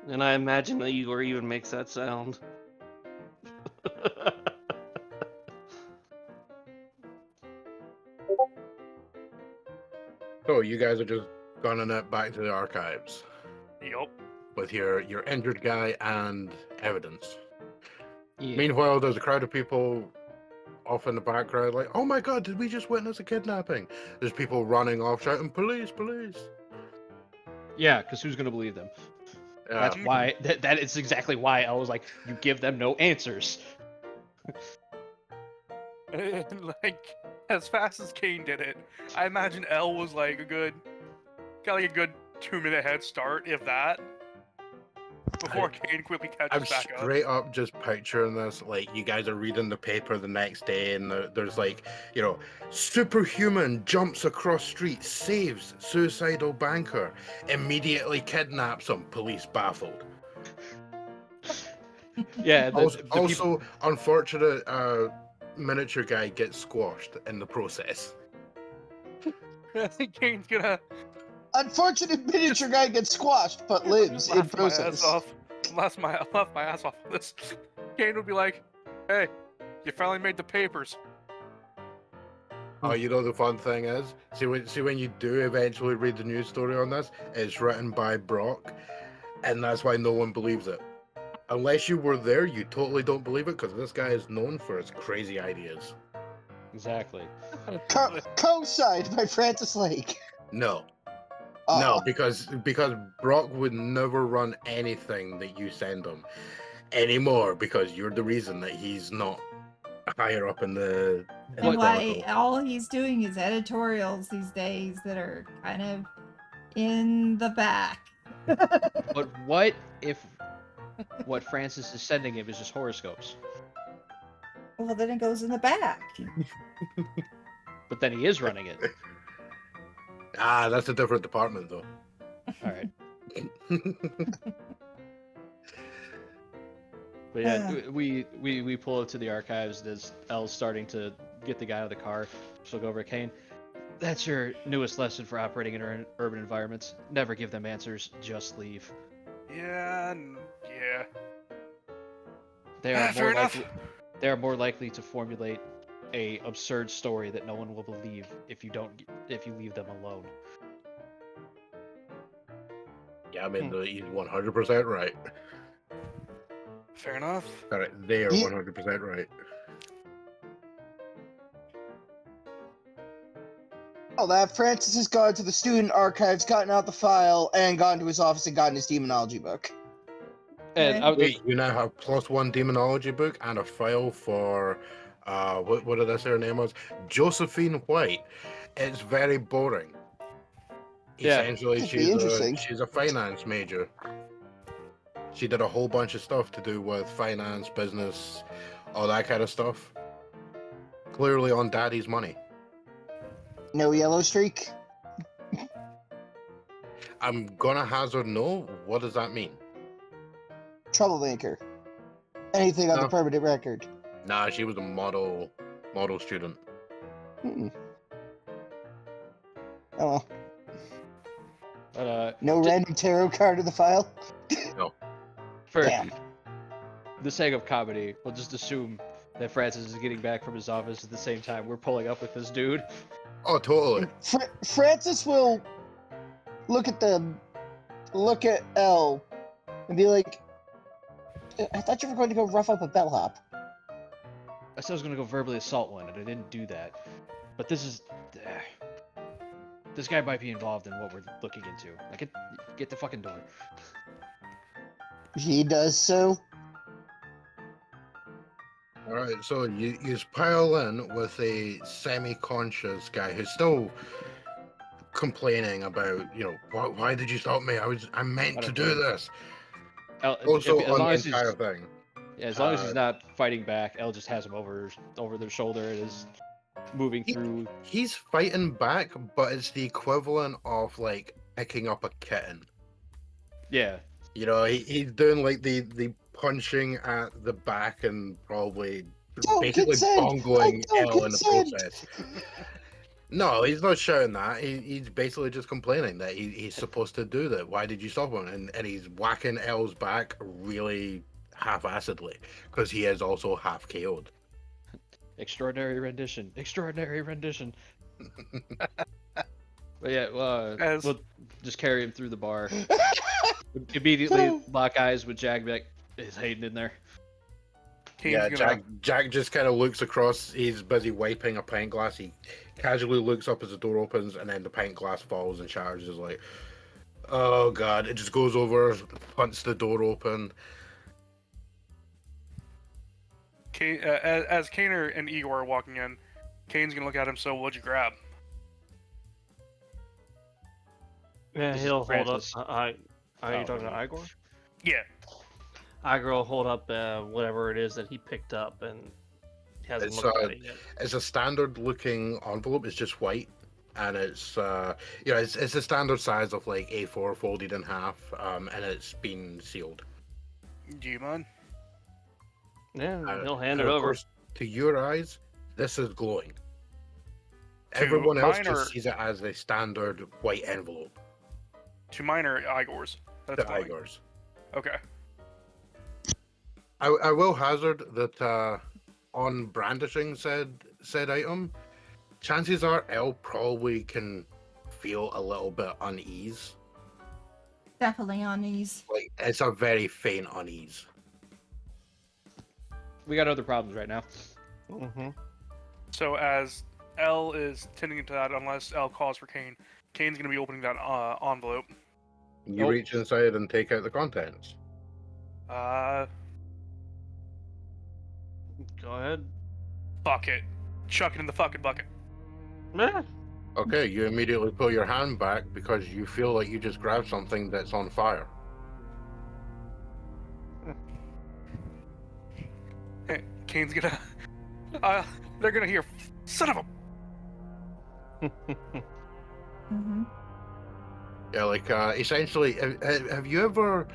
And I imagine that Igor even makes that sound. So you guys are just gunning it back to the archives. Yup. With your injured guy and evidence. Yeah. Meanwhile, there's a crowd of people off in the background like, oh my god, did we just witness a kidnapping? There's people running off shouting, police, police. Yeah, because who's going to believe them? Yeah. That's why, that is exactly why I was like, you give them no answers. And like, as fast as Cain did it, I imagine L was like got like a good 2-minute head start, if that, before Cain quickly catches back up. I'm straight up just picturing this, like, you guys are reading the paper the next day, and there's like, you know, superhuman jumps across street, saves suicidal banker, immediately kidnaps him, police baffled. Yeah. Also, unfortunate miniature guy gets squashed in the process. I think Cain's gonna... Unfortunate miniature guy gets squashed, but lives in process. Laugh my ass off on this. Cain would be like, hey, you finally made the papers. Oh, you know the fun thing is, see when you do eventually read the news story on this, it's written by Brock, and that's why no one believes it. Unless you were there, you totally don't believe it, because this guy is known for his crazy ideas. Exactly. Co-signed by Francis Lake. No. No, because Brock would never run anything that you send him anymore, because you're the reason that he's not higher up in the... And why all he's doing is editorials these days that are kind of in the back. But what if what Francis is sending him is just horoscopes? Well, then it goes in the back. But then he is running it. Ah, that's a different department, though. All right. But yeah, we pull up to the archives as Elle's starting to get the guy out of the car. She'll go over to Cain. That's your newest lesson for operating in urban environments. Never give them answers, just leave. Yeah. They are more likely to formulate a absurd story that no one will believe if you leave them alone. Yeah, I mean, he's 100% right. Fair enough. All right, they are 100% right. Oh, that Francis has gone to the student archives, gotten out the file, and gone to his office and gotten his demonology book. And wait, you now have +1 demonology book and a file for what did I say her name was? Josephine White. It's very boring. Yeah. Essentially, she's a finance major. She did a whole bunch of stuff to do with finance, business, all that kind of stuff. Clearly on daddy's money. No yellow streak? I'm gonna hazard no. What does that mean? Troublemaker. Anything on the permanent record. Nah, she was a model student. Oh. But, no random tarot card in the file? No. For Damn. the sake of comedy, we'll just assume that Francis is getting back from his office at the same time we're pulling up with this dude. Oh, totally. Francis will look at Elle and be like, I thought you were going to go rough up a bellhop. I said I was going to go verbally assault one, and I didn't do that. But this guy might be involved in what we're looking into. Like, get the fucking door. He does so. Alright, so you pile in with a semi-conscious guy who's still complaining about, why did you stop me? I meant to do this. Also as on long the as entire thing. Yeah, as long as he's not fighting back, El just has him over their shoulder and is moving through. He's fighting back, but it's the equivalent of like picking up a kitten. Yeah. You know, he's doing like the punching at the back and probably basically bongling El in the process. No, he's not shouting that. He's basically just complaining that he's supposed to do that. Why did you stop him? And he's whacking El's back really half-assedly because he is also half KO'd. Extraordinary rendition. Extraordinary rendition. But yeah, we'll just carry him through the bar. Immediately lock eyes with Jack. Is Hayden in there? Jack just kind of looks across. He's busy wiping a pint glass. He casually looks up as the door opens, and then the pint glass falls and shatters. Is like, oh god! It just goes over, punts the door open. As Cain and Igor are walking in, Cain's gonna look at him. So, what'd you grab? Yeah, he'll hold up. Are you talking to Igor? Yeah. Igor will hold up whatever it is that he picked up, and he hasn't looked at it yet. It's a standard-looking envelope. It's just white, and it's it's a standard size of like A4 folded in half, and it's been sealed. Do you mind? Yeah, he'll hand it over. Course, to your eyes, this is glowing. Everyone else just sees it as a standard white envelope. To mine or Igor's? To Igor's. Okay. I will hazard that on brandishing said item, chances are El probably can feel a little bit unease. Definitely unease. Like, it's a very faint unease. We got other problems right now. Mm-hmm. So as El is tending to that, unless El calls for Cain, Cain's going to be opening that envelope. You reach inside and take out the contents. Go ahead. Fuck it. Chuck it in the fucking bucket. Meh. Okay, you immediately pull your hand back because you feel like you just grabbed something that's on fire. Hey, Cain's gonna... they're gonna hear, son of a... Mm-hmm. Yeah, like, essentially, have you ever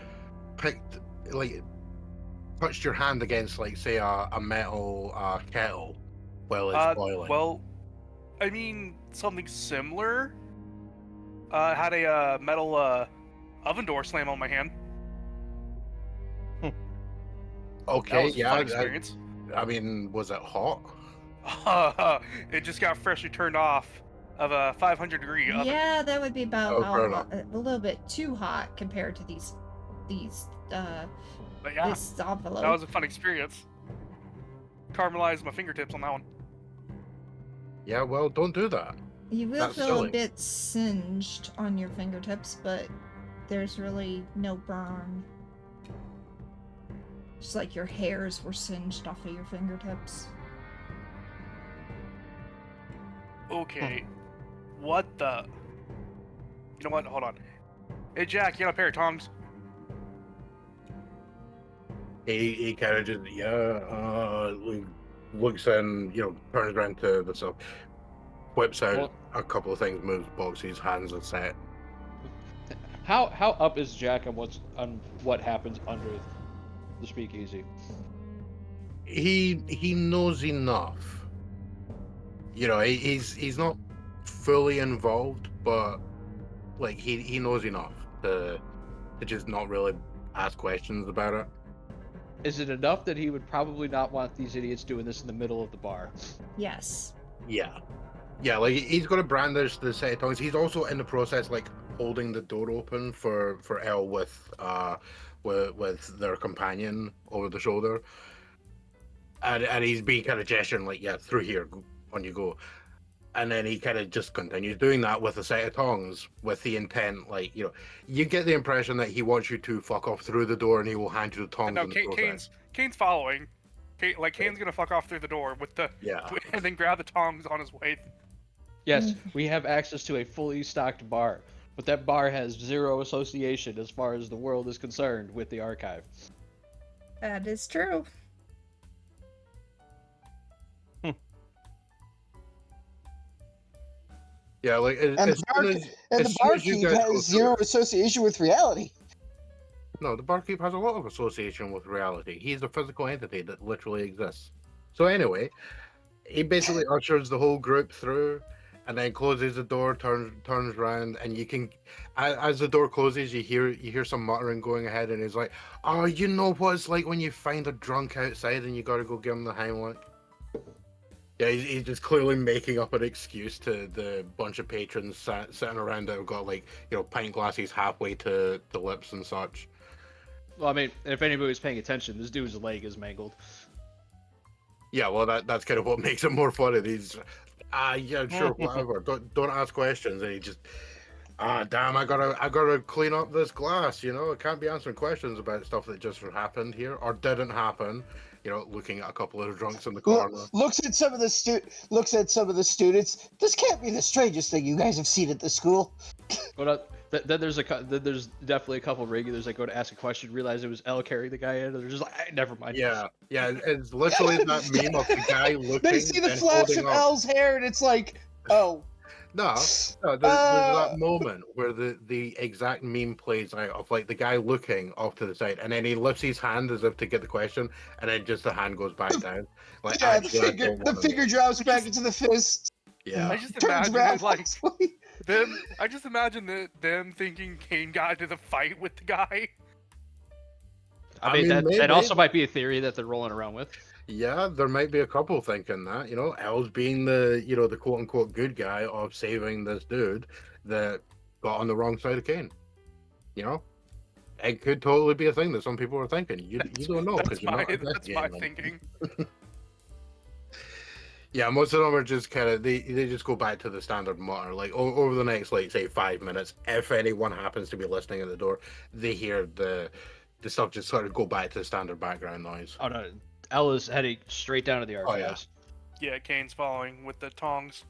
touched your hand against, like, say, a metal kettle while it's boiling? Well, I mean, something similar. Had a metal oven door slam on my hand. Okay, that was a yeah. fun experience. I mean, was it hot? It just got freshly turned off of a 500-degree oven. Yeah, that would be about Oh, a little bit too hot compared to these But yeah, this envelope. that was a fun experience. Caramelized my fingertips on that one. Yeah, well, don't do that. You will That's feel silly. a bit singed on your fingertips, but there's really no burn. Just like your hairs were singed off of your fingertips. Okay. What the... You know what? Hold on. Hey, Jack, you got a pair of tongs? He kind of just, looks in, turns around to the stuff, whips out a couple of things, moves boxes, hands are set. How up is Jack on what happens under the speakeasy? He knows enough. He's not fully involved, but like he knows enough to just not really ask questions about it. Is it enough that he would probably not want these idiots doing this in the middle of the bar? Yes. Yeah, like he's got to brandish the set of tongs. He's also in the process, like holding the door open for El with their companion over the shoulder, and he's being kind of gesturing like, yeah, through here, on you go. And then he kind of just continues doing that with a set of tongs, with the intent, like, you get the impression that he wants you to fuck off through the door, and he will hand you the tongs. No, Cain's following. Cain's gonna fuck off through the door with the and then grab the tongs on his way. Yes, we have access to a fully stocked bar. But that bar has zero association as far as the world is concerned with the archive. That is true. Yeah, like And the barkeep has zero association with reality. No, the barkeep has a lot of association with reality. He's a physical entity that literally exists. So anyway, he basically ushers the whole group through, and then closes the door, turns around, and you can, as the door closes, you hear some muttering going ahead, and he's like, "Oh, you know what it's like when you find a drunk outside and you got to go give him the Heimlich." Yeah, he's just clearly making up an excuse to the bunch of patrons sitting around that have got, like, you know, pint glasses halfway to the lips and such. Well, I mean, if anybody was paying attention, this dude's leg is mangled. Yeah, well, that's kind of what makes it more funny. He's, yeah, sure, whatever. Don't ask questions. And he just, damn, I gotta clean up this glass. You know, I can't be answering questions about stuff that just happened here or didn't happen. You know, looking at a couple of drunks in the corner. Looks at some of the students. This can't be the strangest thing you guys have seen at the school. But then there's definitely a couple of regulars that go to ask a question, realize it was Elle carrying the guy in, and they're just like, never mind. Yeah, it's literally that meme of the guy looking. They see the flash of Elle's hair, and it's like, oh. No, there's that moment where the exact meme plays out of, like, the guy looking off to the side, and then he lifts his hand as if to get the question, and then just the hand goes back down. Like, yeah, the finger drops back into the fist. Yeah, I just imagine it, like them. I just imagine them thinking Cain got into the fight with the guy. I mean that also might be a theory that they're rolling around with. Yeah, there might be a couple thinking that, you know, Els being the, you know, the quote unquote good guy of saving this dude that got on the wrong side of Cain. You know, it could totally be a thing that some people are thinking. You don't know because you're not that's my thinking. Yeah, most of them are just kind of they just go back to the standard mutter. Like over the next, like, say 5 minutes, if anyone happens to be listening at the door, they hear the stuff just sort of go back to the standard background noise. Oh no. Ella's heading straight down to the archives. Yeah, Cain's following with the tongs.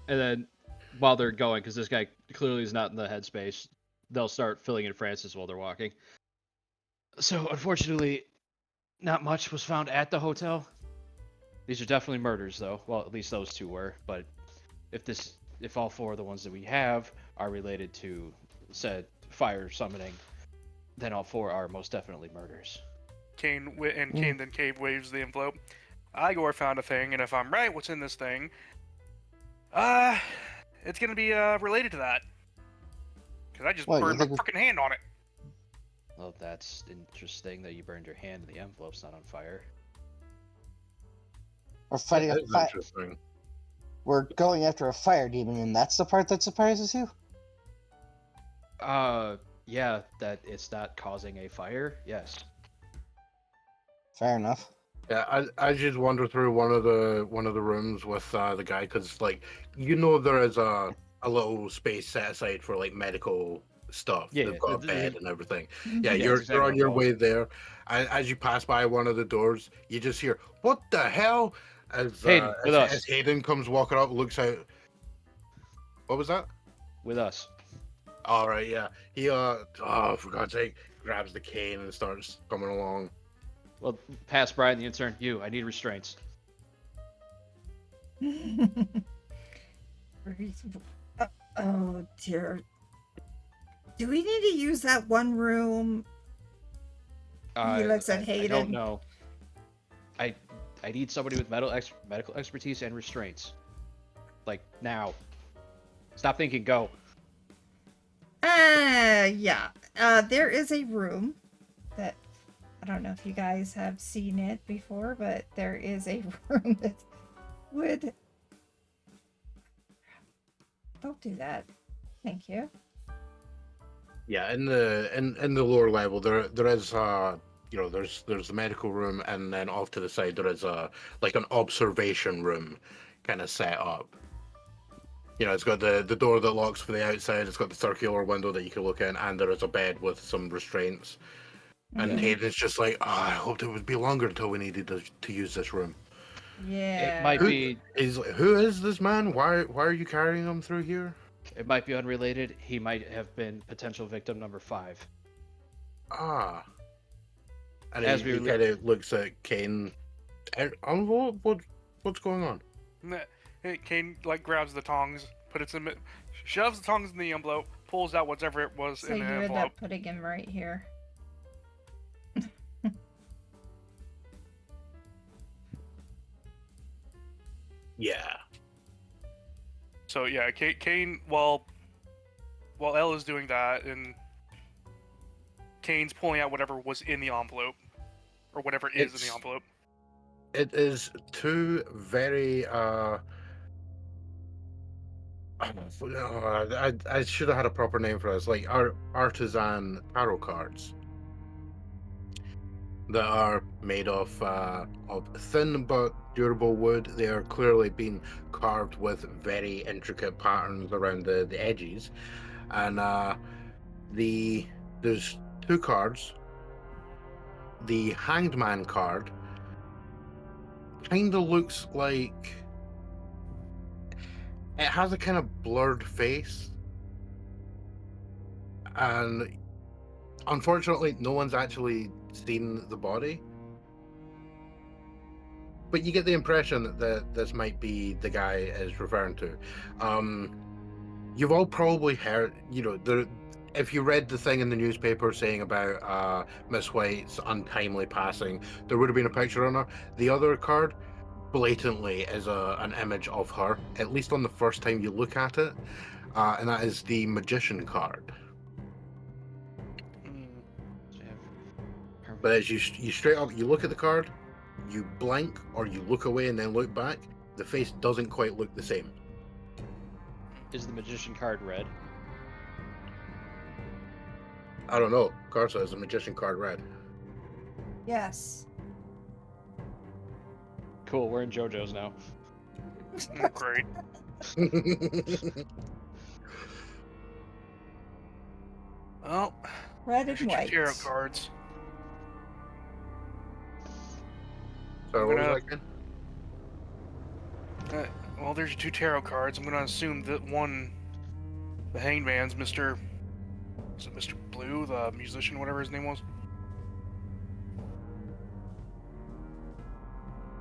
And then, while they're going, because this guy clearly is not in the headspace, they'll start filling in Francis while they're walking. So, unfortunately, not much was found at the hotel. These are definitely murders, though. Well, at least those two were. But if all four of the ones that we have are related to said fire summoning, then all four are most definitely murders. Cain then Cave waves the envelope. Igor found a thing, and if I'm right, what's in this thing? It's gonna be related to that. Because I just burned my freaking hand on it. Well, that's interesting that you burned your hand and the envelope's not on fire. We're fighting a fire. We're going after a fire demon, and that's the part that surprises you? Yeah, that it's not causing a fire. Yes. Fair enough. Yeah, I just wander through one of the rooms with the guy, because, like, you know, there is a little space set aside for, like, medical stuff. Yeah, they've got a bed and everything. Yeah, Yeah, you're exactly on your way there. As you pass by one of the doors, you just hear, "What the hell?" As Hayden comes walking up, looks out. What was that? With us. All right, yeah. He for God's sake, grabs the cane and starts coming along. Well, pass Brian the intern. I need restraints. Oh dear. Do we need to use that one room? He looks at Hayden. I don't know. I need somebody with medical expertise and restraints. Like, now. Stop thinking, go. Yeah. There is a room that, I don't know if you guys have seen it before, but there is a room that would... Don't do that. Thank you. Yeah, in the lower level, there is you know, there's the medical room, and then off to the side there is like an observation room kind of set up. You know, it's got the door that locks for the outside, it's got the circular window that you can look in, and there is a bed with some restraints. And Hayden's just like, I hoped it would be longer until we needed to use this room. Yeah. It might be... Who is this man? Why are you carrying him through here? It might be unrelated. He might have been potential victim number 5. Ah. And As he we kind of looks at Cain. What's going on? Cain like grabs the tongs, shoves the tongs in the envelope, pulls out whatever it was So in you the end envelope. up putting him right here. Yeah. So yeah, Cain, while Elle is doing that, and Cain's pulling out whatever was in the envelope, or whatever is in the envelope. It is 2 very I should have had a proper name for this, like artisan tarot cards that are made of thin but durable wood. They are clearly being carved with very intricate patterns around the edges, and there's 2 cards. The Hanged Man card kind of looks like it has a kind of blurred face, and unfortunately no one's actually seen the body, but you get the impression that this might be the guy is referring to. You've all probably heard, if you read the thing in the newspaper saying about Miss White's untimely passing, there would have been a picture on her. The other card blatantly is an image of her, at least on the first time you look at it, and that is the Magician card. But as you straight up, you look at the card, you blank, or you look away and then look back, the face doesn't quite look the same. Is the Magician card red? I don't know. Karsa, is the Magician card red? Yes. Cool, we're in JoJo's now. Great. Well, Red and there's white. 2 tarot cards. Sorry, what was that again? Well, there's 2 tarot cards. I'm gonna assume that one, the Hanged Man's Mr. Is it Mr. Blue, the musician, whatever his name was?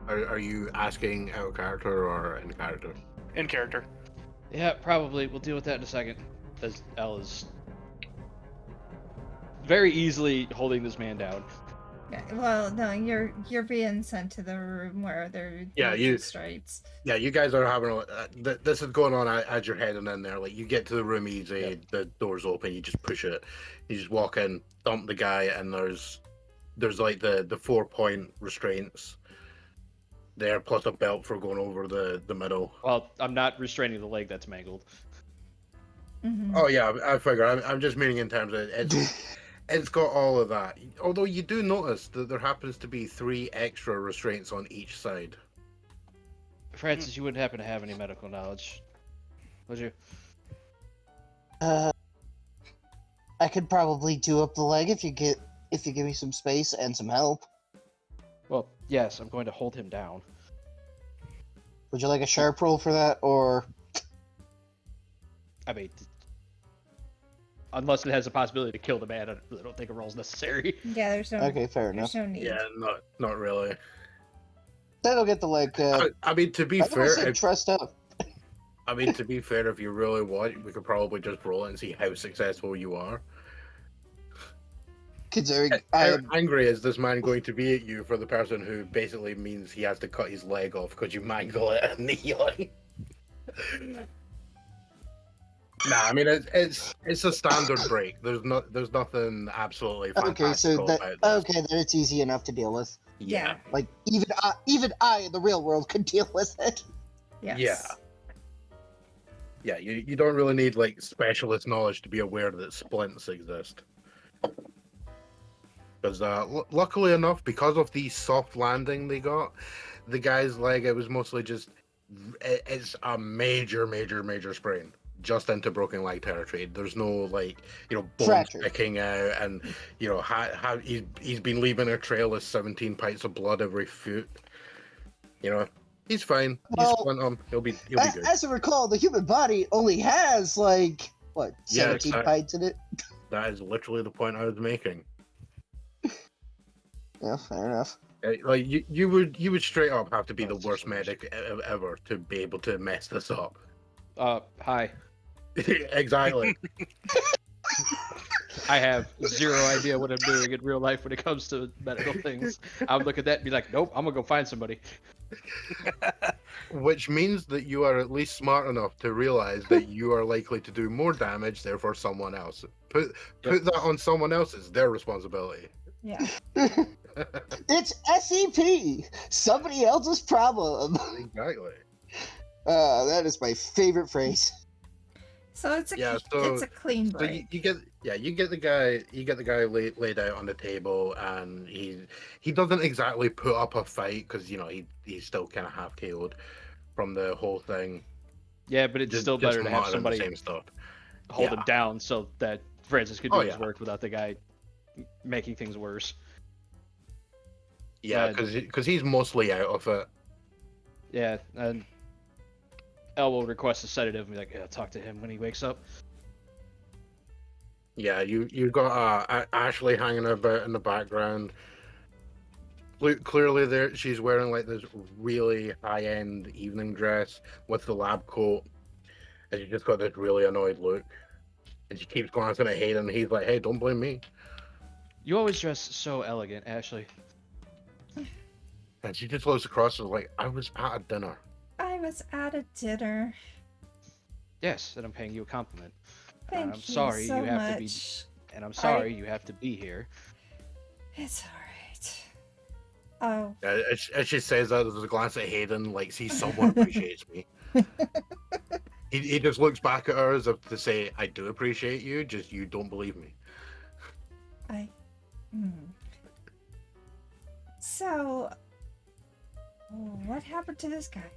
Are you asking out of character or in character? In character. Yeah, probably. We'll deal with that in a second. As Elle is very easily holding this man down. Yeah, well, no, you're being sent to the room where they're magistrates. Yeah, you guys are having this is going on as you're heading in there. Like, you get to the room easy, Yep. The door's open, you just push it, you just walk in, dump the guy, and there's like the 4-point restraints there, plus a belt for going over the middle. Well, I'm not restraining the leg that's mangled. Mm-hmm. Oh yeah, I figure. I'm just meaning in terms of it's got all of that. Although you do notice that there happens to be 3 extra restraints on each side. Francis, you wouldn't happen to have any medical knowledge, would you? I could probably do up the leg if you give me some space and some help. Well, yes, I'm going to hold him down. Would you like a sharp roll for that, or? I mean, unless it has a possibility to kill the man, I really don't think a roll's necessary. Yeah, there's no. Okay, fair enough. There's no need. Yeah, not really. That'll get the leg. I mean, to be I fair, said trust up. if you really want, we could probably just roll it and see how successful you are. Considering How angry is this man going to be at you for the person who basically means he has to cut his leg off because you mangle it and kneeling? Nah, I mean it's a standard break. There's nothing absolutely fantastic okay, about this. then it's easy enough to deal with. Yeah. Like even I in the real world could deal with it. Yes. Yeah, you don't really need like specialist knowledge to be aware that splints exist. Because luckily enough, because of the soft landing they got, the guy's leg, it was mostly just it's a major sprain just into broken leg territory. There's no like bones Fracture. sticking out, and how he's been leaving a trail of 17 pints of blood every foot. He's fine. Well, he'll be good. As I recall, the human body only has like what 17 pints in it. That is literally the point I was making. Yeah, fair enough. Like you would straight up have to be the worst medic ever to be able to mess this up. Hi. Exactly. I have zero idea what I'm doing in real life when it comes to medical things. I would look at that and be like, nope, I'm gonna go find somebody. Which means that you are at least smart enough to realize that you are likely to do more damage, therefore someone else. Put that on someone else, it's their responsibility. Yeah. It's SEP! Somebody else's problem. Exactly. That is my favorite phrase. So it's a clean break. So you get the guy laid out on the table, and he doesn't exactly put up a fight because he's still kind of half KO'd from the whole thing. Yeah, but it's still better to have somebody same stuff. hold him down so that Francis could do his work without the guy making things worse. Yeah, because he's mostly out of it. Yeah, and El will request a sedative and be like, yeah, talk to him when he wakes up. Yeah, you've got Ashley hanging about in the background. Clearly, there she's wearing like this really high-end evening dress with the lab coat, and she just got this really annoyed look. And she keeps glancing at Hayden, and he's like, "Hey, don't blame me." You always dress so elegant, Ashley. And she just looks across and is like, "I was at a dinner." I was at a dinner. Yes, and I'm paying you a compliment. Thank I'm sorry so you have much. to be, and I'm sorry you have to be here. It's alright. Oh. As she says that, there's a glance at Hayden, like, see, someone appreciates me. He just looks back at her as if to say, "I do appreciate you, just you don't believe me." So, what happened to this guy?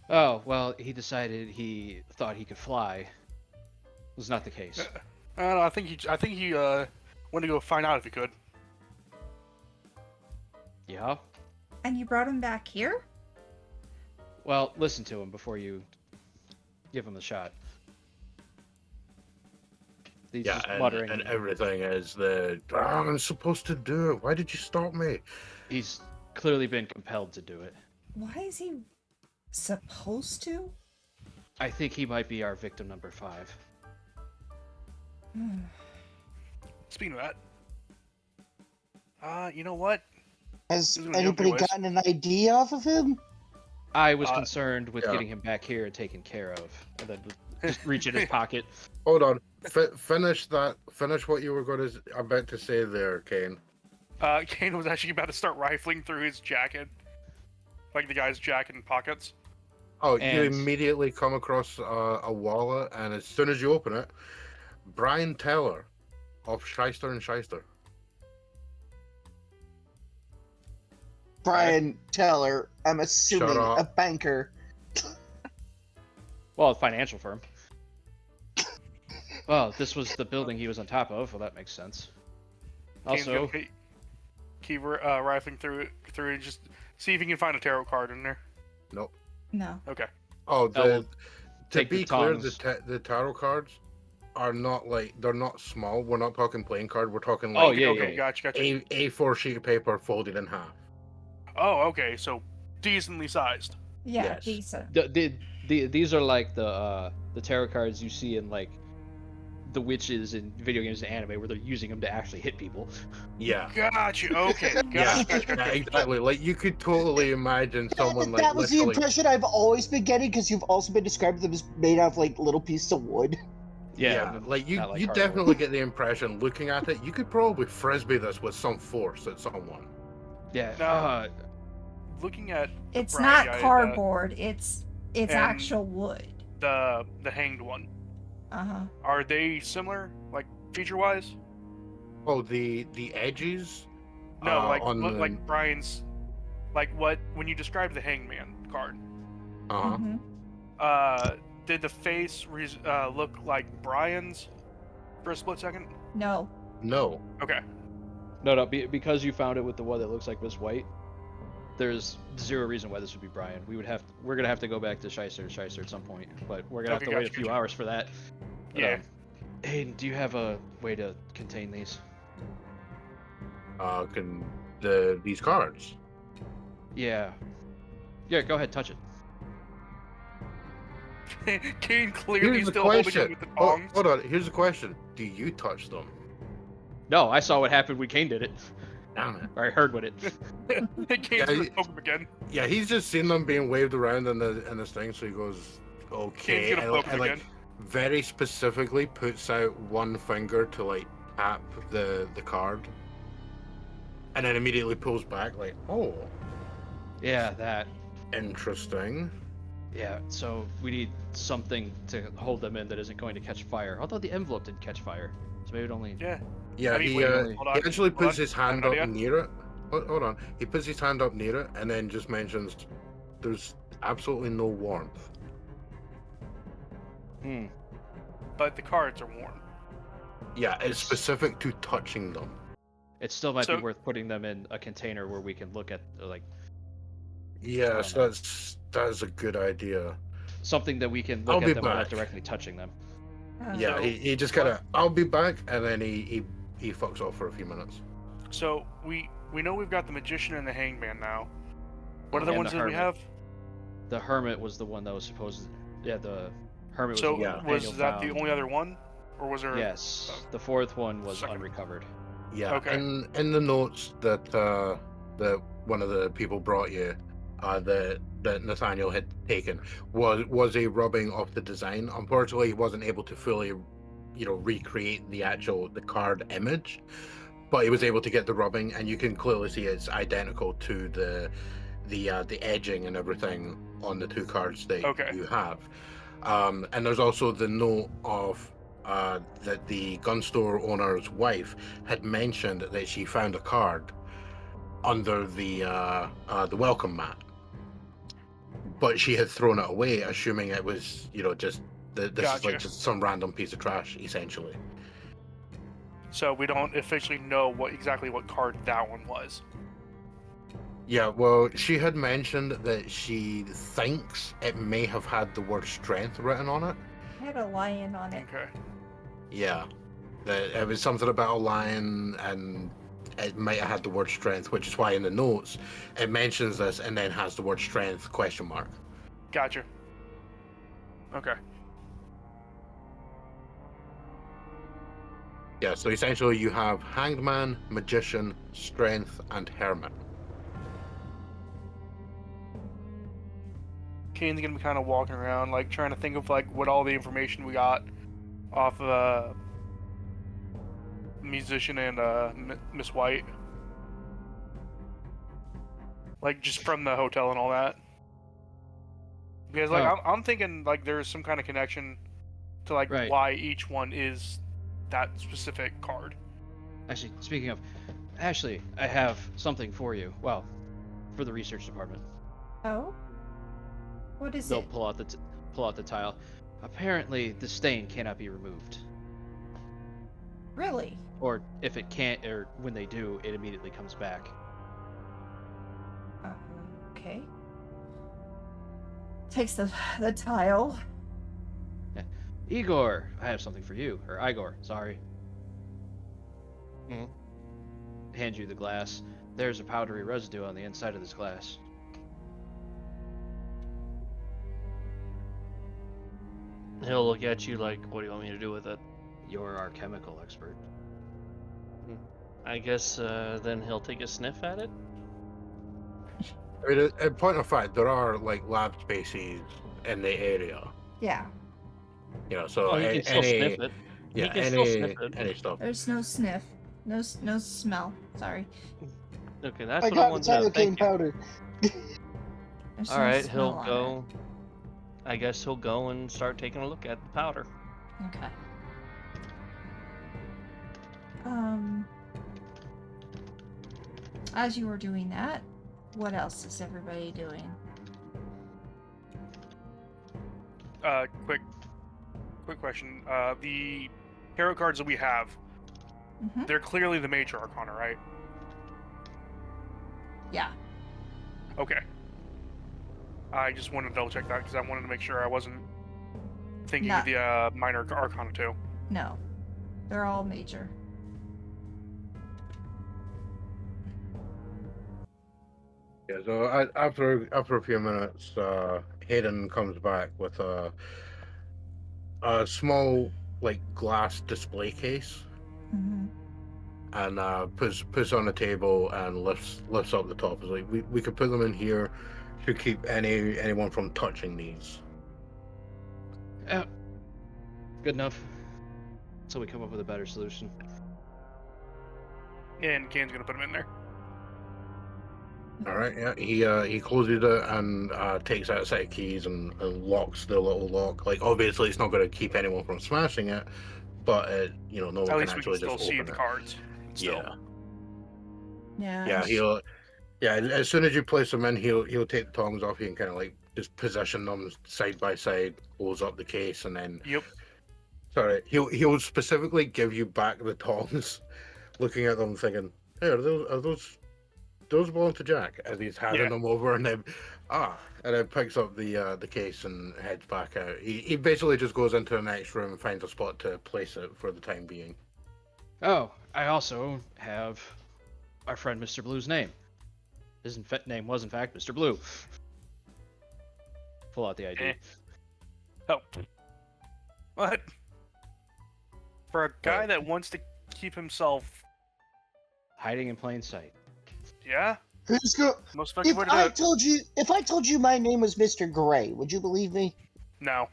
Oh, well, he decided he thought he could fly. It was not the case. I don't know, I think he went to go find out if he could. Yeah? And you brought him back here? Well, listen to him before you give him the shot. He's just muttering. And everything is I'm supposed to do it. Why did you stop me? He's clearly been compelled to do it. Why is he supposed to? I think he might be our victim number 5. Speaking of that, you know what? Has anybody gotten an ID off of him? I was concerned with getting him back here and taken care of, and then just reach in his pocket. Hold on. Finish that. Finish what you were about to say there, Cain. Cain was actually about to start rifling through his jacket, like the guy's jacket and pockets. Oh, you immediately come across a wallet, and as soon as you open it, Brian Teller of Shyster and Shyster. Brian Teller, I'm assuming a banker. Well, a financial firm. Well, this was the building he was on top of. Well, that makes sense. Also, keep rifling through it, and just see if you can find a tarot card in there. Nope. No. Okay. Oh, to be clear, tongs. the tarot cards are not they're not small. We're not talking playing card. We're talking Gotcha. A4 sheet of paper folded in half. Oh, okay. So decently sized. Yeah, Yes. decent. these are like the tarot cards you see in like the witches in video games and anime where they're using them to actually hit people. Yeah. Gotcha. Okay. Yeah, Gotcha. exactly. Like you could totally imagine someone like that was the impression I've always been getting because you've also been describing them as made out of like little pieces of wood. Yeah, like you hardwood. definitely get the impression looking at it, you could probably frisbee this with some force at someone. Yeah. No. Looking at It's not cardboard. It's actual wood. The hanged one. Uh-huh. Are they similar, like feature-wise? Oh, the edges. No, like Brian's, like when you described the hangman card. Mm-hmm. Did the face look like Brian's for a split second? No. No. Okay. No, because you found it with the one that looks like Miss White. there's zero reason why this would be Brian. We're gonna have to go back to Shyster at some point, but we're gonna have to wait a few hours for that. But, Yeah. Hayden, do you have a way to contain these? These cards? Yeah. Yeah, go ahead, touch it. Cain clearly Here's the still holding question. it with the tongs. Hold on. Here's the question. Do you touch them? No, I saw what happened when Cain did it. Damn it. Or I heard what it. Cain's gonna poke him again. Yeah, he's just seen them being waved around in this thing, so he goes, okay. Cain's gonna poke him like again. very specifically puts out one finger to like tap the card, and then immediately pulls back like, oh, Yeah, that. interesting. Yeah, so we need something to hold them in that isn't going to catch fire. Although the envelope didn't catch fire, so maybe it only. Yeah. Yeah, I mean, he wait, hold on, actually hold puts on. his hand An up idea? near it. Hold on. He puts his hand up near it and then just mentions there's absolutely no warmth. But the cards are warm. Yeah, it's specific to touching them. It still might So- be worth putting them in a container where we can look at like Yeah, so that's a good idea. something that we can I'll look be at them without back. directly touching them. Yeah, So- he just kind of, I'll be back, and then he fucks off for a few minutes. So we know we've got the magician and the hangman now. What other And ones the did we hermit. have? The hermit was the one that was supposed. Yeah, the hermit was. So the one that was Daniel that the found. only other one, or was there? Yes, the fourth one was Second. unrecovered. Yeah, Okay. in the notes that that one of the people brought you, that Nathaniel had taken was a rubbing of the design. Unfortunately, he wasn't able to fully, recreate the card image, but he was able to get the rubbing, and you can clearly see it's identical to the edging and everything on the two cards that Okay. you have. And there's also the note of that the gun store owner's wife had mentioned that she found a card under the welcome mat, but she had thrown it away, assuming it was just this is Gotcha. like just some random piece of trash, essentially. So we don't officially know exactly what card that one was. Yeah, well, she had mentioned that she thinks it may have had the word strength written on it. I had a lion on it. Okay. Yeah, that it was something about a lion, and it might have had the word strength, which is why in the notes it mentions this and then has the word strength ? Gotcha. Okay. Yeah, so essentially you have hanged man, magician, strength, and hermit. Cain's gonna be kind of walking around, like trying to think of like what all the information we got off musician and Miss White, like just from the hotel and all that. Because like I'm thinking like there's some kind of connection to like Right. why each one is that specific card. Actually, speaking of, Ashley, I have something for you. Well, for the research department. Oh? What is They'll it? pull out the tile. Apparently, the stain cannot be removed. Really? Or if it can't, or when they do, it immediately comes back. Okay. Takes the tile. Igor, I have something for you. Or Igor, sorry. Hand you the glass. There's a powdery residue on the inside of this glass. He'll look at you like, what do you want me to do with it? You're our chemical expert. I guess then he'll take a sniff at it. I mean, in point of fact, there are like lab spaces in the area. Yeah. So Oh, he can still sniff it. Yeah, He can still sniff it. any stuff. There's no sniff. No smell. Sorry. Okay, that's I what I got wanted to know. cytokine Thank you. powder. There's All no right, smell he'll on go. I guess he'll go and start taking a look at the powder. it. Okay. As you were doing that, what else is everybody doing? Quick question. The tarot cards that we have, Mm-hmm. they're clearly the major arcana, right? Yeah. Okay. I just wanted to double check that because I wanted to make sure I wasn't thinking of the minor arcana too. No, they're all major. Yeah, so after a few minutes, Hayden comes back with a small like glass display case, Mm-hmm. and puts on the table and lifts up the top. It's like we could put them in here to keep anyone from touching these. Yeah. Good enough. So we come up with a better solution. And Cain's gonna put him in there. All right, yeah. He closes it and takes out a set of keys and locks the little lock. Like, obviously, it's not going to keep anyone from smashing it, but no one At can least we can actually still just see open the it. cards. Still. Yeah. Yeah. As soon as you place them in, he'll take the tongs off you and kind of like just position them side by side, close up the case, and then. Yep. Sorry, he'll specifically give you back the tongs, looking at them, thinking, "Hey, are those belong to Jack?" As he's handing them over, and then picks up the case and heads back out. He basically just goes into the next room and finds a spot to place it for the time being. Oh, I also have our friend Mr. Blue's name. His name was in fact Mr. Blue. Pull out the ID. Oh. What? For a guy that wants to keep himself hiding in plain sight. Yeah. Who's go? Most effective way to do it. If I told you my name was Mr. Gray, would you believe me? No.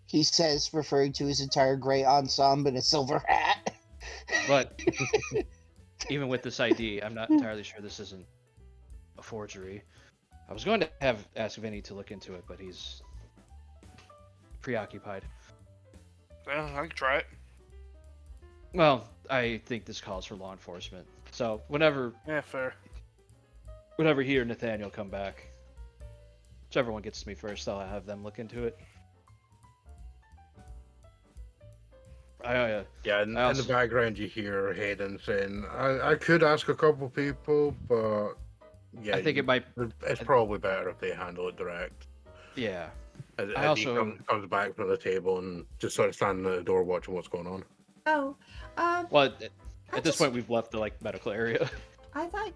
He says, referring to his entire gray ensemble and a silver hat. But even with this ID, I'm not entirely sure this isn't a forgery. I was going to ask Vinny to look into it, but he's preoccupied. Well, I can try it. Well, I think this calls for law enforcement. So whenever fair. Whenever he or Nathaniel come back, whichever one gets to me first, I'll have them look into it. In the background you hear Hayden saying, I could ask a couple people, but yeah, I think it's probably better if they handle it direct. Yeah. As he comes back from the table and just sort of standing at the door watching what's going on. Oh, well, at this point we've left the medical area. I thought.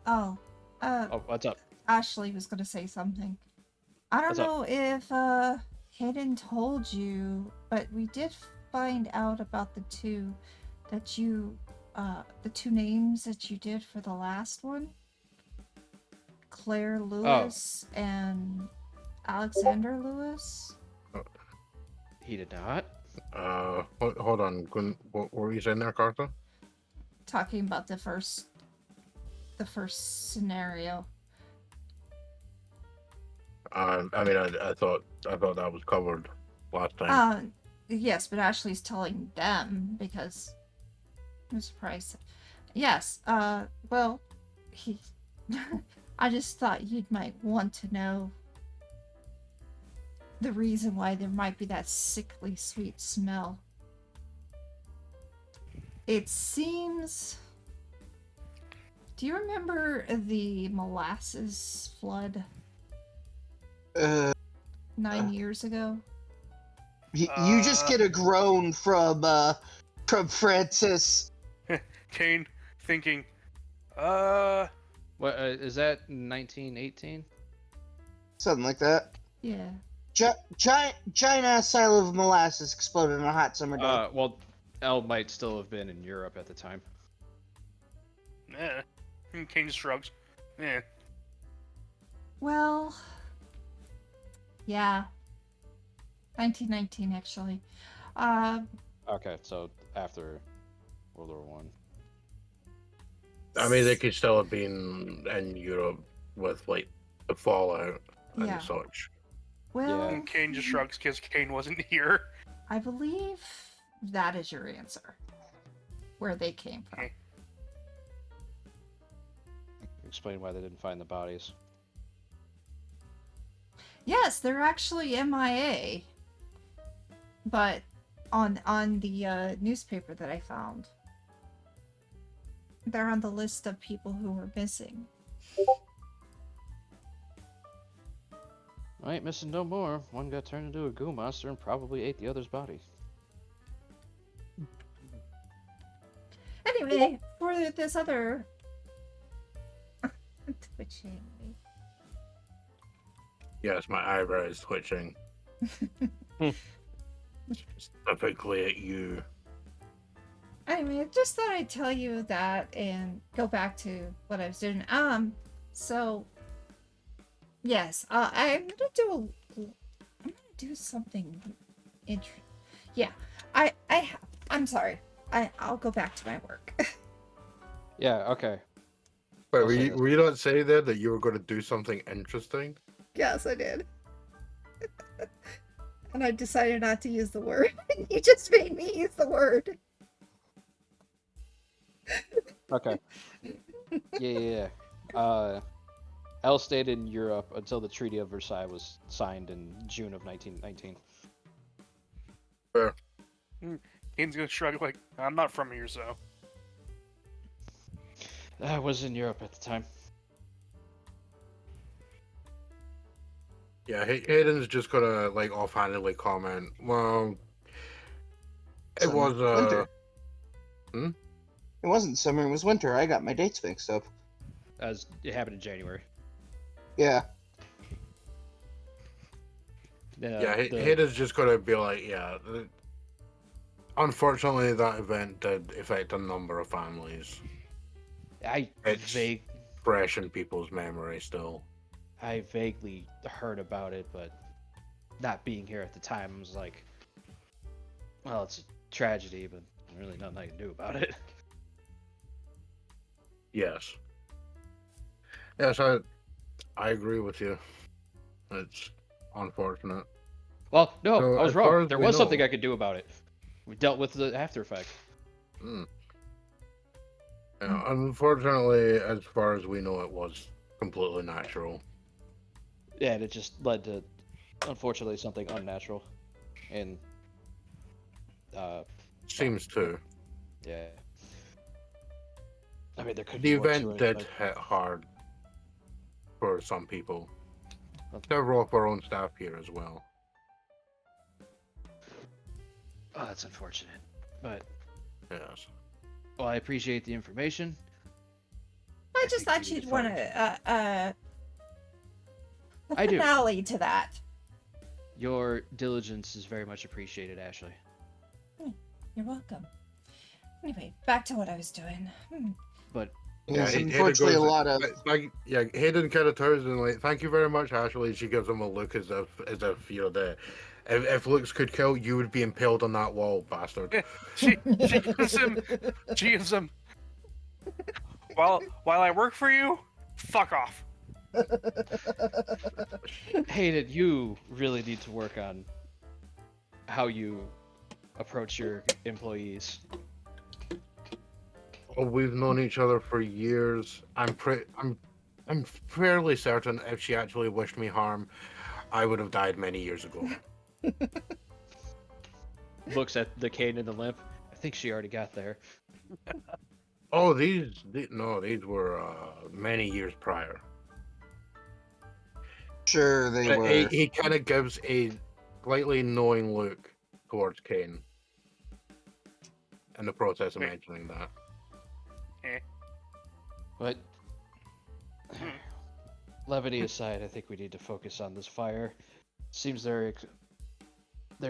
Oh, what's up? Ashley was gonna say something. I don't know if Hayden told you, but we did find out about the two names that you did for the last one. Claire Lewis and Alexander Lewis. He did not. Hold on. What were you saying there, Karsa? Talking about the first scenario. I thought that was covered last time. Yes, but Ashley's telling them because I'm surprised. Yes. Well, I just thought you might want to know the reason why there might be that sickly sweet smell. It seems. Do you remember the molasses flood 9 years ago? You just get a groan from Francis. Cain thinking, What is that? 1918? Something like that. Yeah. Giant ass silo of molasses exploded on a hot summer day. Well, Elle might still have been in Europe at the time. Yeah. Cain just shrugs. Yeah. Well, yeah. 1919, actually. Okay, so after World War One. I mean, they could still have been in Europe with like the fallout and such. Well, And Cain just shrugs because Cain wasn't here. I believe that is your answer. Where they came from. Explain why they didn't find the bodies. Yes, they're actually MIA. But on the newspaper that I found, they're on the list of people who were missing. I ain't missing no more. One got turned into a goo monster and probably ate the other's body. Anyway, for this other twitching. Yes, my eyebrow is twitching. Specifically at you. Anyway, I just thought I'd tell you that and go back to what I was doing. So yes, I'm gonna do something interesting. Yeah, I'm sorry. I'll go back to my work. Yeah, okay. Wait, were you not saying there that you were going to do something interesting? Yes, I did. And I decided not to use the word. You just made me use the word. Okay. Yeah. L stayed in Europe until the Treaty of Versailles was signed in June of 1919. Fair. Kane's gonna shrug like, I'm not from here, so. I was in Europe at the time. Yeah, Hayden's just gonna like offhandedly comment. Well, it was winter. Hmm? It wasn't summer, it was winter. I got my dates mixed up. As it happened in January. Yeah. Yeah, Hayden's just gonna be like, yeah. Unfortunately, that event did affect a number of families. It's fresh in people's memory still. I vaguely heard about it, but not being here at the time, I was like, well, it's a tragedy, but really nothing I can do about it. Yes, I agree with you. It's unfortunate. Well, no, So, I was as far wrong. as There we was know- something I could do about it. We dealt with the after effect. Yeah, unfortunately, as far as we know, it was completely natural. Yeah, and it just led to, unfortunately, something unnatural. And, Seems to. yeah. I mean, there could The be more to event it, did but- hit hard for some people. Several of our own staff here as well. Oh, that's unfortunate. But, Yes. well, I appreciate the information. I just think thought we need you'd to want find- a I do. finale to that. Your diligence is very much appreciated, Ashley. You're welcome. Anyway, back to what I was doing. But Yes, Hayden unfortunately, goes- a lot of. Yeah, Hayden kind of turns and like, thank you very much, Ashley. She gives him a look as if you know if looks could kill, you would be impaled on that wall, bastard. She gives him. While I work for you, fuck off. Hayden, you really need to work on how you approach your employees. Oh, we've known each other for years. I'm fairly certain if she actually wished me harm, I would have died many years ago. Looks at the cane and the limp. I think she already got there. Oh, these were many years prior. Sure, they But were. he kind of gives a slightly knowing look towards Cain in the process of Wait. mentioning that. But levity aside, I think we need to focus on this fire. Seems their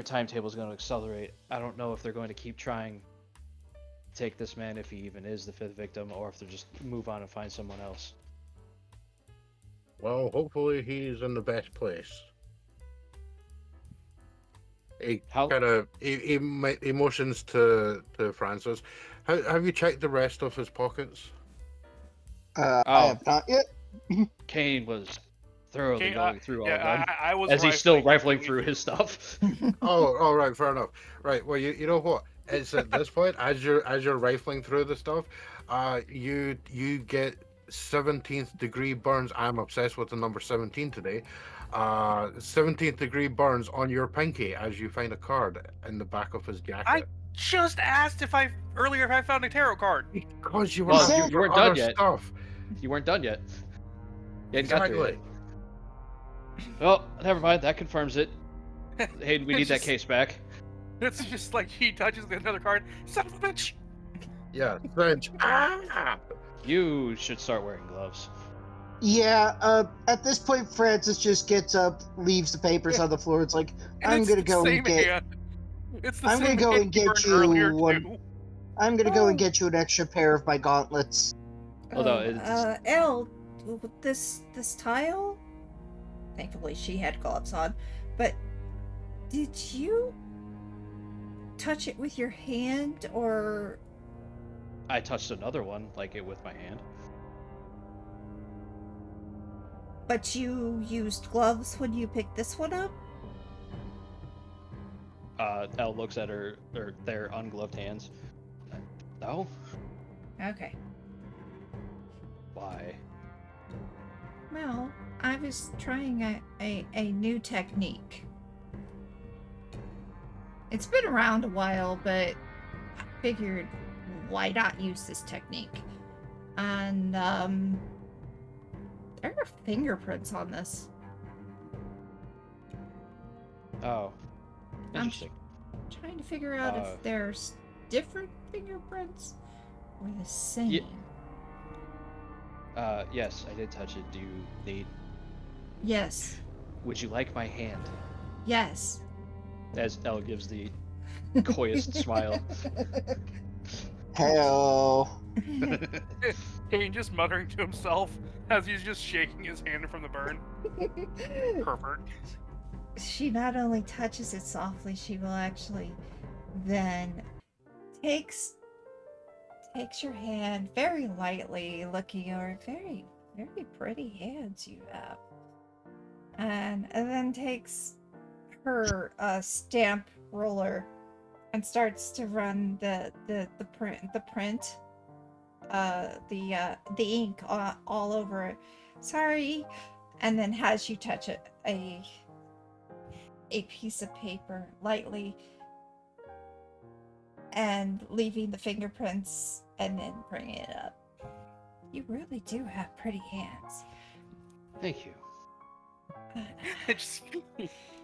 timetable is going to accelerate. I don't know if they're going to keep trying to take this man if he even is the 5th victim, or if they'll just move on and find someone else. Well, hopefully he's in the best place. He How- kind of he motions to Francis. Have you checked the rest of his pockets? I Oh. have not yet. Cain was thoroughly Okay, going through all of them. I was. As he's still rifling completely through his stuff. Oh, right, fair enough. Right, well, you know what? It's at this point, as you're rifling through the stuff, you get 17th degree burns. I'm obsessed with the number 17 today. 17th degree burns on your pinky as you find a card in the back of his jacket. Just asked if I found a tarot card. Because you were Well, looking you weren't for done other yet. stuff. You weren't done yet. You hadn't got there Exactly. yet. Oh, never mind. That confirms it. Hayden, we need that case back. It's just like he touches another card. Son of a bitch! Yeah, Finch. You should start wearing gloves. Yeah, at this point, Francis just gets up, leaves the papers on the floor. It's like, And I'm it's gonna the go same and get. hand. It's the I'm same gonna go hand and he get burned you earlier, one. too. I'm gonna go and get you an extra pair of my gauntlets. Although it's- Elle, this tile. Thankfully, she had gloves on. But did you touch it with your hand, or? I touched another one, like it with my hand. But you used gloves when you picked this one up? Elle looks at their ungloved hands. No? Okay. Why? Well, I was trying a new technique. It's been around a while, but I figured why not use this technique? And there are fingerprints on this. Oh. Interesting. I'm trying to figure out if there's different fingerprints or the same. Yes, I did touch it. Do you need... Yes. Would you like my hand? Yes. As Elle gives the coyest smile. Hell. Cain just muttering to himself as he's just shaking his hand from the burn. Perfect. She not only touches it softly, she will actually then takes your hand very lightly, looking over. Very, very pretty hands you have. And then takes her stamp roller and starts to run the ink all over it. Sorry. And then has you touch a piece of paper lightly and leaving the fingerprints and then bringing it up. You really do have pretty hands. Thank you. It's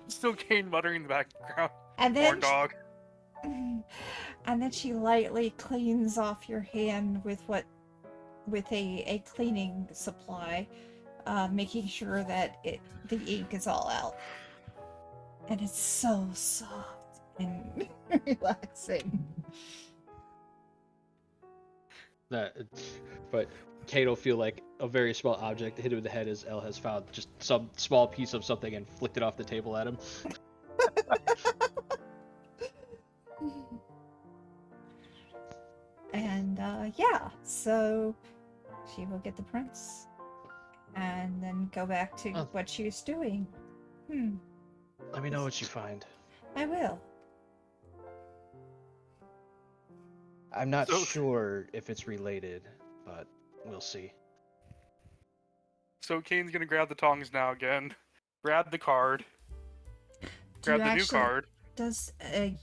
still Cain muttering in the background. And Poor then dog. and then she lightly cleans off your hand with a cleaning supply, making sure that the ink is all out. And it's so soft and relaxing. But Cain will feel like a very small object hit him in the head as Elle has found just some small piece of something and flicked it off the table at him. And yeah, so she will get the prints and then go back to what she was doing. Let me know what you find. I will. I'm not sure if it's related, but we'll see. So Cain's gonna grab the tongs now again. Grab the card. Grab the new card. Does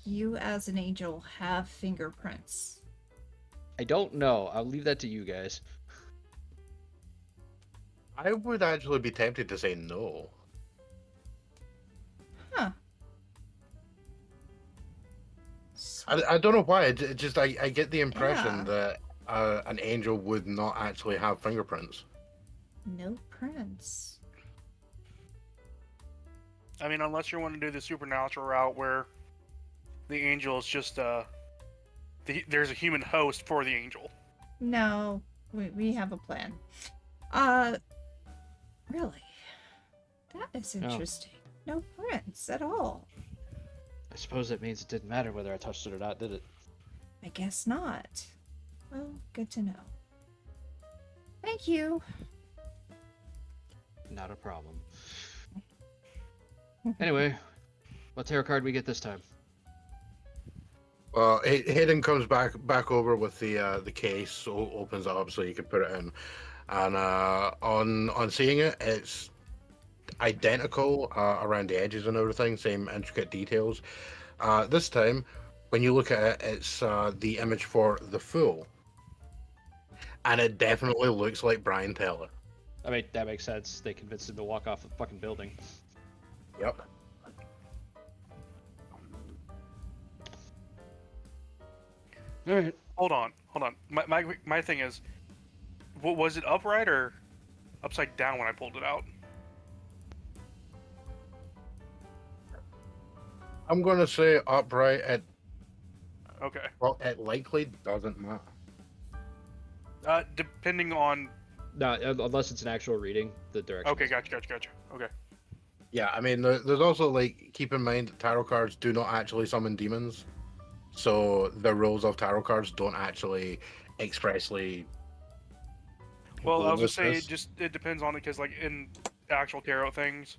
you as an angel have fingerprints? I don't know. I'll leave that to you guys. I would actually be tempted to say no. Huh. I don't know why. It just I get the impression that an angel would not actually have fingerprints. No prints. I mean, unless you want to do the supernatural route where the angel is just there's a human host for the angel. No, we have a plan. Really? That is interesting. No prints at all. I suppose that means it didn't matter whether I touched it or not, did it? I guess not. Well, good to know. Thank you. Not a problem. Anyway, what tarot card we get this time? Well, Hayden comes back over with the case, opens it up so you can put it in, and on seeing it, it's identical around the edges and everything, same intricate details. This time, when you look at it, it's the image for the Fool, and it definitely looks like Brian Teller. I mean, that makes sense. They convinced him to walk off the fucking building. Yep. All right. Hold on. My thing is, was it upright or upside down when I pulled it out? I'm gonna say upright. Okay. Well, it likely doesn't matter. Depending on. No, unless it's an actual reading, the direction. Okay, gotcha. Okay. Yeah, I mean, there's also, like, keep in mind that tarot cards do not actually summon demons. So the rules of tarot cards don't actually expressly. Well, I was gonna say it depends on it, because like in actual tarot things,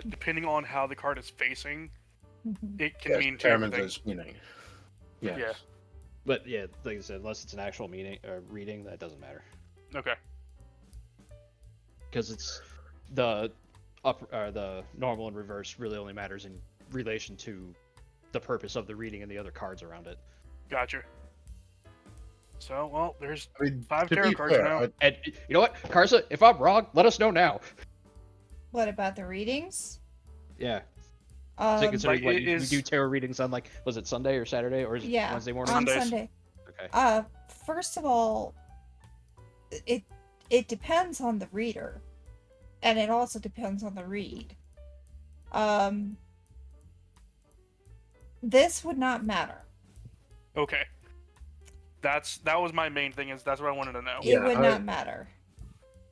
depending on how the card is facing, it can mean two different things. Meaning. Yes. Yeah. But yeah, like I said, unless it's an actual meaning or reading, that doesn't matter. Okay. Because it's the the normal and reverse really only matters in relation to the purpose of the reading and the other cards around it. Gotcha. So, well, there's I mean, 5 tarot cards now. And you know what, Karsa, if I'm wrong, let us know now. What about the readings? Yeah. So considering like, you do tarot readings on, like, was it Sunday or Saturday, or is it Wednesday morning? On Sundays. Sunday. Okay. First of all, it depends on the reader, and it also depends on the read. This would not matter. Okay. That was my main thing, is that's what I wanted to know. It would not matter.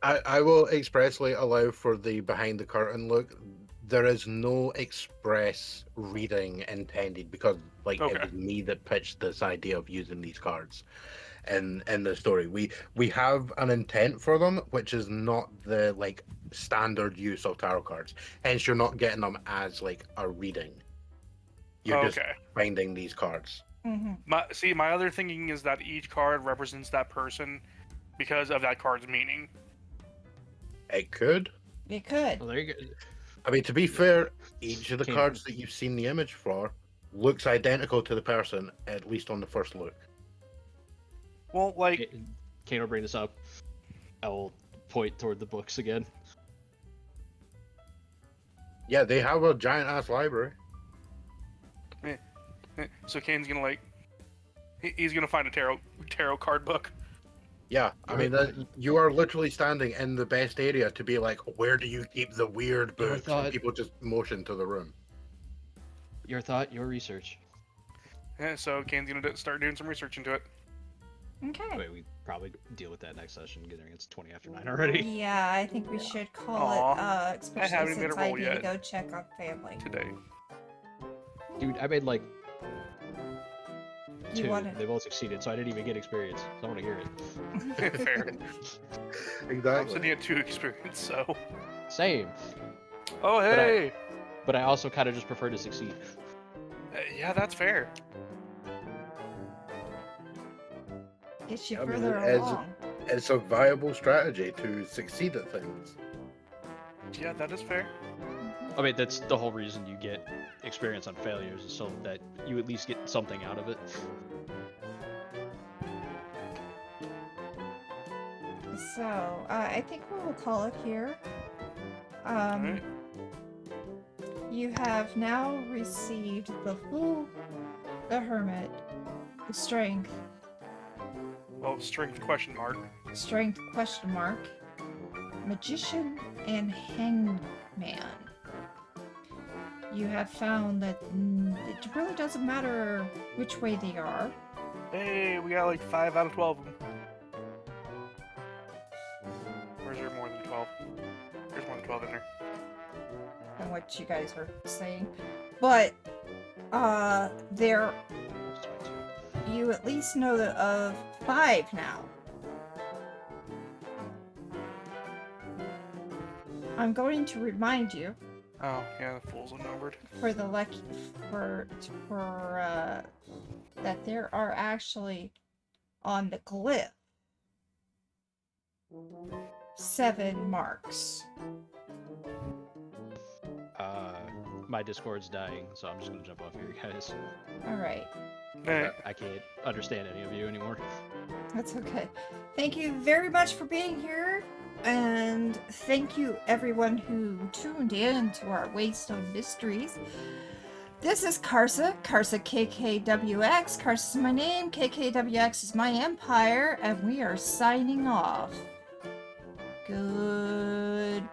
I will expressly allow for the behind the curtain look. There is no express reading intended, because it was me that pitched this idea of using these cards in the story. We have an intent for them, which is not the standard use of tarot cards. Hence, you're not getting them as a reading. You're just finding these cards. Mm-hmm. My other thinking is that each card represents that person because of that card's meaning. It could. It could. Well, there you go. I mean, to be fair, each of the cards that you've seen the image for looks identical to the person, at least on the first look. Well, Cain will bring this up. I will point toward the books again. Yeah, they have a giant-ass library. So Cain's gonna he's gonna find a tarot card book. Yeah, I mean, you are literally standing in the best area to be like, where do you keep the weird books? And people just motion to the room. Your thought, your research. Yeah, so Cain's gonna start doing some research into it. Okay. Wait, we probably deal with that next session, considering it's 20 after 9 already. Yeah, I think we should call it, especially since I need to go check on family. Today. Dude, I made 2. wanted- They both succeeded, so I didn't even get experience. So I want to hear it. Fair. Exactly. I'm sitting at 2 experience, so. Same. Oh, hey! But I also kind of just prefer to succeed. Yeah, that's fair. Gets you I mean, further along. It's a viable strategy to succeed at things. Yeah, that is fair. I mean, that's the whole reason you get experience on failures, is so that you at least get something out of it. So, I think we will call it here. Alright. You have now received the Fool, the Hermit, the Strength, Well, strength question mark. Magician, and Hangman. You have found that it really doesn't matter which way they are. Hey, we got 5 out of 12 of them. Or is there more than 12? There's more than 12 in there. Than what you guys were saying. But, you at least know of 5 now. I'm going to remind you. Oh, yeah, the Fool's unnumbered. For the that there are actually on the glyph 7 marks. My Discord's dying, so I'm just gonna jump off here, guys. Alright. Hey. I can't understand any of you anymore. That's okay. Thank you very much for being here. And thank you everyone who tuned in to our Waystone Mysteries. This is Karsa, KarsaKKWx. Karsa is my name, KKWx is my empire, and we are signing off. Goodbye!